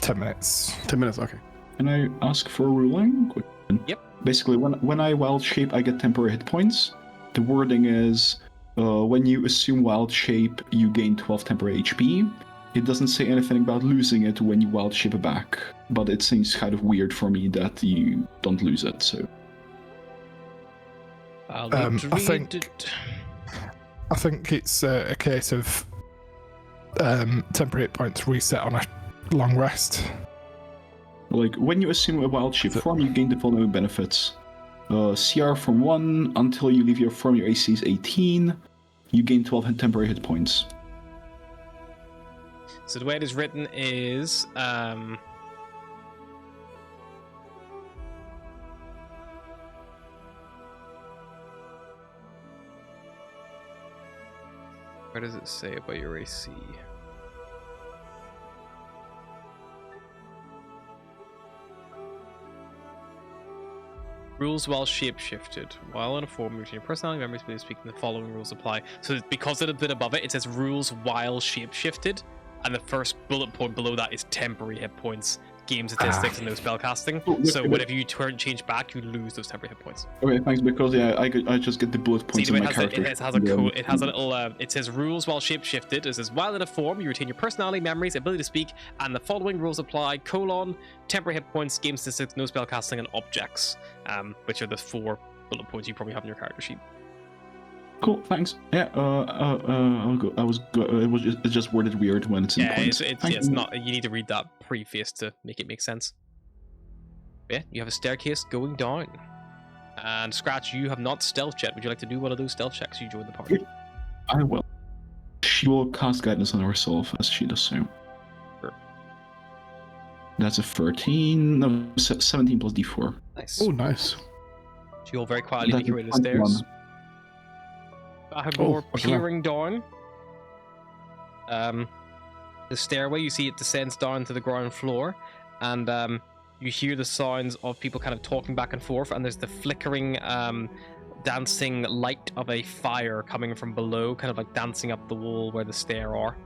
10 minutes. 10 minutes, okay. Can I ask for a ruling? Quick. Yep. Basically, when I wild shape, I get temporary hit points. The wording is, when you assume wild shape, you gain 12 temporary HP. It doesn't say anything about losing it when you wild shape it back, but it seems kind of weird for me that you don't lose it, so... I'll I need to read think- it. I think it's a case of temporary hit points reset on a long rest. Like, when you assume a wild shape form, you gain the following benefits. CR from 1, until you leave your form, your AC is 18. You gain 12 temporary hit points. So the way it is written is where does it say about your AC? Rules while shape-shifted. While in a form, your personality members may speak, the following rules apply. So because it's a bit above it, it says rules while shape-shifted, and the first bullet point below that is temporary hit points, game statistics, and no spellcasting. So whenever you change back, you lose those temporary hit points. Okay, thanks, because I just get the bullet points See, in it my character. it has a code. It has a little. It says rules while shape-shifted. It says while in a form, you retain your personality, memories, ability to speak, and the following rules apply: temporary hit points, game statistics, no spellcasting, and objects, which are the 4 bullet points you probably have in your character sheet. Cool, thanks. Yeah, I'll go. It's just worded weird when it's in points. It's not. You need to read that preface to make it make sense. Yeah, you have a staircase going down. And Scratch, you have not stealth yet. Would you like to do one of those stealth checks? You join the party. I will. She will cast guidance on herself as she does so. Sure. That's a 13. No, 17 plus D4. Nice. Oh, nice. She will very quietly That's make her way a to the stairs. 21. I have Oh, more okay. peering down. The stairway, you see it descends down to the ground floor, and you hear the sounds of people kind of talking back and forth, and there's the flickering, dancing light of a fire coming from below, kind of like dancing up the wall where the stair are.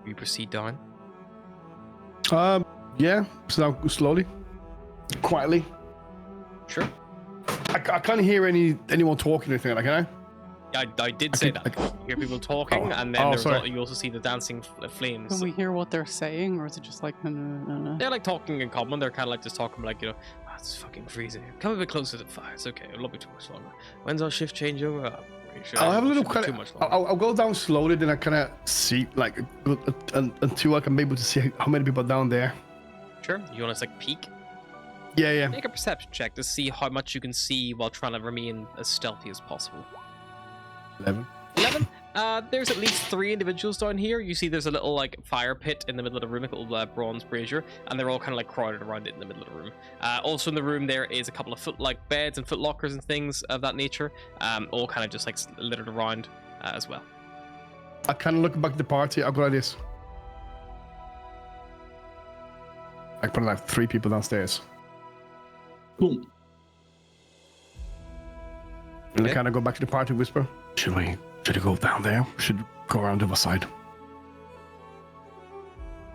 You proceed down. Yeah, slowly, quietly. Sure. I can't hear anyone talking or anything like that, can I? I did say that. You hear people talking, and then you also see the dancing flames. Can we hear what they're saying, or is it just like no, no, no, no? They're like talking in common. They're kind of like just talking like, oh, it's fucking freezing. Come a bit closer to the fire. It's okay. It'll not be too much longer. When's our shift change over? I'll have a little kind of. I'll go down slowly, then I kind of see like until I can be able to see how many people are down there. Sure. You want to like peek? Yeah. Make a perception check to see how much you can see while trying to remain as stealthy as possible. 11. 11. There's at least 3 individuals down here. You see there's a little like fire pit in the middle of the room, a little bronze brazier, and they're all kind of like crowded around it in the middle of the room. Also in the room there is a couple of beds and foot lockers and things of that nature, all kind of just like littered around as well. I kind of look back at the party. I've got this. I put like 3 people downstairs. Cool. And I kind of go back to the party, whisper, Should we go down there? Should we go around the other side?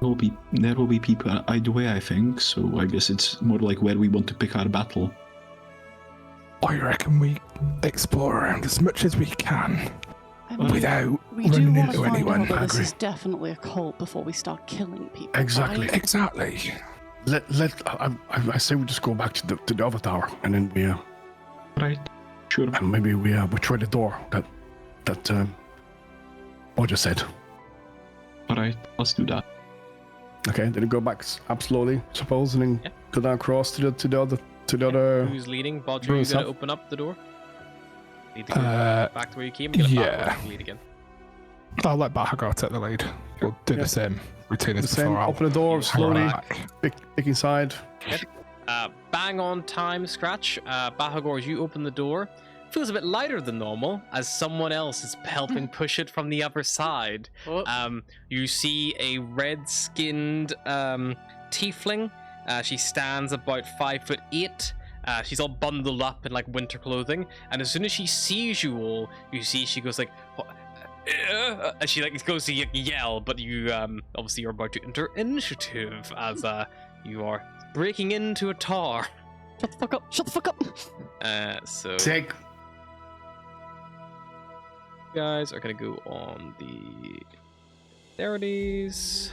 There will be people either way, I think, so I guess it's more like where we want to pick our battle. I reckon we explore around as much as we can I mean, without we do running want to into find anyone. out that this Agree. is definitely a cult before we start killing people. Exactly. right? Exactly. I say we just go back to the other tower, and then we Right. Sure. and maybe we try the door that Roger said. Alright, let's do that. Okay, then we go back up slowly, suppose, and then go down across to the other. Who's leading? Bodger, room you gonna itself. open up the door? Lead the group back to where you came? Get a yeah. lead again. I'll let Bahagar take the lead. We'll do the same routine as The same. before. I'll Open the door hang slowly. back. Pick inside. Bang on time, Scratch. Bahagor, as you open the door, feels a bit lighter than normal as someone else is helping push it from the other side. You see a red-skinned tiefling. She stands about 5'8". She's all bundled up in like winter clothing, and as soon as she sees you all, you see she goes like, and she like goes to yell, but you obviously you're about to enter initiative as you are breaking into a tower. Shut the fuck up! Shut the fuck up! So Take. you guys are gonna go on the dexterities.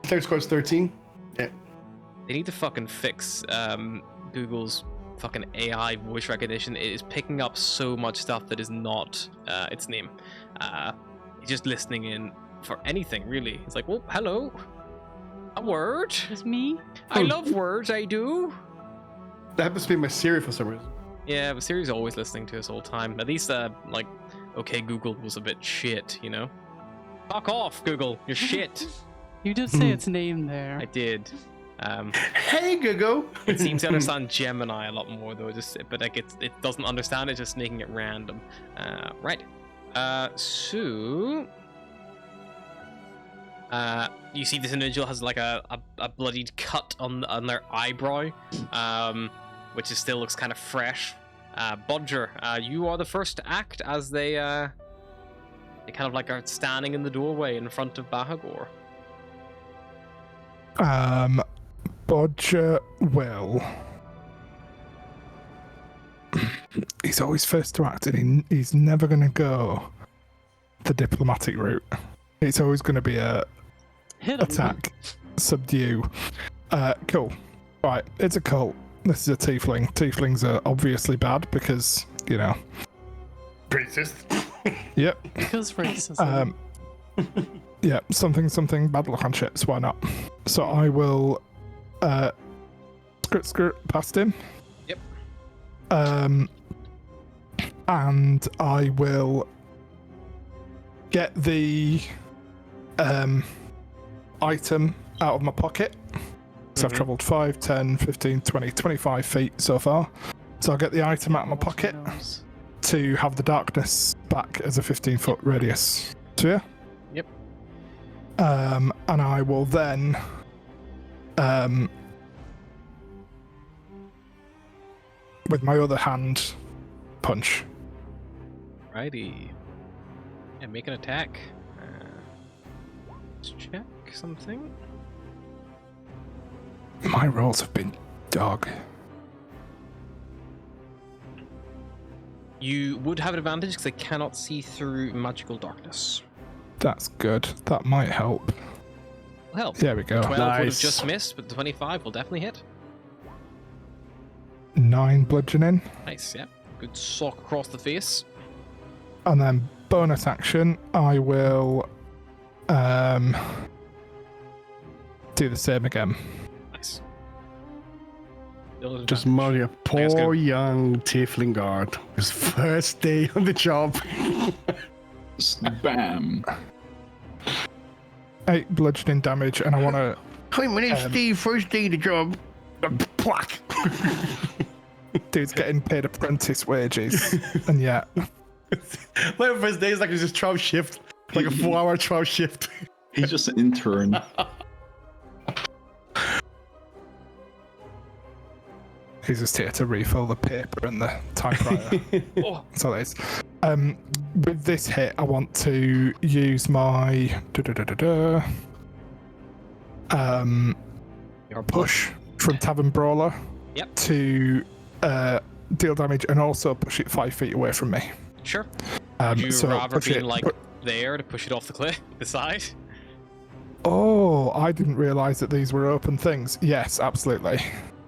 Attack score is 13. Yeah. They need to fucking fix Google's fucking AI voice recognition. It is picking up so much stuff that is not its name. It's just listening in for anything, really. It's like, oh, hello. A word? It's me. I love words, I do. That happens to be my Siri for some reason. Yeah, but Siri's always listening to us all the time. At least, like, okay, Google was a bit shit, you know? Fuck off, Google. You're shit. You did say its name there. I did. Hey, Google. It seems to understand Gemini a lot more, though. But like, it doesn't understand it, just making it random. Right. So you see this individual has like a bloodied cut on their eyebrow, which still looks kind of fresh. Bodger, you are the first to act as they kind of like are standing in the doorway in front of Bahagor. Bodger will. He's always first to act, and he's never going to go the diplomatic route. It's always going to be a Hit him. attack, subdue. Cool. Right, it's a cult. This is a tiefling. Tieflings are obviously bad because, you know. Racist. Yep. Because racism. Yeah, something, bad luck on ships, why not? So I will skirt past him. Yep. And I will get the item out of my pocket. So I've travelled 5, 10, 15, 20, 25 feet so far. So I'll get the item out of my pocket to have the darkness back as a 15-foot radius sphere. Yep. And I will then with my other hand punch. Righty. And make an attack. Let's check something. My rolls have been dog. You would have an advantage because they cannot see through magical darkness. That's good. That might help. Will help. There we go. 12 would have Nice. just missed, but the 25 will definitely hit. 9 bludgeoning. Nice, yeah. Good sock across the face. And then bonus action, I will do the same again. Nice. Just Mario, poor young tiefling guard. His first day on the job. Bam. 8 bludgeoning damage, and I want to. Hi, my name's Steve. First day on the job. Plack. Dude's getting paid apprentice wages, and yeah, My first day is like just 12 shift, like a 4-hour 12 shift. He's just an intern. he's just here to refill the paper and the typewriter. Oh, So that is. With this hit, I want to use my your push from Tavern Brawler. Yep. To deal damage and also push it 5 feet away from me. Sure. Would you so rather push be it- like there to push it off the cliff, the side? Oh, I didn't realise that these were open things. Yes, absolutely.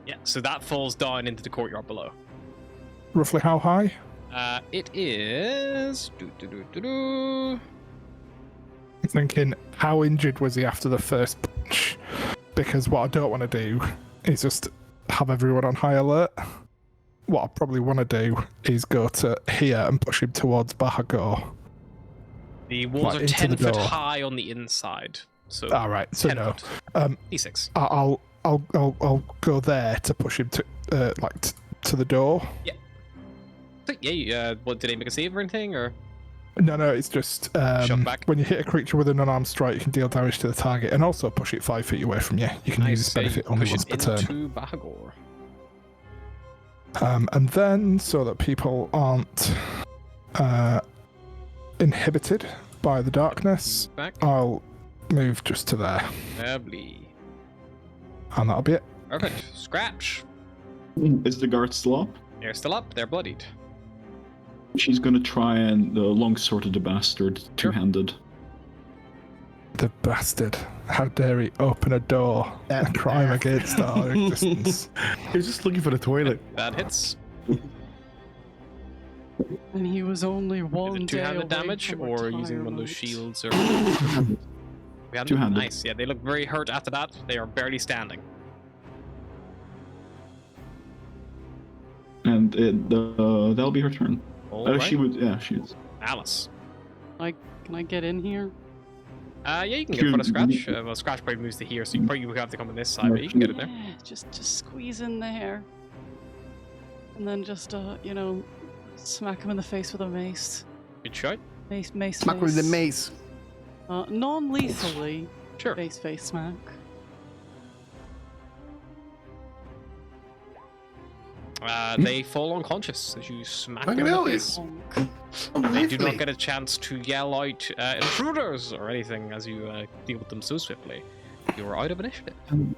Yeah, so that falls down into the courtyard below. Roughly how high? It is. I'm thinking, how injured was he after the first punch? Because what I don't want to do is just have everyone on high alert. What I probably want to do is go to here and push him towards Bahago. The walls Like, are into 10 the foot door. high on the inside. So All right, so 10 no. foot. D6. I'll go there to push him to to the door. So, yeah, what, did they make a save or anything? Or No, it's just Shot back. when you hit a creature with an unarmed strike, you can deal damage to the target and also push it 5 feet away from you. You can use this yeah, you benefit only push once it per turn. into Bahagor. And then, so that people aren't inhibited by the darkness, Back. I'll move just to there, Lovely. and that'll be it. Perfect. Scratch. Is the guard still up? They're still up. They're bloodied. She's gonna try and the longsword of the bastard, two-handed. The bastard! How dare he open a door? A crime against our existence. He was just looking for the toilet. That hits. And he was only Is one it day two-handed away damage from or using one of those retirement. shields or? Two-handed. Nice. Yeah, they look very hurt after that. They are barely standing. And that'll be her turn. All She right. would, yeah, she is. Alice. Can I get in here? Yeah, you can get for a scratch. Well, scratch probably moves to here, so you probably would have to come on this side, but you can get it there. Yeah, just squeeze in there. And then just, smack him in the face with a mace. Good shot. Mace. Smack with the mace. Non-lethally. Sure. Face smack. They fall unconscious as you smack them in the Really? face. Bonk. They do not get a chance to yell out intruders or anything as you deal with them so swiftly. You are out of initiative. Can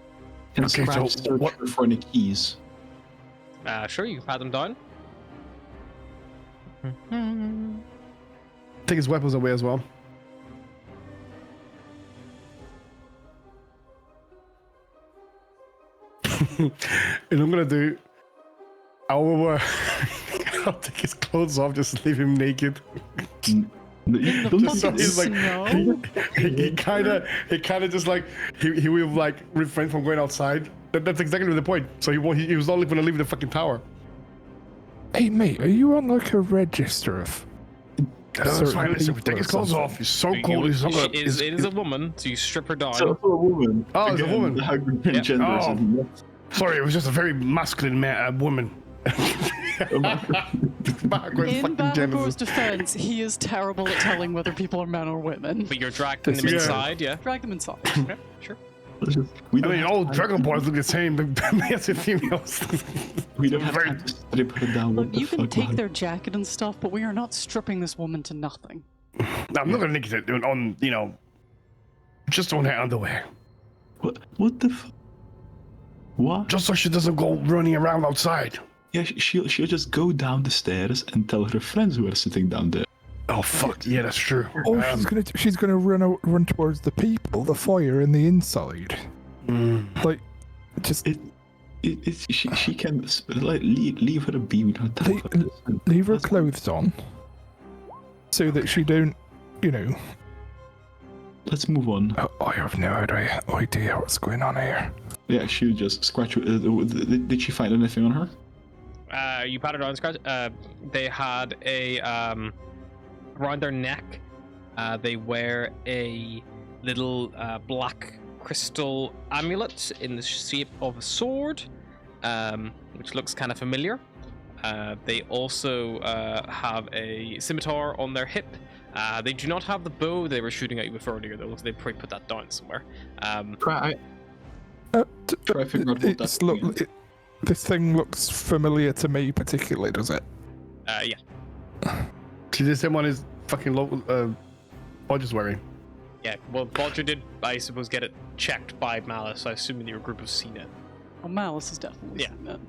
Okay, so Scratch search what- for any keys? Sure, you can pat them down. Take his weapons away as well. And I'm gonna do. I'll take his clothes off, just leave him naked. Don't So fucking he's like, snow? he kind of just like he will like refrain from going outside. That's exactly the point. So he was only gonna leave the fucking tower. Hey mate, are you on like a register of? That's certain fine. Listen, people take his or clothes something? off. He's so cold. He's not gonna. It is a woman, so you strip her down. So for a woman. Oh, it's a again, woman. How Yep. gender Oh. is not- Sorry, it was just a very masculine woman. Backwards In fucking Babagor's genders. defense, he is terrible at telling whether people are men or women. But you're dragging them Yeah. inside, yeah? Drag them inside. Okay, sure. We I don't mean, have all time- Dragon Balls look the same, but males and females. We don't have very- time to study, put it down. What Look, the you can fuck, take man? their jacket and stuff, but we are not stripping this woman to nothing. I'm not gonna nick it on Just on her underwear. What the What? Just so she doesn't go running around outside. Yeah, she'll just go down the stairs and tell her friends who are sitting down there. Oh fuck! Yeah, that's true. Oh, she's gonna run towards the people, the fire, and the inside. Like, just She can like leave her be. We don't tell her. leave her clothes on, so that she don't, Let's move on. I have no idea what's going on here. Yeah, she'll just scratch. Did she find anything on her? You patted on scratch. They had a around their neck. They wear a little black crystal amulet in the shape of a sword, which looks kind of familiar. They also have a scimitar on their hip. They do not have the bow they were shooting at you with earlier, though. They probably put that down somewhere. Try figure out what that's. This thing looks familiar to me, particularly, does it? Yeah. See, this one is fucking local. Bodger's wearing. Yeah, well, Bodger did, I suppose, get it checked by Malice. I assume your group have seen it. Oh, Malice has definitely Yeah. seen it.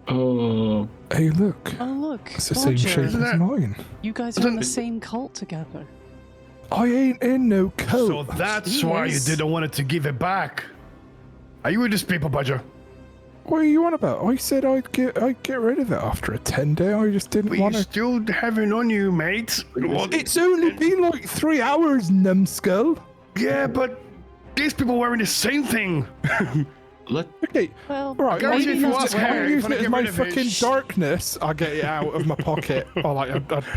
Oh. Hey, look. Oh, look. It's the same shape Bodger, as mine. you guys are in the same cult together. I ain't in no cult. So that's why you Yes. didn't want to give it back. Are you with this people, Bodger? What are you on about? I said I'd get rid of it after a 10-day. I just didn't But want you to. still have it on you, mate. What? It's only been like 3 hours, numbskull. Yeah, but these people wearing the same thing. Okay, Well, right. Guys, maybe if you not ask well. her, I'm if using I it as get my rid of it, fucking darkness. I get it out of my pocket. Or like,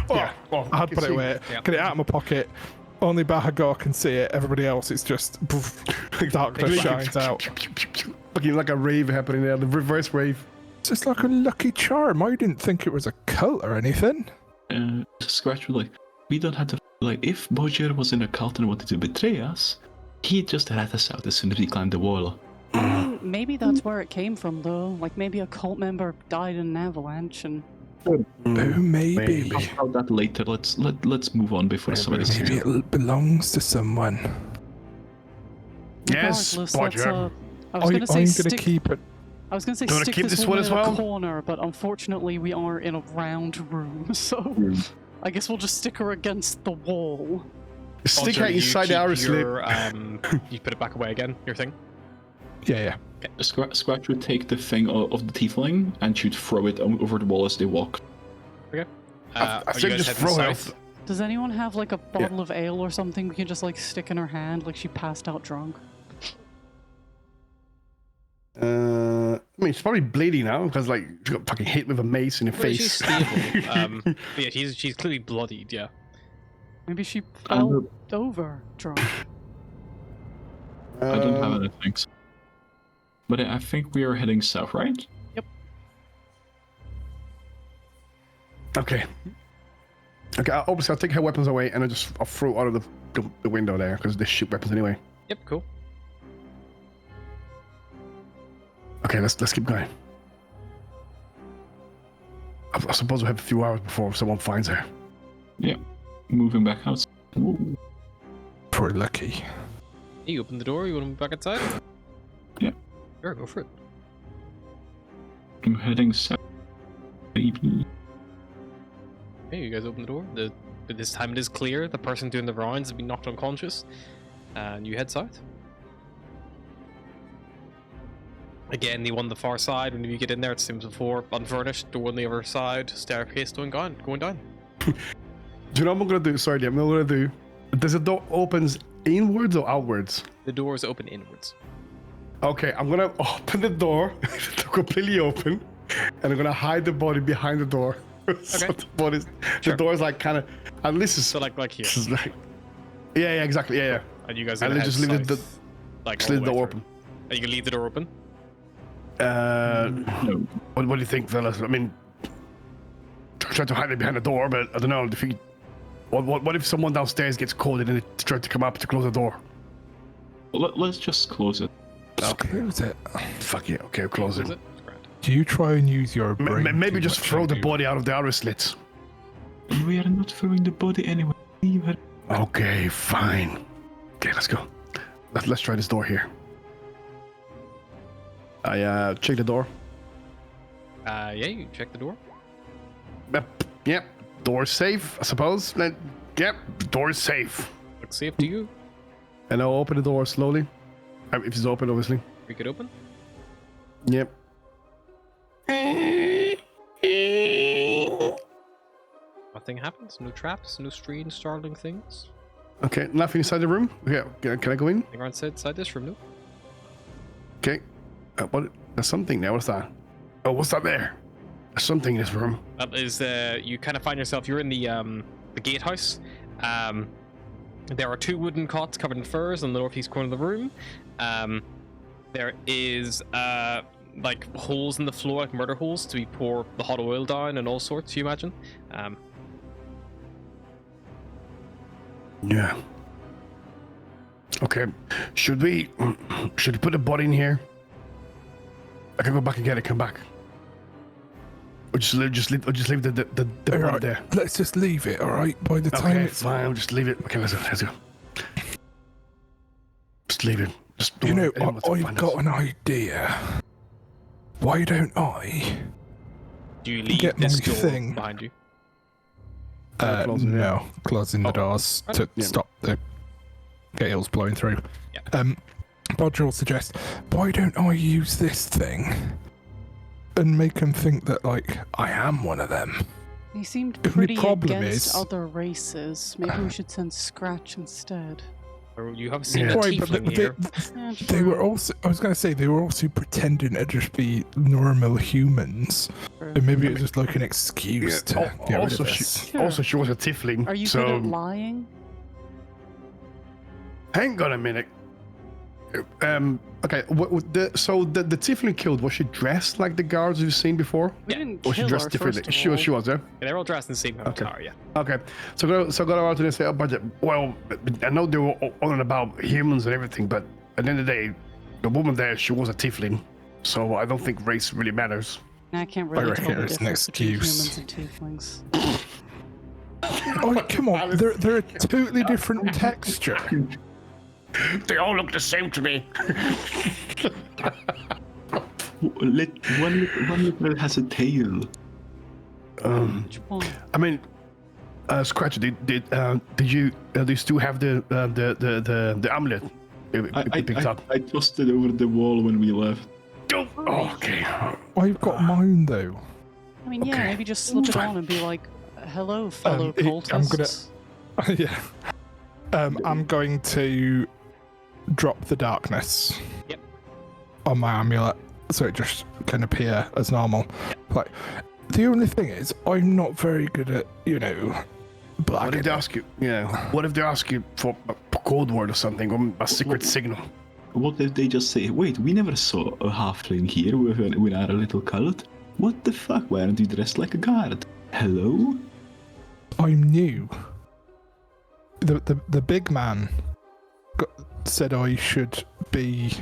yeah, I had to put it away. Yeah. Get it out of my pocket. Only Bahagor can see it. Everybody else, it's just darkness shines out. Fucking like a rave happening there, the reverse rave. It's just like a lucky charm. I didn't think it was a cult or anything. Scratch was like, we don't have to. Like, if Bodger was in a cult and wanted to betray us, he'd just rat us out as soon as we climbed the wall. Maybe that's where it came from, though. Like, maybe a cult member died in an avalanche and... Oh, maybe. Talk about that later. Let's move on before somebody sees Maybe you. it belongs to someone. Yes, Regardless, Bodger. I was going to say I'm stick... gonna keep it. I was going to say Do you wanna stick keep this this one one as in well? a corner, but unfortunately we are in a round room, so I guess we'll just stick her against the wall. Stick Bodger, out you inside keep our slip. your, you put it back away again, your thing? Yeah. Scratch would take the thing of the tiefling and she'd throw it over the wall as they walk. Okay. I are you said guys just heading throw south? it. Does anyone have like a bottle of ale or something we can just like stick in her hand like she passed out drunk? I mean, she's probably bleeding now because like she got fucking hit with a mace in the Well, face. she's stable. But yeah, she's clearly bloodied, yeah. Maybe she fell over drunk. I don't have anything. But I think we are heading south, right? Okay. Obviously, I'll take her weapons away and I'll throw it out of the window there because they shoot weapons anyway. Yep, cool. Okay, let's keep going. I suppose we have a few hours before someone finds her. Yeah. Moving back out. Ooh. Poor lucky. You open the door, you want to move back outside? Yeah. Sure, go for it. I'm heading south. Baby. Hey, you guys open the door. But this time it is clear. The person doing the rounds has been knocked unconscious. And you head south. Again, the one on the far side, when you get in there, it seems before unfurnished. Door on the other side, staircase going down. Do you know what I'm gonna do? Sorry, I'm gonna do. Does the door opens inwards or outwards? The door is open inwards. Okay, I'm gonna open the door, completely open, and I'm gonna hide the body behind the door. So Okay. The door's like kind of, at least it's So like here. this is like, yeah, exactly, yeah. And you guys And gonna then just head leave the south, like just all leave the way door through. open. Are you gonna leave the door open? No. What do you think, fellas? I mean, try to hide it behind the door, but I don't know. If what if someone downstairs gets called in and they try to come up to close the door? Let's just close it. Just close it. Fuck it. Okay, close Is it. it? It's grand. You try and use your brain. Maybe too just much, throw the maybe. body out of the outer slits. We are not throwing the body anyway. Leave her. Okay, fine. Okay, let's go. Let's try this door here. I check the door. Yeah, you can check the door. Yep, door's safe, I suppose. Yep, door's safe. Looks safe to you. And I'll open the door slowly. If it's open, obviously. We could open. Yep. Nothing happens. No traps. No strange, startling things. Okay, nothing inside the room. Yeah, can I go in? Anything inside this room? No. Okay. What? There's something there. What's that? Oh, what's that there? There's something in this room. That is you kind of find yourself. You're in the gatehouse. There are 2 wooden cots covered in furs in the northeast corner of the room. There is like holes in the floor, like murder holes, to pour the hot oil down and all sorts. You imagine. Yeah. Okay. Should we put a body in here? I can go back and get it. Come back. Or just leave the body Alright, there. let's just leave it, alright? By the time Okay, it's... fine. I'll just leave it. Okay, let's go. Just leave it. Just don't You know, let anyone I've find got us. an idea. Why don't I... Do you leave Get this my door thing. behind you? Closing it. no, closing the Oh, doors right. to Yeah. stop the gales blowing through. Yeah. Bodger will suggest, why don't I use this thing and make them think that, like, I am one of them? He seemed The only pretty problem against is- other races. Maybe we should send Scratch instead. Or you have seen Yeah. a Why, but tiefling here. they were also, I was going to say, they were also pretending to just be normal humans. And maybe it was just like an excuse to get rid also, of this. Sure. also, she was a tiefling. Are you so good at lying? hang on a minute. Okay. The tiefling killed. Was she dressed like the guards you've seen before? We Yeah. didn't Or she kill dressed her, differently? first of She all. was there. Yeah, they're all dressed in the same kind of Okay. attire, yeah. Okay, so go out and say, oh, but well, I know they were on about humans and everything, but at the end of the day, the woman there, she was a tiefling, so I don't think race really matters. I can't really reckon tell the it's an difference between excuse. humans and tieflings. Oh, come on, they're a totally different texture. They all look the same to me. One little has a tail. Which one? I mean, Scratch, did you still have the amulet? I Picked up. I tossed it over the wall when we left. Oh, okay. I've got mine, though. I mean, yeah, Okay. maybe just slip it on and be like, hello, fellow I'm gonna- cultists. Yeah. I'm going to drop the darkness Yep. on my amulet so it just can appear as normal. Like, the only thing is, I'm not very good at, black. What if they ask you? Yeah. What if they ask you for a code word or something, or a secret signal? What if they just say, wait, we never saw a halfling here with our little cult? What the fuck, why aren't you dressed like a guard? Hello? I'm new. The big man said I should be.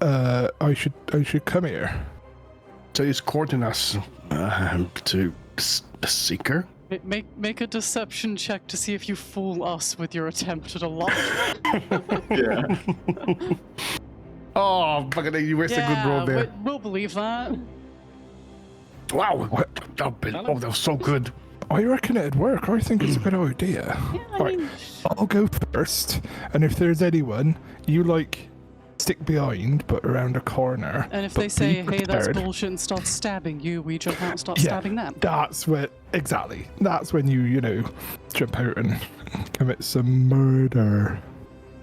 I should come here. So he's courting us to a seeker. Make a deception check to see if you fool us with your attempt at a lie. Yeah. Oh, fucking! You wasted a good roll there. We'll believe that. Wow. What? Oh, that was so good. I reckon it'd work. I think it's a good idea. Yeah, I Right. mean, I'll go first, and if there's anyone, you stick behind, but around a corner. and if but they say, be hey, that's prepared. bullshit, and start stabbing you, we jump out and start Yeah. stabbing them. That's when That's when you jump out and commit some murder.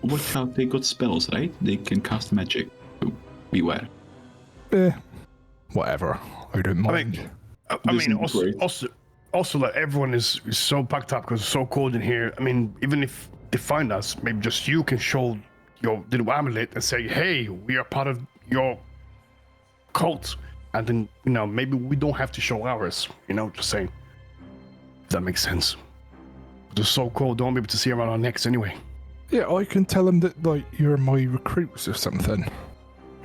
Watch out, they got spells, right? They can cast magic. So beware. Whatever. I don't mind. I This mean, is great. also, like everyone is so packed up because it's so cold in here. I mean, even if they find us, maybe just you can show your little amulet and say, "Hey, we are part of your cult," and then maybe we don't have to show ours. Just saying. If that makes sense. It's so cold, don't be able to see around our necks anyway. Yeah, I can tell them that you're my recruits or something.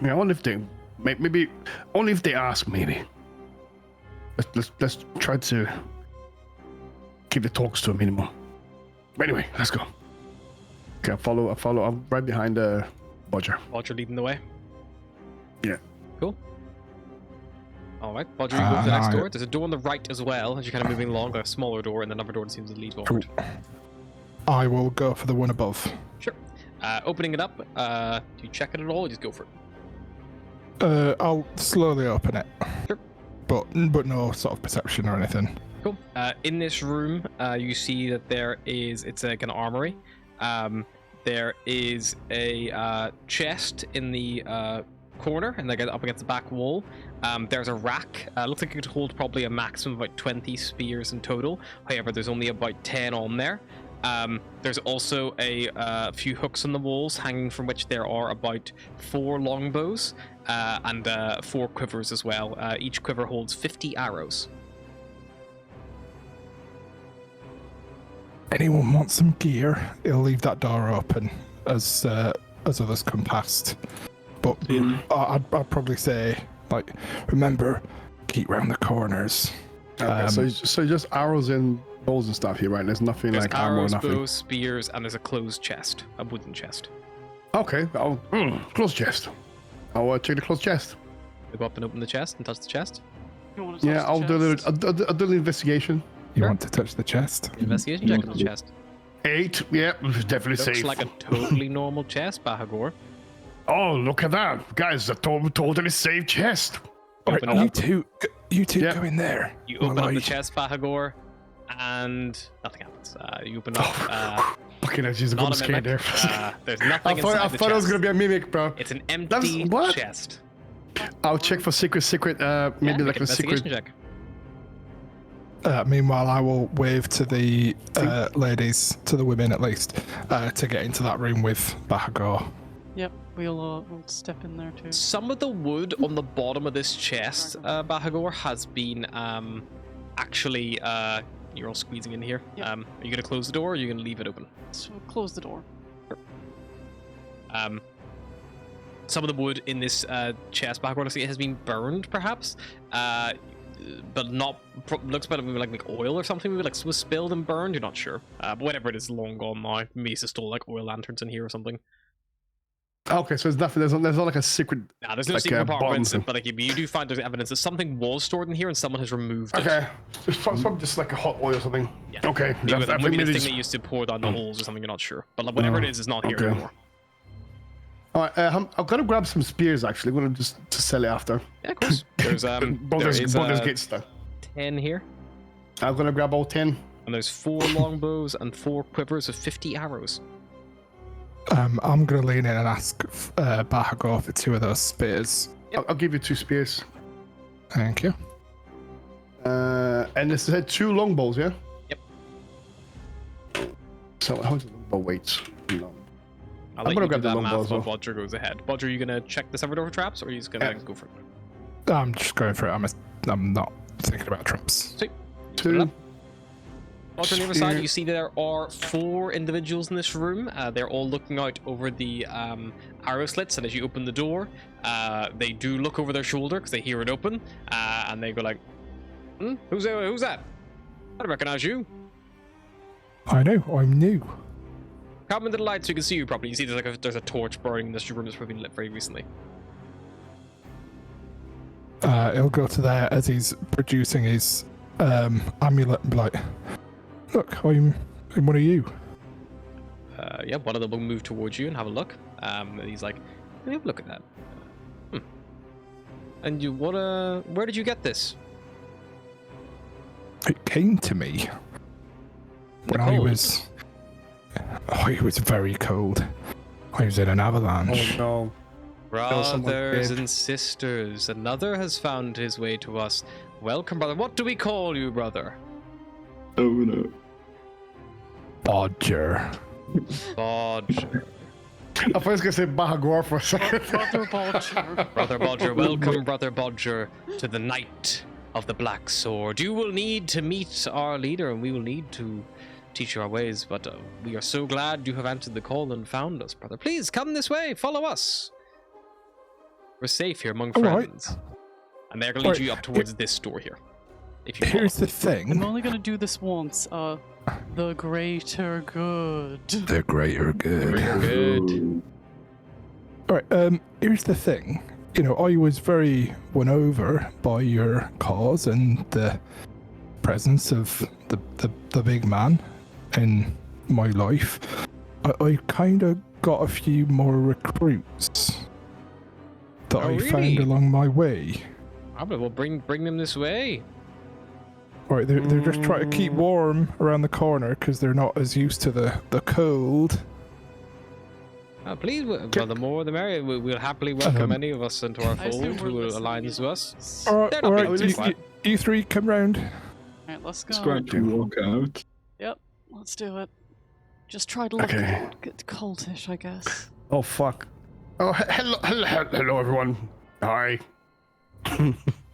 Yeah, only if they maybe only if they ask. Maybe. Let's try to keep the talks to a minimum. But anyway, let's go. Okay, I follow. I'm right behind Bodger. Bodger leading the way. Yeah. Cool. All right, Bodger, you go to the next door. There's a door on the right as well, as you're kind of moving along, a smaller door, and another door that seems to lead forward. I will go for the one above. Sure. Opening it up, do you check it at all, or just go for it? I'll slowly open it. Sure. But no sort of perception or anything. Cool. In this room, you see that it's like an armory. There is a chest in the corner, and like up against the back wall. There's a rack. Looks like it could hold probably a maximum of about 20 spears in total. However, there's only about 10 on there. There's also a few hooks on the walls, hanging from which there are about 4 longbows and 4 quivers as well. Each quiver holds 50 arrows. Anyone want some gear? He'll leave that door open as others come past. But I'd probably say, like, remember, keep round the corners. Okay, so just arrows and bows and stuff here, right? There's nothing There's like armor or arrows, nothing. bows, spears, and there's a closed chest, a wooden chest. Okay, I'll close chest. I'll check the closed chest. You go up and open the chest and touch the chest. You wanna touch Yeah, the I'll do chest? a little investigation. You want to touch the chest? Investigation check on the chest. 8. Yeah, definitely Looks safe. like a totally normal chest, Bahagor. Oh, look at that, guys! A totally safe chest. Right, Open it up. you two Yeah. go in there. You open While up the I- chest, Bahagor, and nothing happens. You open up Fucking hell, she's a not bit a scared mimic. there. There's I nothing inside thought the it chest. was gonna be a mimic, bro. It's an empty what? chest. I'll check for secret. Yeah, Maybe make like an a secret. investigation check. Meanwhile, I will wave to the ladies, to the women at least, to get into that room with Bahagor. Yep, we'll step in there too. Some of the wood on the bottom of this chest, Bahagor, has been actually. You're all squeezing in here. Yep. Are you gonna close the door, or are you gonna leave it open? So we'll close the door. Some of the wood in this chest, Bahagor, looks like it has been burned, perhaps, but not. Looks better maybe like oil or something. Maybe like was spilled and burned. You're not sure. But whatever it is, long gone now. Maybe it's still like oil lanterns in here or something. Okay, so there's nothing. There's not like a secret. Nah, there's no Like, secret compartments, bombs. but like you do find there's evidence that something was stored in here and someone has removed it. Okay, it's probably just like a hot oil or something. Yeah. Okay, Maybe, that's- I think maybe the maybe thing they used to pour down the holes or something. You're not sure, but like, whatever it is not here okay. anymore. All right, I'm gonna grab some spears. Actually, I'm gonna just to sell it after. Yeah, of course. There's Baldur's Gate stuff. 10 here, I'm gonna grab all 10. and there's 4 longbows and 4 quivers of 50 arrows. I'm going to lean in and ask Bahagor for 2 of those spears. I'll give you 2 spears. Thank you. And this had 2 longbows, yeah. Yep. So how much the longbow weights? No. I'll I'm let gonna you grab do the that longbow math as while well. Bodger goes ahead. Bodger, are you gonna check the severed over traps, or are you just gonna Yeah. go for it? I'm just going for it. I'm not thinking about traps. Sweet. Put it 2. up. Bodger, on the other side, spear. you see there are 4 individuals in this room. They're all looking out over the arrow slits, and as you open the door, they do look over their shoulder because they hear it open, and they go like, Who's that? Who's that? I don't recognize you. I know, I'm new. Come into the light so you can see you properly. You see there's a torch burning in this room that's probably been lit very recently. He'll go to there as he's producing his amulet and be like, look, I'm one of you. Yeah, one of them will move towards you and have a look. And he's like, "Let me have a look at that. And you, where did you get this? It came to me when I Cold. was... Oh, it was very cold. I was in an avalanche. Oh no. someone Brothers dead. and sisters, another has found his way to us. Welcome, brother. What do we call you, brother? Oh no. Bodger. Bodger. I thought I was gonna say Bahagor for a second. Brother Bodger. Brother Bodger, welcome, Brother Bodger, to the Knight of the Black Sword. You will need to meet our leader, and we will need to teach you our ways, but we are so glad you have answered the call and found us, brother. Please come this way, follow us. We're safe here among All right. friends. And they're going to lead Right. you up towards this door here. If you Here's follow. the I'm thing. only gonna do this once. The greater good. The greater good. Good. Alright, here's the thing. You know, I was very won over by your cause and the presence of the big man in my life. I kind of got a few more recruits that Oh, I really? found along my way. Well, bring them this way. Right, they're just trying to keep warm around the corner because they're not as used to the cold. Please, well, the more the merrier. We'll happily welcome any of us into our I assume fold we're who listening aligns to us. Alright, They're not being too you, quiet. you three come round. Alright, let's go. It's going to walk out. Yep, let's do it. Just try to look Okay. get cultish, I guess. Oh fuck. Oh, hello, everyone. Hi.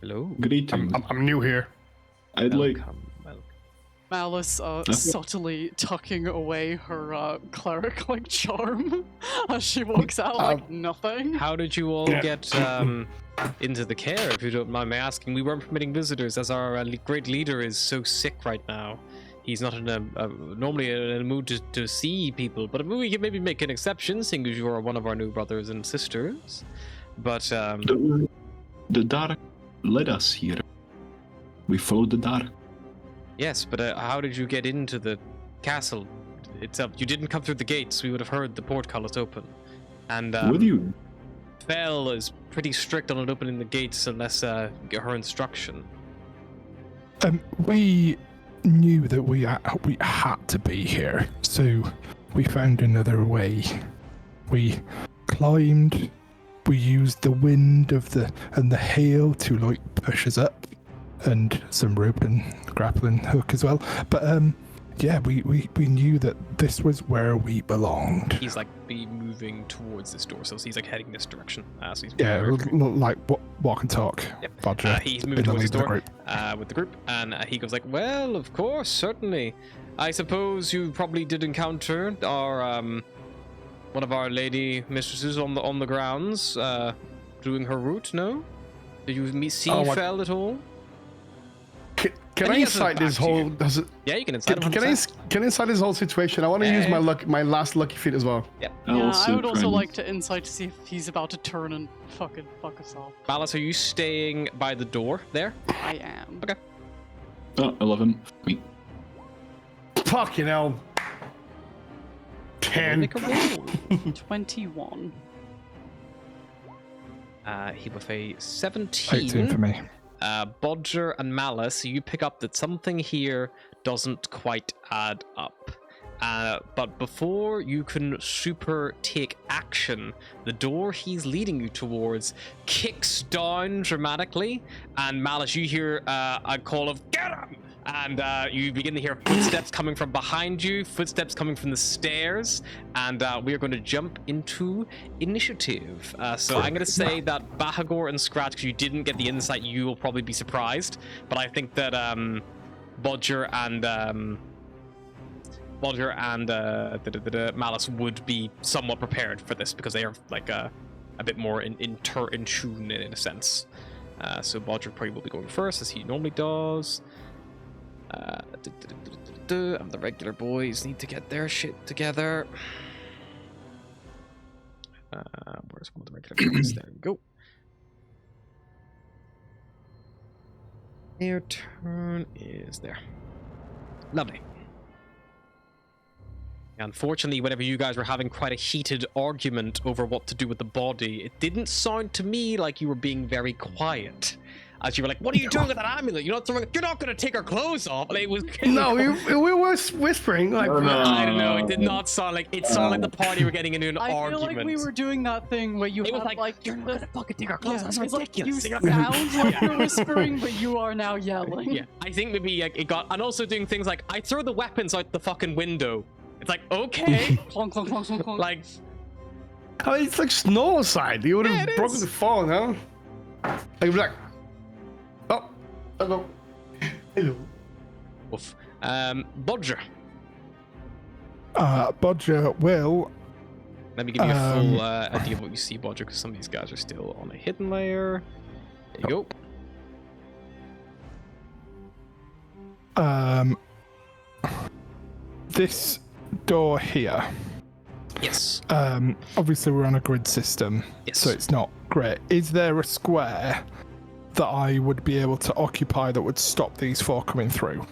Hello. Greetings. I'm new here. I'd like. Welcome. Malice subtly tucking away her cleric-like charm as she walks out like nothing. How did you all get into the care, if you don't mind me asking? We weren't permitting visitors as our great leader is so sick right now. He's not in normally in a mood to see people, but we can maybe make an exception, seeing as you are one of our new brothers and sisters. But The dark led us here. We followed the dark. yes, but how did you get into the castle itself? You didn't come through the gates. We would have heard the portcullis open. And Would you? Fel is pretty strict on it opening the gates unless you get her instruction. We knew that we had to be here, so we found another way. We climbed. We used the wind and the hail to like push us up, and some rope and grappling hook as well. But yeah, we knew that this was where we belonged. He's like moving towards this door, so he's like heading this direction. So he's Yeah, like walk and talk. Yep. Roger. He's in moving the towards lead this of the door group. with the group, and he goes like, "Well, of course, certainly. I suppose you probably did encounter our one of our lady mistresses on the grounds doing her route. No? Did you see what? Fel at all? Can And I he has his insight back this to whole? you. Does it? Yeah, you can inside him. Can I insight this whole situation? I want to use Yeah. my last lucky feat as well. Yeah, I would also try and- like to insight to see if he's about to turn and fucking fuck us off. Malice, are you staying by the door there? I am. Okay. 11. Wait. Fucking hell. 10. Make a roll. 21. He with a 17. 18 for me. Bodger and Malice, you pick up that something here doesn't quite add up. But before you can super take action, the door he's leading you towards kicks down dramatically, and Malice, you hear a call of "Get him!" And you begin to hear footsteps coming from behind you, footsteps coming from the stairs, and we are going to jump into initiative. So I'm going to say that Bahagor and Scratch, because you didn't get the insight, you will probably be surprised. But I think that Bodger and Malice would be somewhat prepared for this because they are like a bit more in tune in a sense. So Bodger probably will be going first as he normally does. And the regular boys need to get their shit together. Where's one of the regular boys? There we go. Their turn is there. Lovely. Unfortunately, whenever you guys were having quite a heated argument over what to do with the body, it didn't sound to me like you were being very quiet. As you were like, "What are you doing with that amulet? You're not going to take her clothes off." And it was No, we were whispering like. Oh, no. I don't know. It did not sound like it. Sounded like the party were getting into an I feel argument. like we were doing that thing where you It was had like, "You're not gonna fucking take our clothes off. That's it's like you ridiculous." sound like you're whispering, but you are now yelling. Yeah, I think maybe it got, and also doing things like, "I throw the weapons out the fucking window." It's like, okay, Clonk, clonk, clonk, clonk, clonk. like, Oh, it's like snow outside. You would have Yeah, it broken is. the phone, huh? Like, you'd be like, oh, hello. Hello. woof. Bodger, Bodger will. let me give you a full idea of what you see, Bodger, because some of these guys are still on a hidden layer. There you go. this door here. Yes. Obviously, we're on a grid system, Yes. so it's not great. Is there a square that I would be able to occupy that would stop these 4 coming through?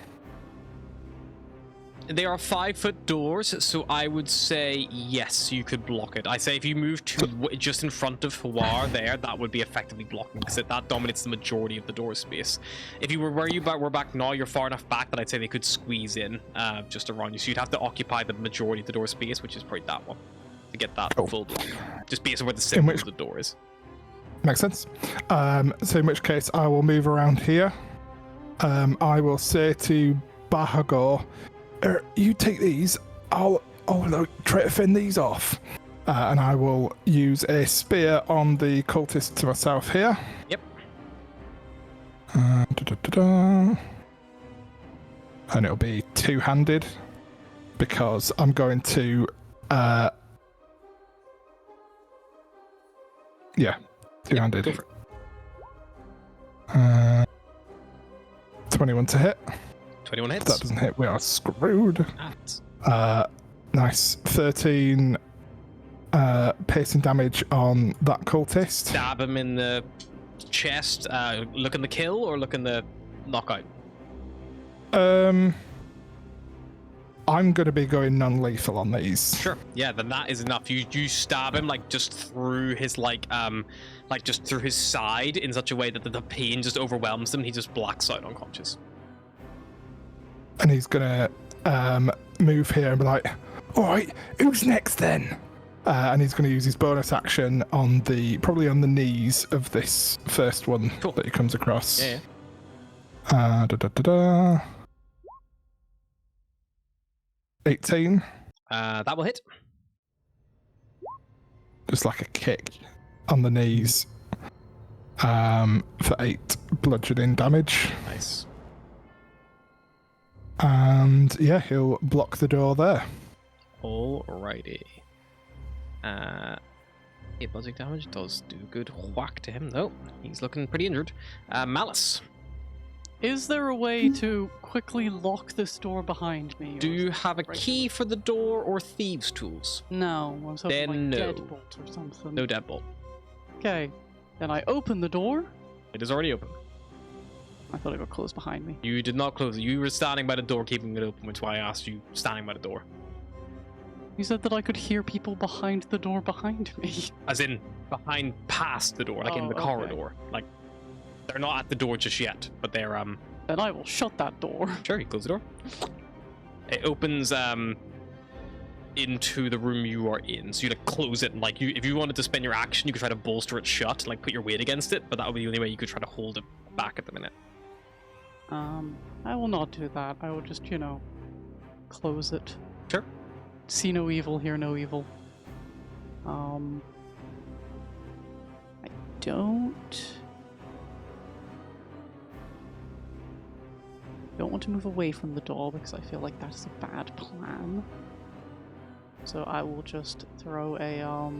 They are 5-foot doors, so I would say yes, you could block it. I say if you move to just in front of Hawar there, that would be effectively blocking, because that dominates the majority of the door space. If you were where you were back now, you're far enough back that I'd say they could squeeze in just around you. So you'd have to occupy the majority of the door space, which is probably that one, to get that full block. Just based on where the center of the door is. Makes sense. So in which case, I will move around here. I will say to Bahagor, you take these, I'll try to fend these off. And I will use a spear on the cultist to my south here. Yep. And it'll be two-handed, because I'm going to... yeah, two-handed. Go for it. 21 to hit. 21 hits. If that doesn't hit, we are screwed. Ah, Nice. 13 piercing damage on that cultist. stab him in the chest, looking the kill or looking the knockout? I'm going to be going non-lethal on these. Sure. Yeah, then that is enough. You stab him like just through his just through his side in such a way that the pain just overwhelms him. And he just blacks out unconscious. And he's going to move here and be like, all right, who's next then? And he's going to use his bonus action on probably on the knees of this first one that he comes across. Yeah. 18. That will hit. Just like a kick on the knees for 8 bludgeoning damage. Nice. And yeah, he'll block the door there. Alrighty. 8 bludgeoning damage does do good whack to him, though. He's looking pretty injured. Malice. Is there a way to quickly lock this door behind me? Do you have a key for the door or thieves' tools? No, I was hoping Then no. deadbolt or something. No deadbolt. Okay, then I open the door. It is already open. I thought it got closed behind me. You did not close it. You were standing by the door, keeping it open, which is why I asked you standing by the door. You said that I could hear people behind the door behind me. As in, behind, past the door, like in the okay. corridor. Like, they're not at the door just yet, but they're, Then I will shut that door. Sure, you close the door. It opens, into the room you are in. So you, like, close it, and, like, if you wanted to spend your action, you could try to bolster it shut, like, put your weight against it, but that would be the only way you could try to hold it back at the minute. I will not do that. I will just, close it. Sure. See no evil, hear no evil. I don't want to move away from the door because I feel like that's a bad plan. So I will just throw a I'll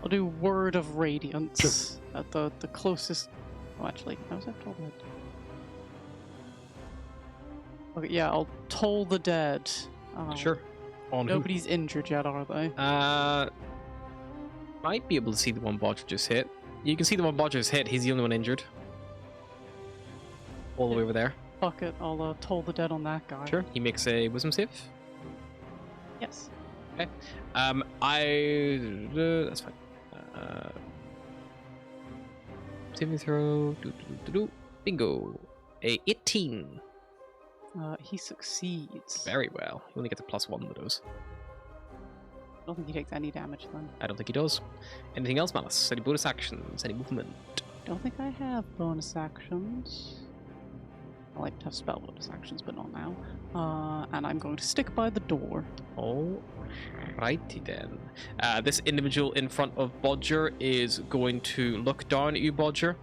do Word of Radiance at the closest. Oh, actually, I was at Toll the Dead. Okay, yeah, I'll Toll the Dead. Sure. On Nobody's injured yet, are they? Might be able to see the one Bodger just hit. You can see the one Bodger just hit. He's the only one injured. All the way over there. Fuck it, I'll Toll the Dead on that guy. Sure. He makes a wisdom save. Yes. Okay. That's fine. Saving throw. Bingo. A 18. He succeeds. Very well. He only gets a +1 with those. I don't think he takes any damage then. I don't think he does. Anything else, Malice? Any bonus actions? Any movement? Don't think I have bonus actions. I like to have spell bonus actions, but not now. And I'm going to stick by the door. Alrighty then. This individual in front of Bodger is going to look down at you, Bodger.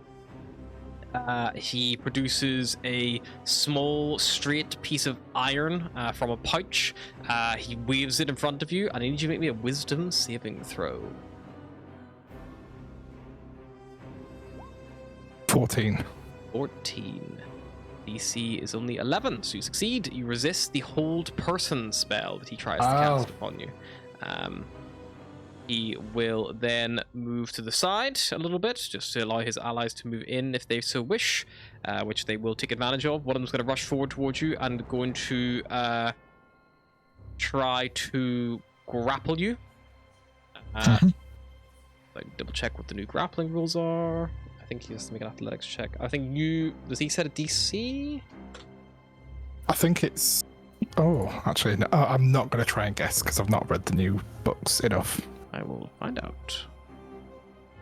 He produces a small, straight piece of iron from a pouch. He waves it in front of you, and I need you to make me a wisdom saving throw. 14. 14. DC is only 11, so you succeed. You resist the hold person spell that he tries to cast upon you. He will then move to the side a little bit, just to allow his allies to move in if they so wish, which they will take advantage of. One of them's going to rush forward towards you and going to try to grapple you. Double check what the new grappling rules are. I think he has to make an athletics check. I think does he set a DC? I think it's... Oh, actually, no, I'm not going to try and guess because I've not read the new books enough. I will find out.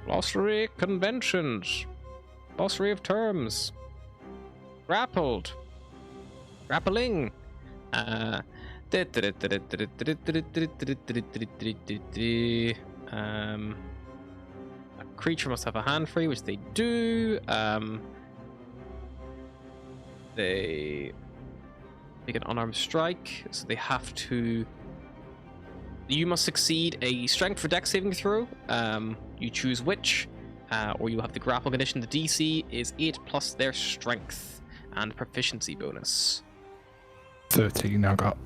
Glossary conventions. Glossary of terms. Grappled. Grappling. A creature must have a hand free, which they do. They make an unarmed strike, so they have to. You must succeed a strength or dex saving throw. You choose which, or you have the grapple condition. The DC is 8 plus their strength and proficiency bonus. 13 I got.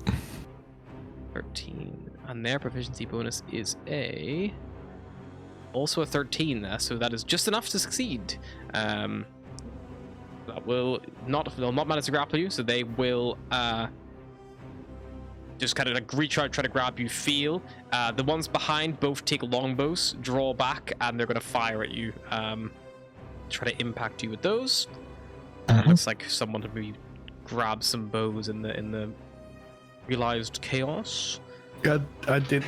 13. And their proficiency bonus is also a 13, so that is just enough to succeed. That they'll not manage to grapple you, so they will just kind of like reach out, try to grab you, feel. The ones behind both take longbows, draw back, and they're going to fire at you. Try to impact you with those. Looks like someone to maybe grab some bows in the realized chaos. Yeah, I did.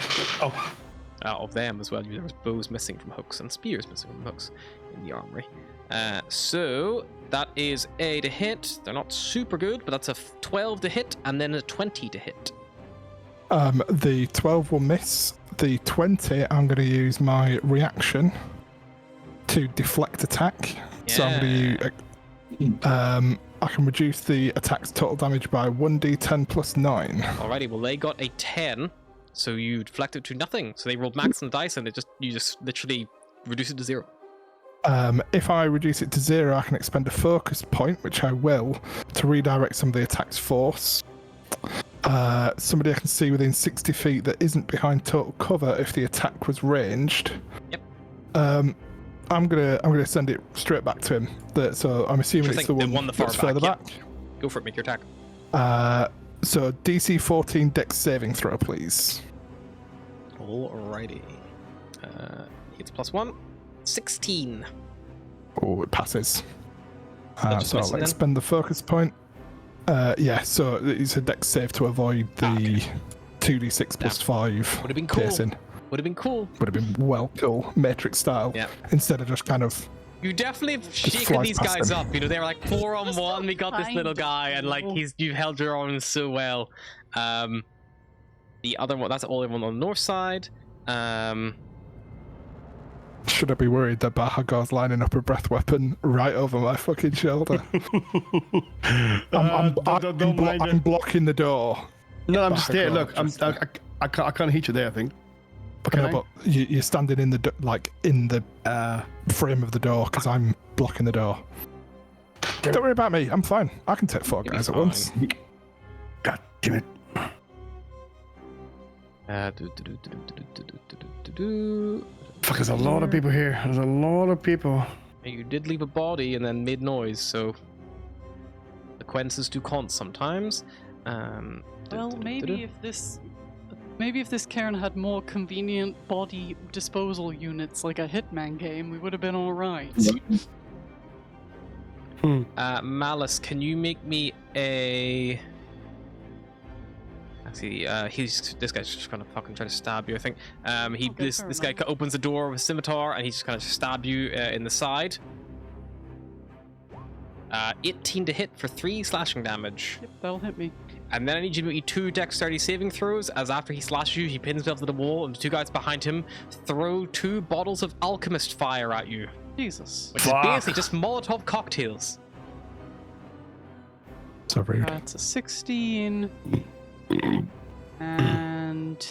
Of them as well. There was bows missing from hooks and spears missing from hooks in the armory. So that is a to hit. They're not super good, but that's a 12 to hit and then a 20 to hit. The 12 will miss. The 20, I'm going to use my reaction to deflect attack. Yeah. So I'm going to use. I can reduce the attack's total damage by 1d10 plus 9. Alrighty, well they got a 10, so you deflect it to nothing. So they rolled max on the dice, and you just literally reduce it to 0. If I reduce it to 0, I can expend a focus point, which I will, to redirect some of the attack's force. Somebody I can see within 60 feet that isn't behind total cover if the attack was ranged. Yep. I'm gonna send it straight back to him. So I'm assuming it's the one that's further back. Go for it. Make your attack. So DC 14 Dex saving throw, please. Alrighty. It's +1. 16. Oh, it passes. Just So I'll missing expend the focus point. Yeah, so it's a Dex save to avoid the 2d6 plus 5 Would have been cool. piercing. Would have been cool. Would have been well cool, Matrix style. Yeah. Instead of just kind of. You definitely have shaken flies these past guys them. up. You know, they were like 4 on 1. We got this little guy, and like you've held your own so well. The other one, that's all everyone on the north side. Should I be worried that Bahagor's lining up a breath weapon right over my fucking shoulder? I'm blocking the door. No, I'm just there. Look, Bahagor I can't hit you there, I think. Okay, but you're standing in the in the frame of the door because I'm blocking the door. Don't worry about me. I'm fine. I can take 4 guys at once. God damn it. Fuck, there's a lot of people here. There's a lot of people. You did leave a body and then made noise, so the consequences do count sometimes. Well, maybe if this Cairn had more convenient body disposal units like a Hitman game, we would have been alright. Malice, can you make me a... Actually, this guy's just gonna fucking try to stab you, I think. This guy opens the door with a scimitar and he's just gonna stab you in the side. 18 to hit for 3 slashing damage. Yep, that'll hit me. And then I need you to make me 2 dexterity saving throws, as after he slashes you, he pins himself to the wall, and the 2 guys behind him throw 2 bottles of alchemist fire at you. Jesus. Which is basically just Molotov cocktails. So rude. That's a 16 and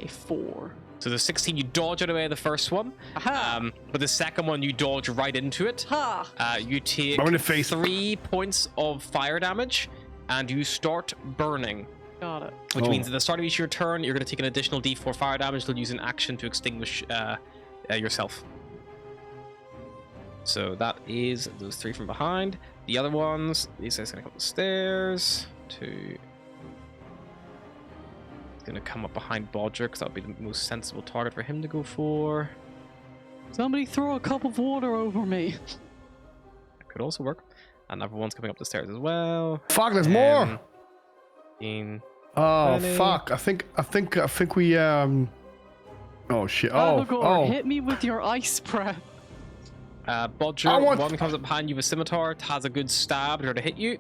a 4. So the 16, you dodge out of the way of the first one. Aha! But the second one, you dodge right into it. Ha! You take I'm in the face. 3 points of fire damage, and you start burning. Got it. Which means at the start of each your turn, you're going to take an additional d4 fire damage. You'll use an action to extinguish yourself. So that is those 3 from behind. The other ones, these guys are going to come up the stairs to... Going to come up behind Bodger, because that would be the most sensible target for him to go for. Somebody throw a cup of water over me. That could also work. And everyone's coming up the stairs as well. Fuck, there's more. 15. Oh 20. fuck! I think we Oh shit! Balagor, hit me with your ice breath. Bodger, one comes up behind you with scimitar, has a good stab to hit you.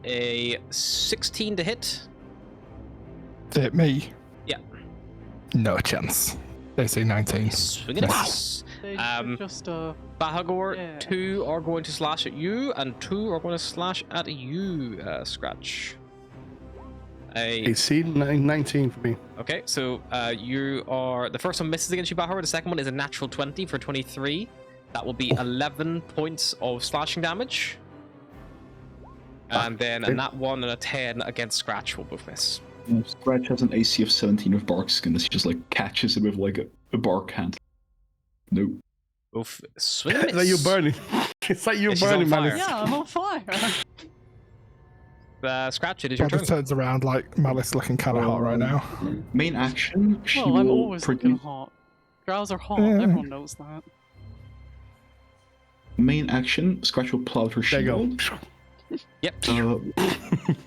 A 16 to hit. Hit me? Yeah. No chance. They say 19. Swing and miss. Just Bahagor, yeah. 2 are going to slash at you, and 2 are going to slash at you, Scratch. AC 19 for me. Okay, so you are... The first one misses against you, Bahagor. The second one is a natural 20 for 23. That will be 11 points of slashing damage. And then a nat 1 and a 10 against Scratch will both miss. Yeah, Scratch has an AC of 17 with bark skin. She just like catches it with like a bark hand. Nope. Both swing and It's miss. like you're burning. It's like you're Yeah, she's on burning, man. fire. yeah, I'm on fire. Scratch, it is your Bodger turn. turns around like Malice looking kind of hot right now. Main action, she Well, I'm will always looking produce... hot. Drows are hot. Yeah. Everyone knows that. Main action, Scratch will pull out her There you shield. go. Yep.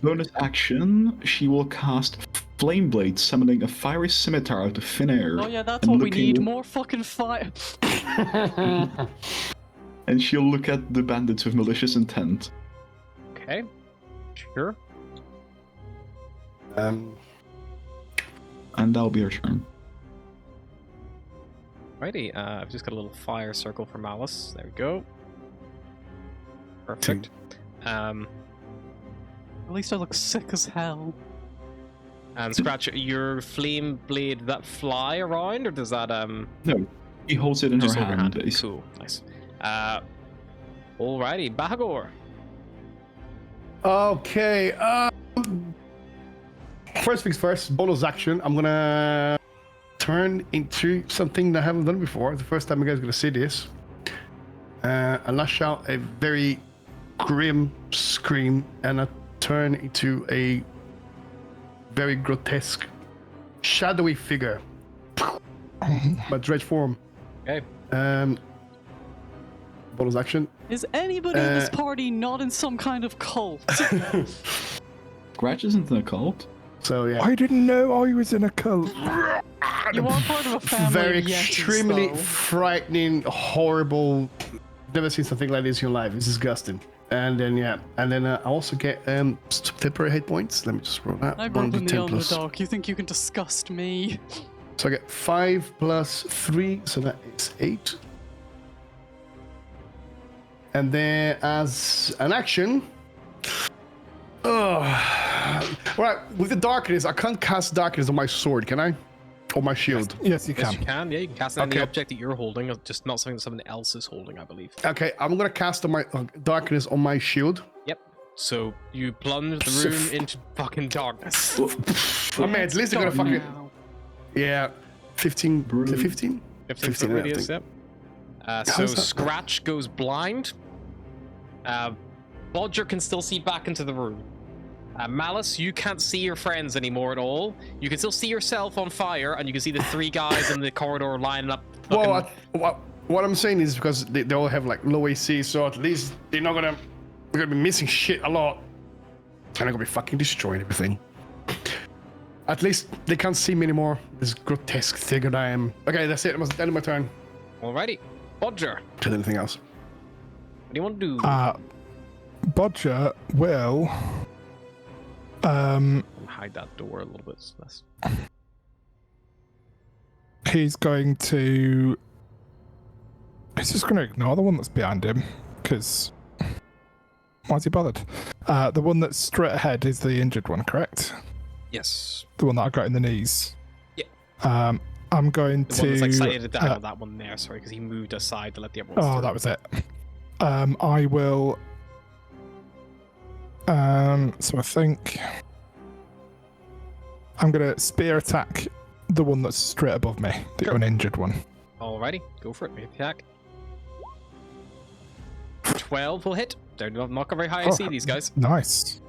Bonus action, she will cast Flame Blade, summoning a fiery scimitar out of thin air. Oh yeah, that's and what we looking- need. More fucking fire. And she'll look at the bandits with malicious intent. Okay. Sure. And that'll be her turn. Righty, I've just got a little fire circle for Malice. There we go. Perfect. At least I look sick as hell. And Scratch, your flame blade that fly around, or does that No, he holds it in her just hand. overhand? It's- Cool, nice. Alrighty, Bahagor. Okay. First things first. Bonus action. I'm gonna turn into something that I haven't done before. The first time you guys are gonna see this. And lash out a very grim scream, and I turn into a very grotesque, shadowy figure, but dredge form. Okay. Bonus action. Is anybody in this party not in some kind of cult? Scratch isn't in a cult. So yeah. I didn't know I was in a cult. You are part of a family Very of Yetis, extremely though. frightening, horrible. Never seen something like this in your life. It's disgusting. And then I also get temporary hit points. Let me just roll that. I grew up in the 10 plus. underdog. You think you can disgust me? So I get 5 plus 3, so that is 8. And then as an action, right, with the darkness, I can't cast darkness on my sword, can I? Or my shield? Yes, you Yes, can. you can. Yeah, you can cast it on the Okay. object that you're holding, just not something that someone else is holding, I believe. Okay, I'm gonna cast my darkness on my shield. Yep. So you plunge the room into fucking darkness. I mean, at least they're gonna fucking Now. yeah, 15. Is it 15? 15 15, foot I radius, think. yep. So How's that? Scratch goes blind. Bodger can still see back into the room. Malice, you can't see your friends anymore at all. You can still see yourself on fire, and you can see the 3 guys in the corridor lining up. Well, what I'm saying is because they all have like low AC, so at least they're gonna be missing shit a lot. And they're gonna be fucking destroying everything. At least they can't see me anymore. This grotesque figure that I am. Okay, that's it. That's the end of my turn. Alrighty. Bodger, To anything else. what do you want to do? Bodger will. Hide that door a little bit. So that's... He's going to. He's just going to ignore the one that's behind him, because. Why is he bothered? The one that's straight ahead is the injured one, correct? Yes. The one that I got in the knees. Yeah. I'm going The to. one that's like slightly down on that one there, sorry, because he moved aside to let the other ones Oh, through. that was it. I will. So I think I'm gonna spear attack the one that's straight above me, the uninjured one. Alrighty, go for it. Make the attack. 12 will hit. They're not very high AC, these guys. Nice.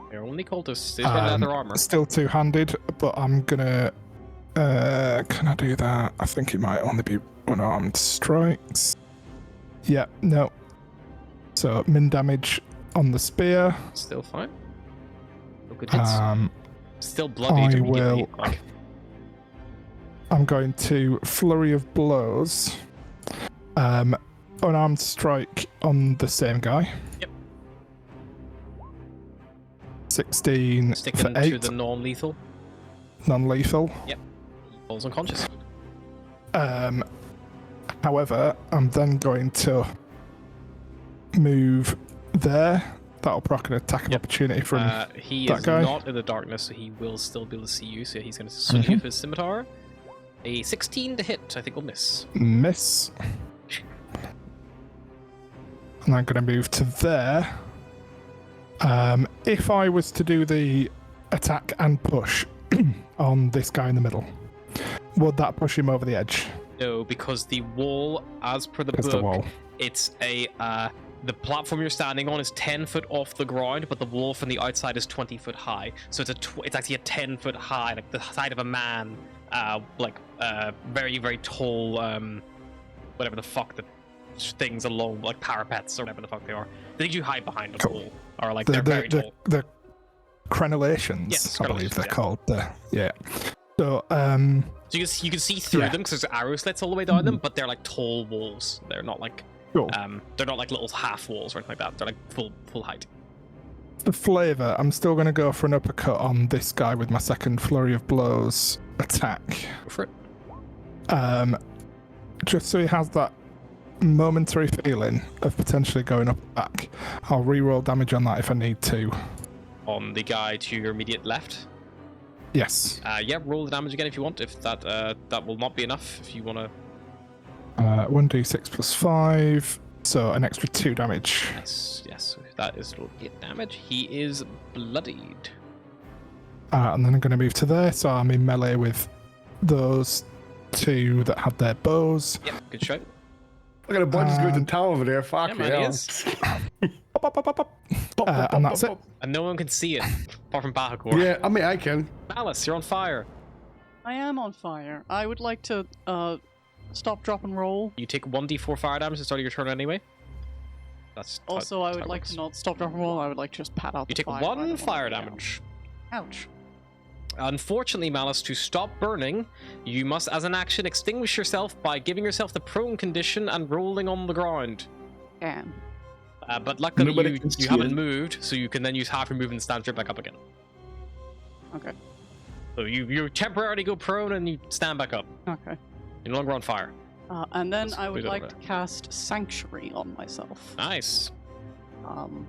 They're only cultists. They've got leather armor. Still two-handed, but I'm gonna. Can I do that? I think it might only be unarmed strikes. Yeah, no. So min damage on the spear. Still fine. No good hits. Still bloodied I immediately. will. I'm going to flurry of blows. Unarmed strike on the same guy. Yep. 16 Sticking for 8. to the non-lethal. Non-lethal. Yep. He falls unconscious. However, I'm then going to move there. That'll proc an attack of opportunity from he that is guy. not in the darkness, so he will still be able to see you. So he's going to swing you with his scimitar. A 16 to hit, I think will miss. Miss. And I'm going to move to there. If I was to do the attack and push on this guy in the middle, would that push him over the edge? No, because the wall, as per the It's book, the wall. it's a the platform you're standing on is 10 foot off the ground, but the wall from the outside is 20 foot high. So it's actually a 10 foot high, like the height of a man, very very tall, whatever the fuck the things along like parapets or whatever the fuck they are. The things you hide behind a wall are like they're very tall. The crenellations, Yes, I believe they're yeah. called. Yeah. So So you can see through them because there's arrow slits all the way down them, but they're like tall walls. They're not like cool. they're not like little half walls or anything like that. They're like full height. For flavour, I'm still going to go for an uppercut on this guy with my second flurry of blows attack. Go for it. Just so he has that momentary feeling of potentially going up and back. I'll re-roll damage on that if I need to. On the guy to your immediate left. Yes. Yeah, roll the damage again if you want. If that that will not be enough. If you want to. 1d6 plus 5, so an extra 2 damage. Yes, so that is 8 damage. He is bloodied. And then I'm going to move to there, so I'm in melee with those 2 that had their bows. Yep, good shout. Look at a bunch going to town over there. Fuck Yeah, me. man, he hell. is. And that's it. And no one can see it apart from Bahagor. Yeah, I mean, I can. Malice, you're on fire. I am on fire. I would like to stop, drop, and roll. You take 1d4 fire damage at the start of your turn anyway. That's Also, I would like to not stop, drop, and roll. I would like to just pat out You the take fire. I don't 1 want fire to go down. damage. Ouch. Unfortunately, Malice, to stop burning, you must, as an action, extinguish yourself by giving yourself the prone condition and rolling on the ground. Damn. But luckily, Nobody can you see haven't it. moved, so you can then use half your movement and stand straight back up again. Okay. So you temporarily go prone and you stand back up. Okay. You're no longer on fire. And then Let's I would move it like over. to cast Sanctuary on myself. Nice. And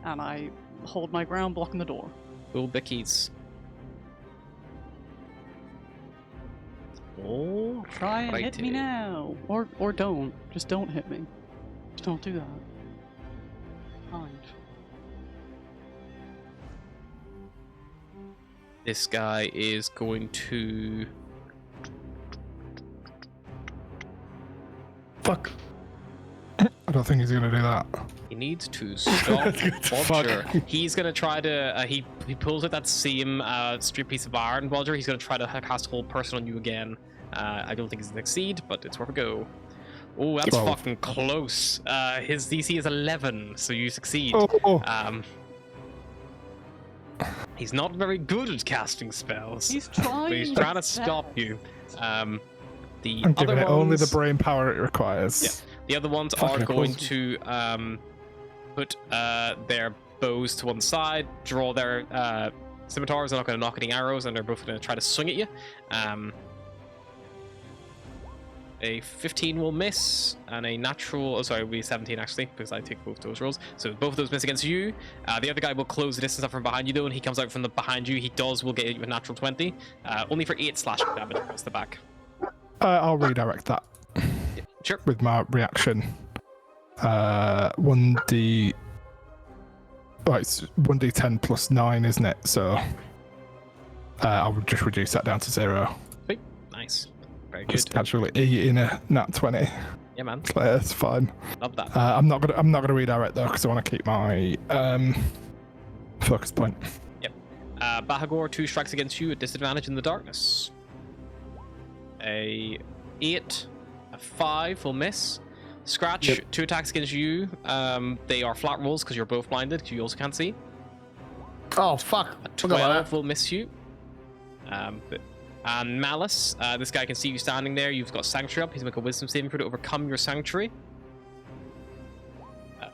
I hold my ground, blocking the door. Cool bickies. Oh, Try and hit me now, or don't. Just don't hit me. Just don't do that. Fine. This guy is going to. Fuck. I don't think he's going to do that. He needs to stop Fuck. Bodger. He's gonna try to. He pulls out that same straight piece of iron, Bodger. He's gonna try to cast hold person on you again. I don't think he's gonna succeed, but it's worth a go. Oh, that's 12. fucking close. His DC is 11, so you succeed. Oh. He's not very good at casting spells. He's trying. But he's trying to stop you. The I'm other giving it ones, only the brain power it requires. Yeah. The other ones Fucking are going close. to put their bows to one side, draw their scimitars. They're not going to knock any arrows, and they're both going to try to swing at you. A 15 will miss, and a natural. Oh, sorry, it will be 17 actually, because I take both those rolls. So both of those miss against you. The other guy will close the distance up from behind you, though, and he comes out from the behind you. He will get you a natural 20, only for 8 slashing damage across the back. I'll redirect that Sure. with my reaction. 1d. Right, it's 1d10 plus 9, isn't it? So I'll just reduce that down to 0. Sweet. Nice. Very Just good. casually eating a nat 20. Yeah, man. It's fine. Love that. I'm not gonna redirect though because I want to keep my focus point. Bahagor, 2 strikes against you at disadvantage in the darkness. A 8, a 5 will miss. Scratch, 2 attacks against you. They are flat rolls because you're both blinded, because you also can't see. Oh, fuck. A 12 will miss you. And Malice, this guy can see you standing there. You've got Sanctuary up. He's make a wisdom saving throw to overcome your Sanctuary.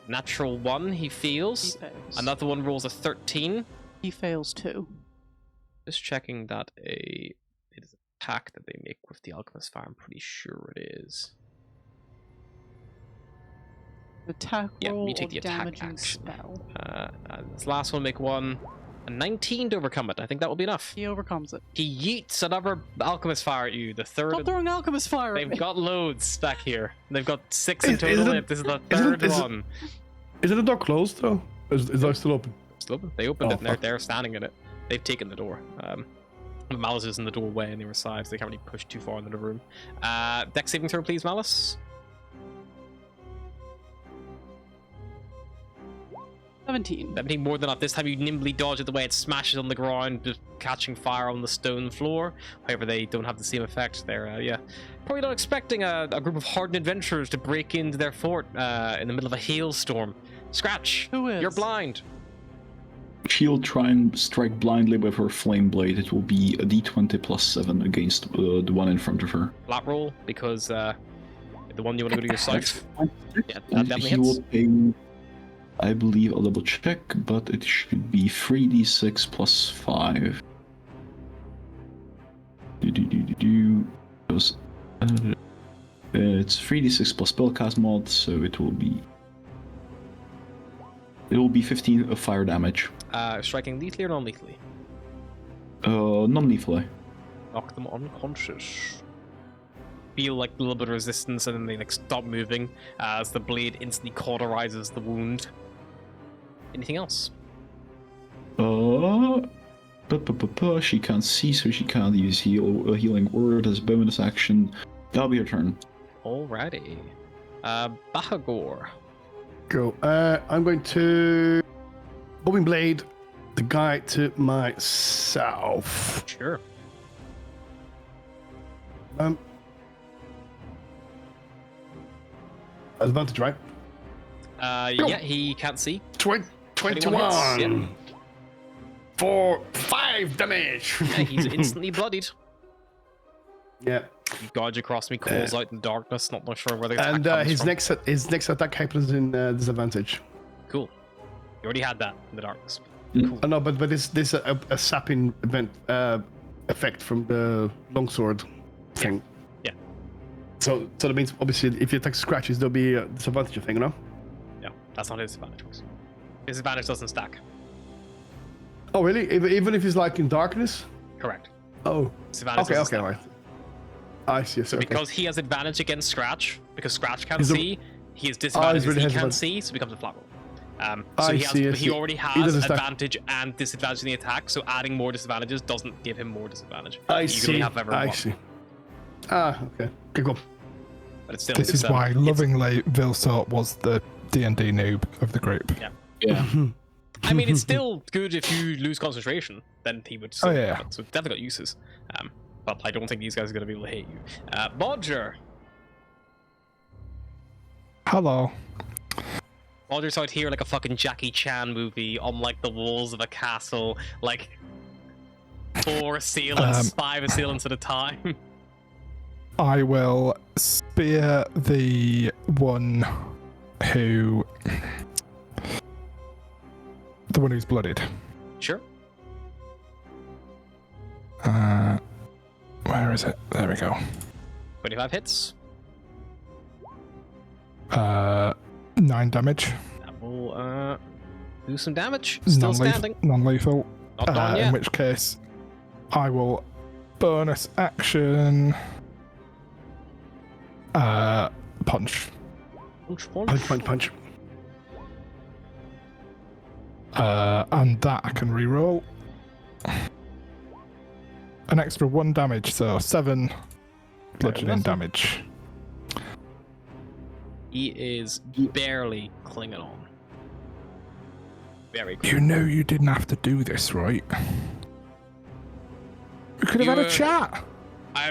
Natural 1, he fails. Another one rolls a 13. He fails too. Just checking that it is an attack that they make with the Alchemist Fire. I'm pretty sure it is. Attack Yeah, roll you take or the attack damaging action. spell. This last one make a 19 to overcome it. I think that will be enough. He overcomes it. He yeets another Alchemist Fire at you. The third. Stop throwing alchemist fire at They've me. got loads back here. They've got 6 in Is total. it- This is the is it- third is it- one. Is it the door closed, though? Is that still open? Still open. They opened Oh, it and fuck. they're standing in it. They've taken the door. Malice is in the doorway and they were side, so they can't really push too far into the room. Dex saving throw, please, Malice. 17. 17, more than enough. This time you nimbly dodge it the way it smashes on the ground, just catching fire on the stone floor. However, they don't have the same effect. They're, probably not expecting a group of hardened adventurers to break into their fort in the middle of a hailstorm. Scratch, Who is? you're blind. She'll try and strike blindly with her flame blade. It will be a d20 plus 7 against the one in front of her. Flat roll, because the one you want to go to your south. Yeah, that And definitely he will hits. take, I believe, I'll double check, but it should be 3d6 plus 5. It's 3d6 plus spellcast mod, so it will be 15 of fire damage. Striking lethally or non-lethally? Non-lethally. Knock them unconscious. Feel like a little bit of resistance and then they like stop moving as the blade instantly cauterizes the wound. Anything else? She can't see, so she can't use a healing word as a bonus action. That'll be her turn. Alrighty. Bahagor. Go. I'm going to bobbing blade the guy to my south. Sure. Advantage, right? Yeah, he can't see. 21. hits, For 5 damage. Yeah, he's instantly bloodied. Yeah. He gouges across me, calls out in the darkness, not sure where the attack And comes his from. next attack happens in disadvantage. Cool. You already had that in the darkness. Oh, no, but this a sapping event effect from the longsword thing. Yeah. So that means obviously if you attack scratches, there'll be a disadvantage, I think, you know? No, that's not his disadvantage. Disadvantage doesn't stack. Oh, really? Even if he's like in darkness? Correct. Oh. Disadvantage Okay, doesn't okay, stack. right. I see. So because he has advantage against Scratch, because Scratch can't He's a- see, he has disadvantage really because he has can't advan- see, so it becomes a flat roll. So I he, see, I he see. already He has doesn't stack. advantage and disadvantage in the attack, so adding more disadvantages doesn't give him more disadvantage. I You can only see. have ever I one, see. Ah, okay. Okay, go. but it's still This is why lovingly Vilsort was the D&D noob of the group. Yeah. I mean, it's still good if you lose concentration, then he would still yeah. have it, so it's definitely got uses. But I don't think these guys are going to be able to hate you. Bodger! Hello. Bodger's out here like a fucking Jackie Chan movie on like the walls of a castle, like 4 assailants, 5 assailants at a time. I will spear the one who... The one who's bloodied. Sure. Where is it? There we go. 25 hits. 9 damage. That will do some damage. Still standing. Non-lethal. Not done In yet. which case, I will bonus action Punch. Punch. And that I can reroll. An extra 1 damage, so 7 bludgeoning damage. He is barely clinging on. Very good. You know you didn't have to do this, right? We could have had a chat.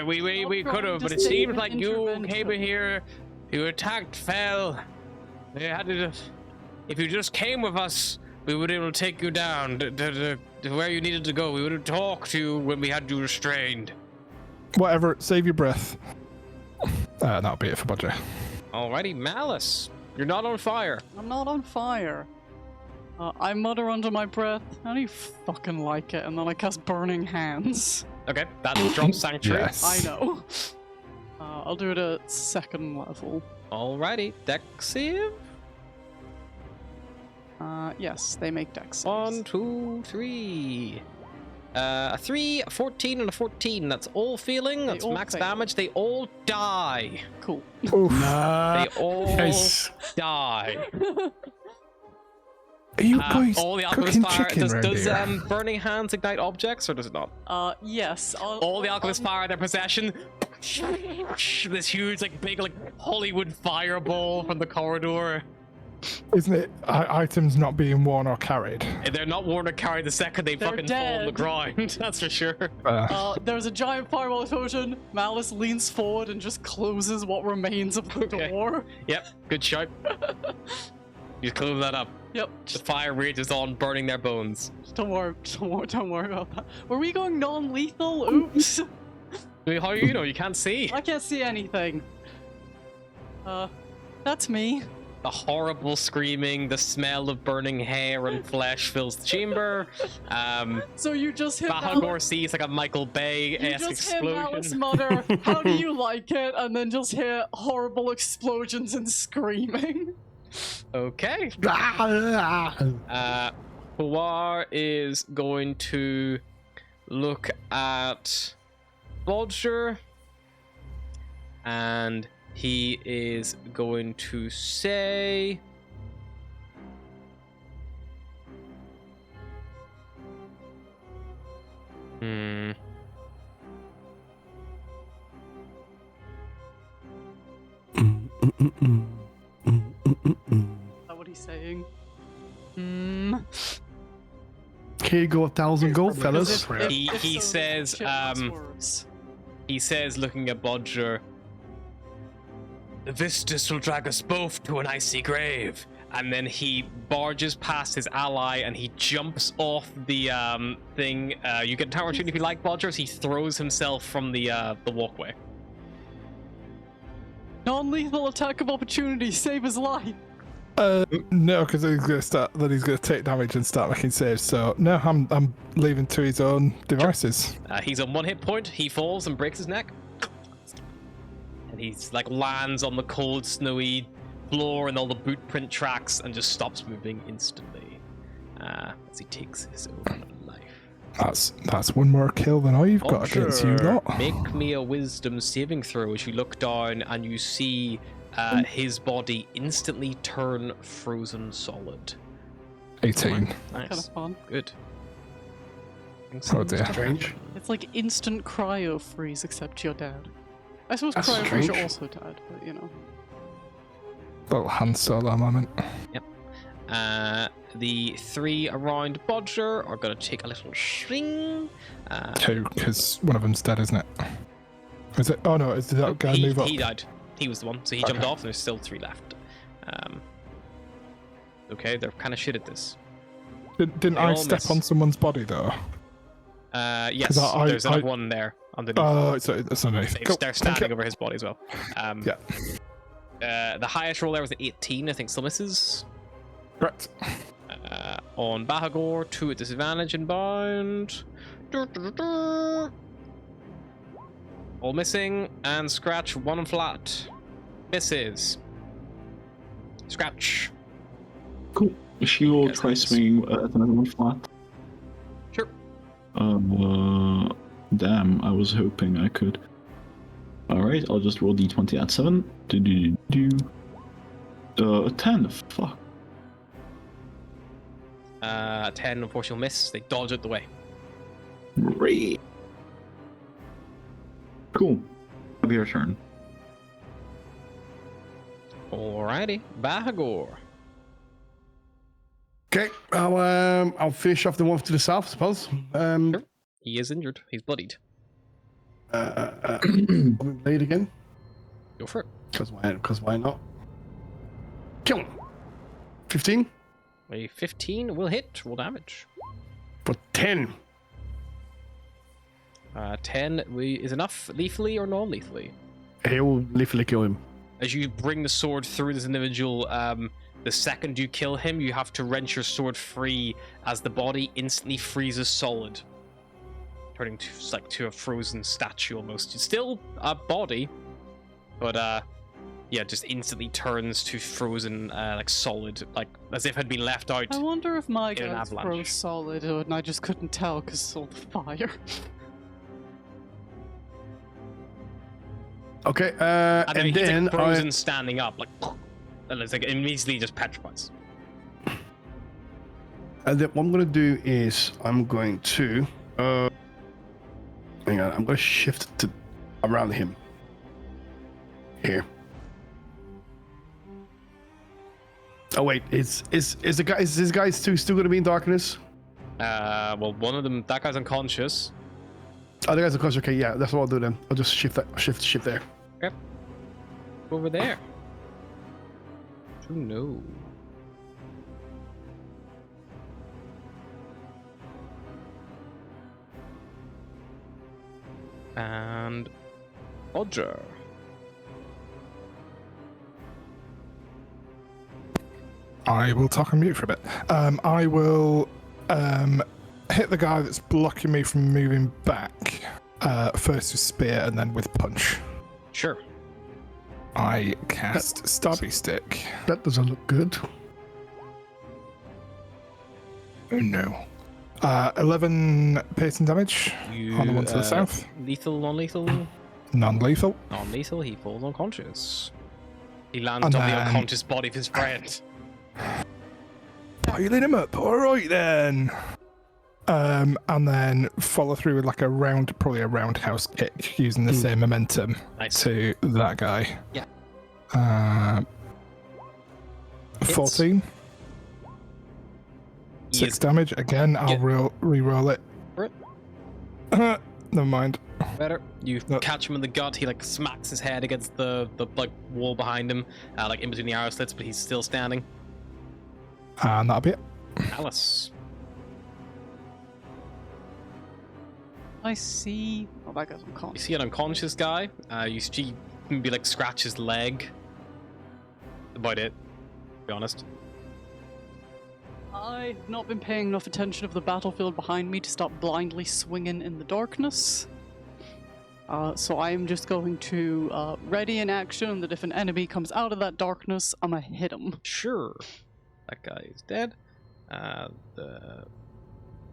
We could have, but it Just seems an like you intervention. came in here, you attacked, fell. They had to. If you just came with us, we would be able to take you down to where you needed to go. We would have talked to you when we had you restrained. Whatever, save your breath. That'll be it for Bodger. Alrighty, Malice. You're not on fire. I'm not on fire. I mutter under my breath, how do you fucking like it? And then I cast Burning Hands. Okay, that drops Sanctuary. Yes. I know. I'll do it at 2nd level. Alrighty, deck save. Yes, they make dex saves. 1, 2, 3. A 3, a 14, and a 14. That's all feeling. That's all max fail. damage. They all die. Cool. Oof. They all Nice. die. Are you guys all the alchemist cooking fire. chicken round Does here? burning hands ignite objects, or does it not? Yes. All the alchemist fire, their possession. This huge, big, Hollywood fireball from the corridor. Isn't it items not being worn or carried? They're not worn or carried the second they They're fucking fall on the dead. ground. That's for sure. There's a giant fireball explosion. Malice leans forward and just closes what remains of the Okay. door. Yep, good shot. You close that up. Yep. The fire rages on, burning their bones. Don't worry about that. Were we going non-lethal? Oops. How do you know? You can't see. I can't see anything. That's me. The horrible screaming, the smell of burning hair and flesh fills the chamber. So you just hit Bahagor sees a Michael Bay-esque You just hear Malice explosion. mutter, how do you like it? And then just hear horrible explosions and screaming. Okay. Puar is going to look at Bodger, and he is going to say, Is that what he's saying? Here you go, 1,000 gold, fellas. He says, he says, looking at Bodger, "The Vistus will drag us both to an icy grave." And then he barges past his ally and he jumps off the thing. You get an opportunity if you like, Bodger, as he throws himself from the walkway. Non-lethal attack of opportunity, save his life. No, because he's gonna take damage and start making saves. So no, I'm leaving to his own devices. He's on 1 hit point. He falls and breaks his neck. And he's lands on the cold, snowy floor and all the boot print tracks and just stops moving instantly as he takes his own life. That's one more kill than I've got against you lot. Make me a wisdom saving throw as you look down and you see his body instantly turn frozen solid. 18. Kind Nice. of fun. Good. Oh dear. Strange. It's like instant cryo freeze, except you're dead. I suppose That's cryo freeze strange. are also dead, but you know. Little Han Solo moment. The 3 around Bodger are going to take a little swing. 2, because one of them's dead, isn't it? Is it? Oh no, did that guy move up? He died. He was the one, so he jumped off, and there's still 3 left. Okay, they're kind of shit at this. Didn't They I all step miss. on someone's body though? Yes, there's another one there underneath. Oh, it's underneath. They're Cool. standing Thank you. over his body as well. Yeah. The highest roll there was an 18. I think still misses. Correct. On Bahagor, 2 at disadvantage and bound. All missing, and Scratch 1 flat. Misses. Scratch. Cool. She will Yes, try it is. swinging at another one flat. Sure. Damn, I was hoping I could. Alright, I'll just roll d20 at 7. 10. Fuck. 10, unfortunately, will miss. They dodge out the way. Great. Cool. It'll be your turn. Alrighty, Bahagor. Okay, I'll finish off the one to the south, I suppose. Sure. He is injured. He's bloodied. Blade again. Go for it. Because why not? Kill him. 15 A 15 will hit. Roll damage. for 10. 10 is enough, lethally or non-lethally. He'll lethally kill him. As you bring the sword through this individual, the second you kill him, you have to wrench your sword free as the body instantly freezes solid, turning to a frozen statue almost. It's still a body, but yeah, just instantly turns to frozen, like solid, like as if it had been left out. I wonder if my in an guys avalanche. froze solid, and I just couldn't tell because of the fire. Okay, And then and he's then like frozen standing up, like, and it's like immediately just petrifies. and then what I'm gonna do is I'm going to hang on, I'm gonna shift to around him. Here. Oh wait, is this guy still gonna be in darkness? Well, one of them, that guy's unconscious. Oh, the guy's unconscious. Okay, yeah, that's what I'll do then. I'll just shift there. Okay. Over there. Oh no. And Roger. I will talk on mute for a bit. I will hit the guy that's blocking me from moving back. First with spear and then with punch. Sure. I cast Stabby Stick. That doesn't look good. Oh no. 11 piercing damage on the one to the south. Lethal, non-lethal? Non-lethal. Non-lethal, he falls unconscious. He lands And on the then- unconscious body of his friend. Piling him up. All right then. And then follow through with like probably a roundhouse kick using the same momentum Nice. to that guy. Yeah. 14. He 6 is damage. Again, I'll re-roll it. Right. Never mind. better. You No. catch him in the gut. He like smacks his head against the like wall behind him, like in between the arrow slits, but he's still standing. And that'll be it. Alice. I see. Oh, that guy's You unconscious. see an unconscious guy. You see maybe like scratch his leg. About it, to be honest. I've not been paying enough attention of the battlefield behind me to stop blindly swinging in the darkness. So I am just going to ready in action that if an enemy comes out of that darkness, I'm gonna hit him. Sure. That guy is dead. The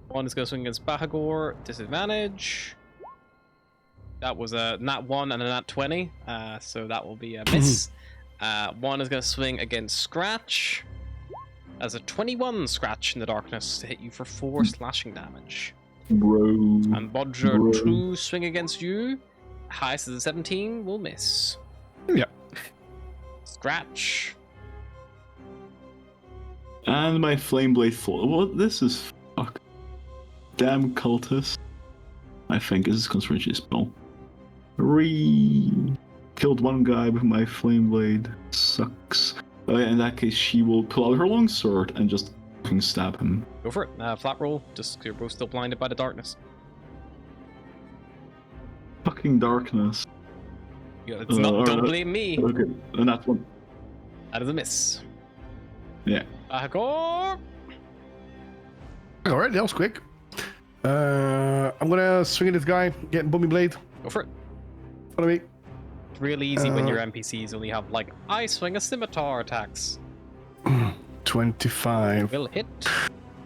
one is going to swing against Bahagor. Disadvantage. That was a nat 1 and a nat 20. So that will be a miss. One is going to swing against Scratch. As a 21 Scratch in the darkness to hit you for 4 slashing damage. Bro. And Bodger Bro. 2 swing against you. Highest is a 17, will miss. Yep. Scratch. And my flame blade fall. What? This is fuck. Damn cultist. I think this is concentration spell. Killed one guy with my flame blade. Sucks. In that case, she will pull out her longsword and just fucking stab him. Go for it. Flat roll. Just you're both still blinded by the darkness. Fucking darkness. Yeah, it's not. Don't alright. blame me. Okay, and that one. That is a miss. Yeah. Bahagor. All right, that was quick. I'm gonna swing at this guy, get Bummy Blade. Go for it. Follow me. It's real easy when your NPCs only have like I swing a scimitar attacks. 25. Will hit.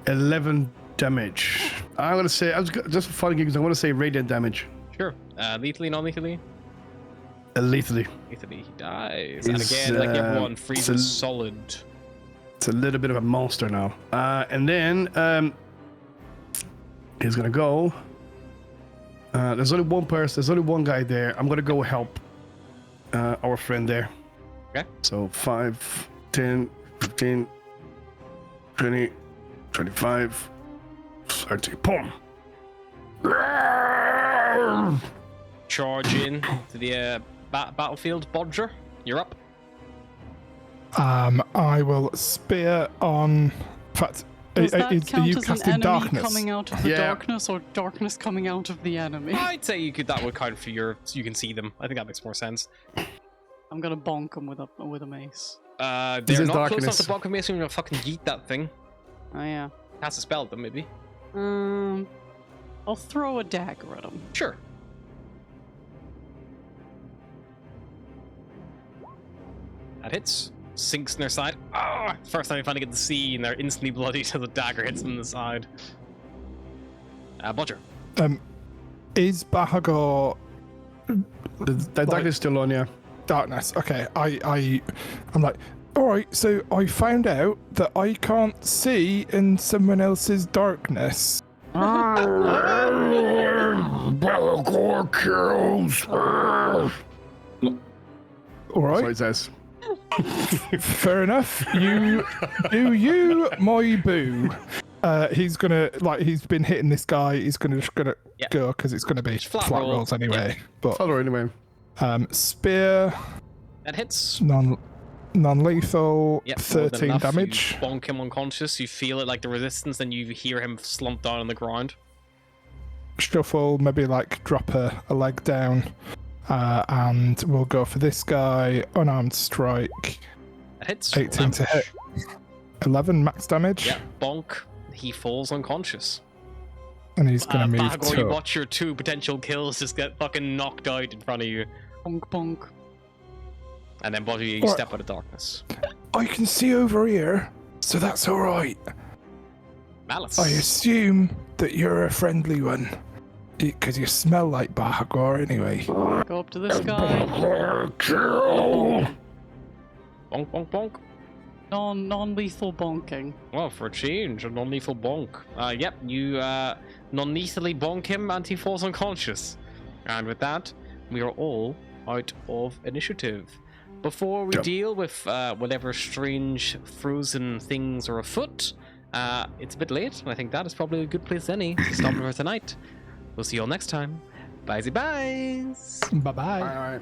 11 damage. I'm gonna say, just for fun gigs, I want to say radiant damage. Sure. Lethally, non-lethally. Lethally. Lethally, he dies. And He's, again, like everyone, it's freezes a- solid. It's a little bit of a monster now. And then he's gonna go. There's only one person. There's only one guy there. I'm gonna go help our friend there. Okay. So 5, 10, 15, 20, 25, 30. Boom. Charge in to the battlefield. Bodger, you're up. I will spear on. In fact, Does that are count you as an casting enemy darkness? coming out of the Yeah. darkness, or darkness coming out of the enemy? I'd say that would count for your, so you can see them. I think that makes more sense. I'm gonna bonk him with a mace. They're This is not close enough darkness. to block me, so I'm gonna fucking yeet that thing. Oh yeah. Has to spell them, maybe. I'll throw a dagger at him. Sure. That hits. Sinks in their side. Ah! First time I finally get to see, and they're instantly bloody, so the dagger hits them in the side. Bodger. Is Bahagor The dagger is still on, yeah. darkness? Okay, I'm like, all right. So I found out that I can't see in someone else's darkness. Belagor kills. All That's what right, he says. fair enough. You do you, my boo. He's gonna he's been hitting this guy. He's gonna Yep. go because it's gonna be Flat flat roll. rolls anyway. Follow anyway. But spear That hits. non-lethal, Yep, more than 13 enough. damage. You bonk him unconscious. You feel it like the resistance, then you hear him slump down on the ground. Shuffle, maybe drop a leg down, and we'll go for this guy. Unarmed strike, That hits. 18 to hit. 11 max damage, Yeah, bonk. He falls unconscious. and he's gonna move Bahagor, you to. watch your 2 potential kills just get fucking knocked out in front of you. Bonk bonk. And then Bodger, you Alright. step out of darkness. I can see over here, so that's all right. Malice. I assume that you're a friendly one, because you smell like Bahagor anyway. Go up to this guy. Bonk, bonk, bonk. Non-lethal bonking. Well, for a change, a non-lethal bonk. Yep, you non-lethally bonk him and he falls unconscious. And with that, we are all out of initiative. Before we Yep. deal with whatever strange frozen things are afoot, it's a bit late, and I think that is probably a good place to stop for tonight. We'll see you all next time. Bye-bye. Bye bye. All right.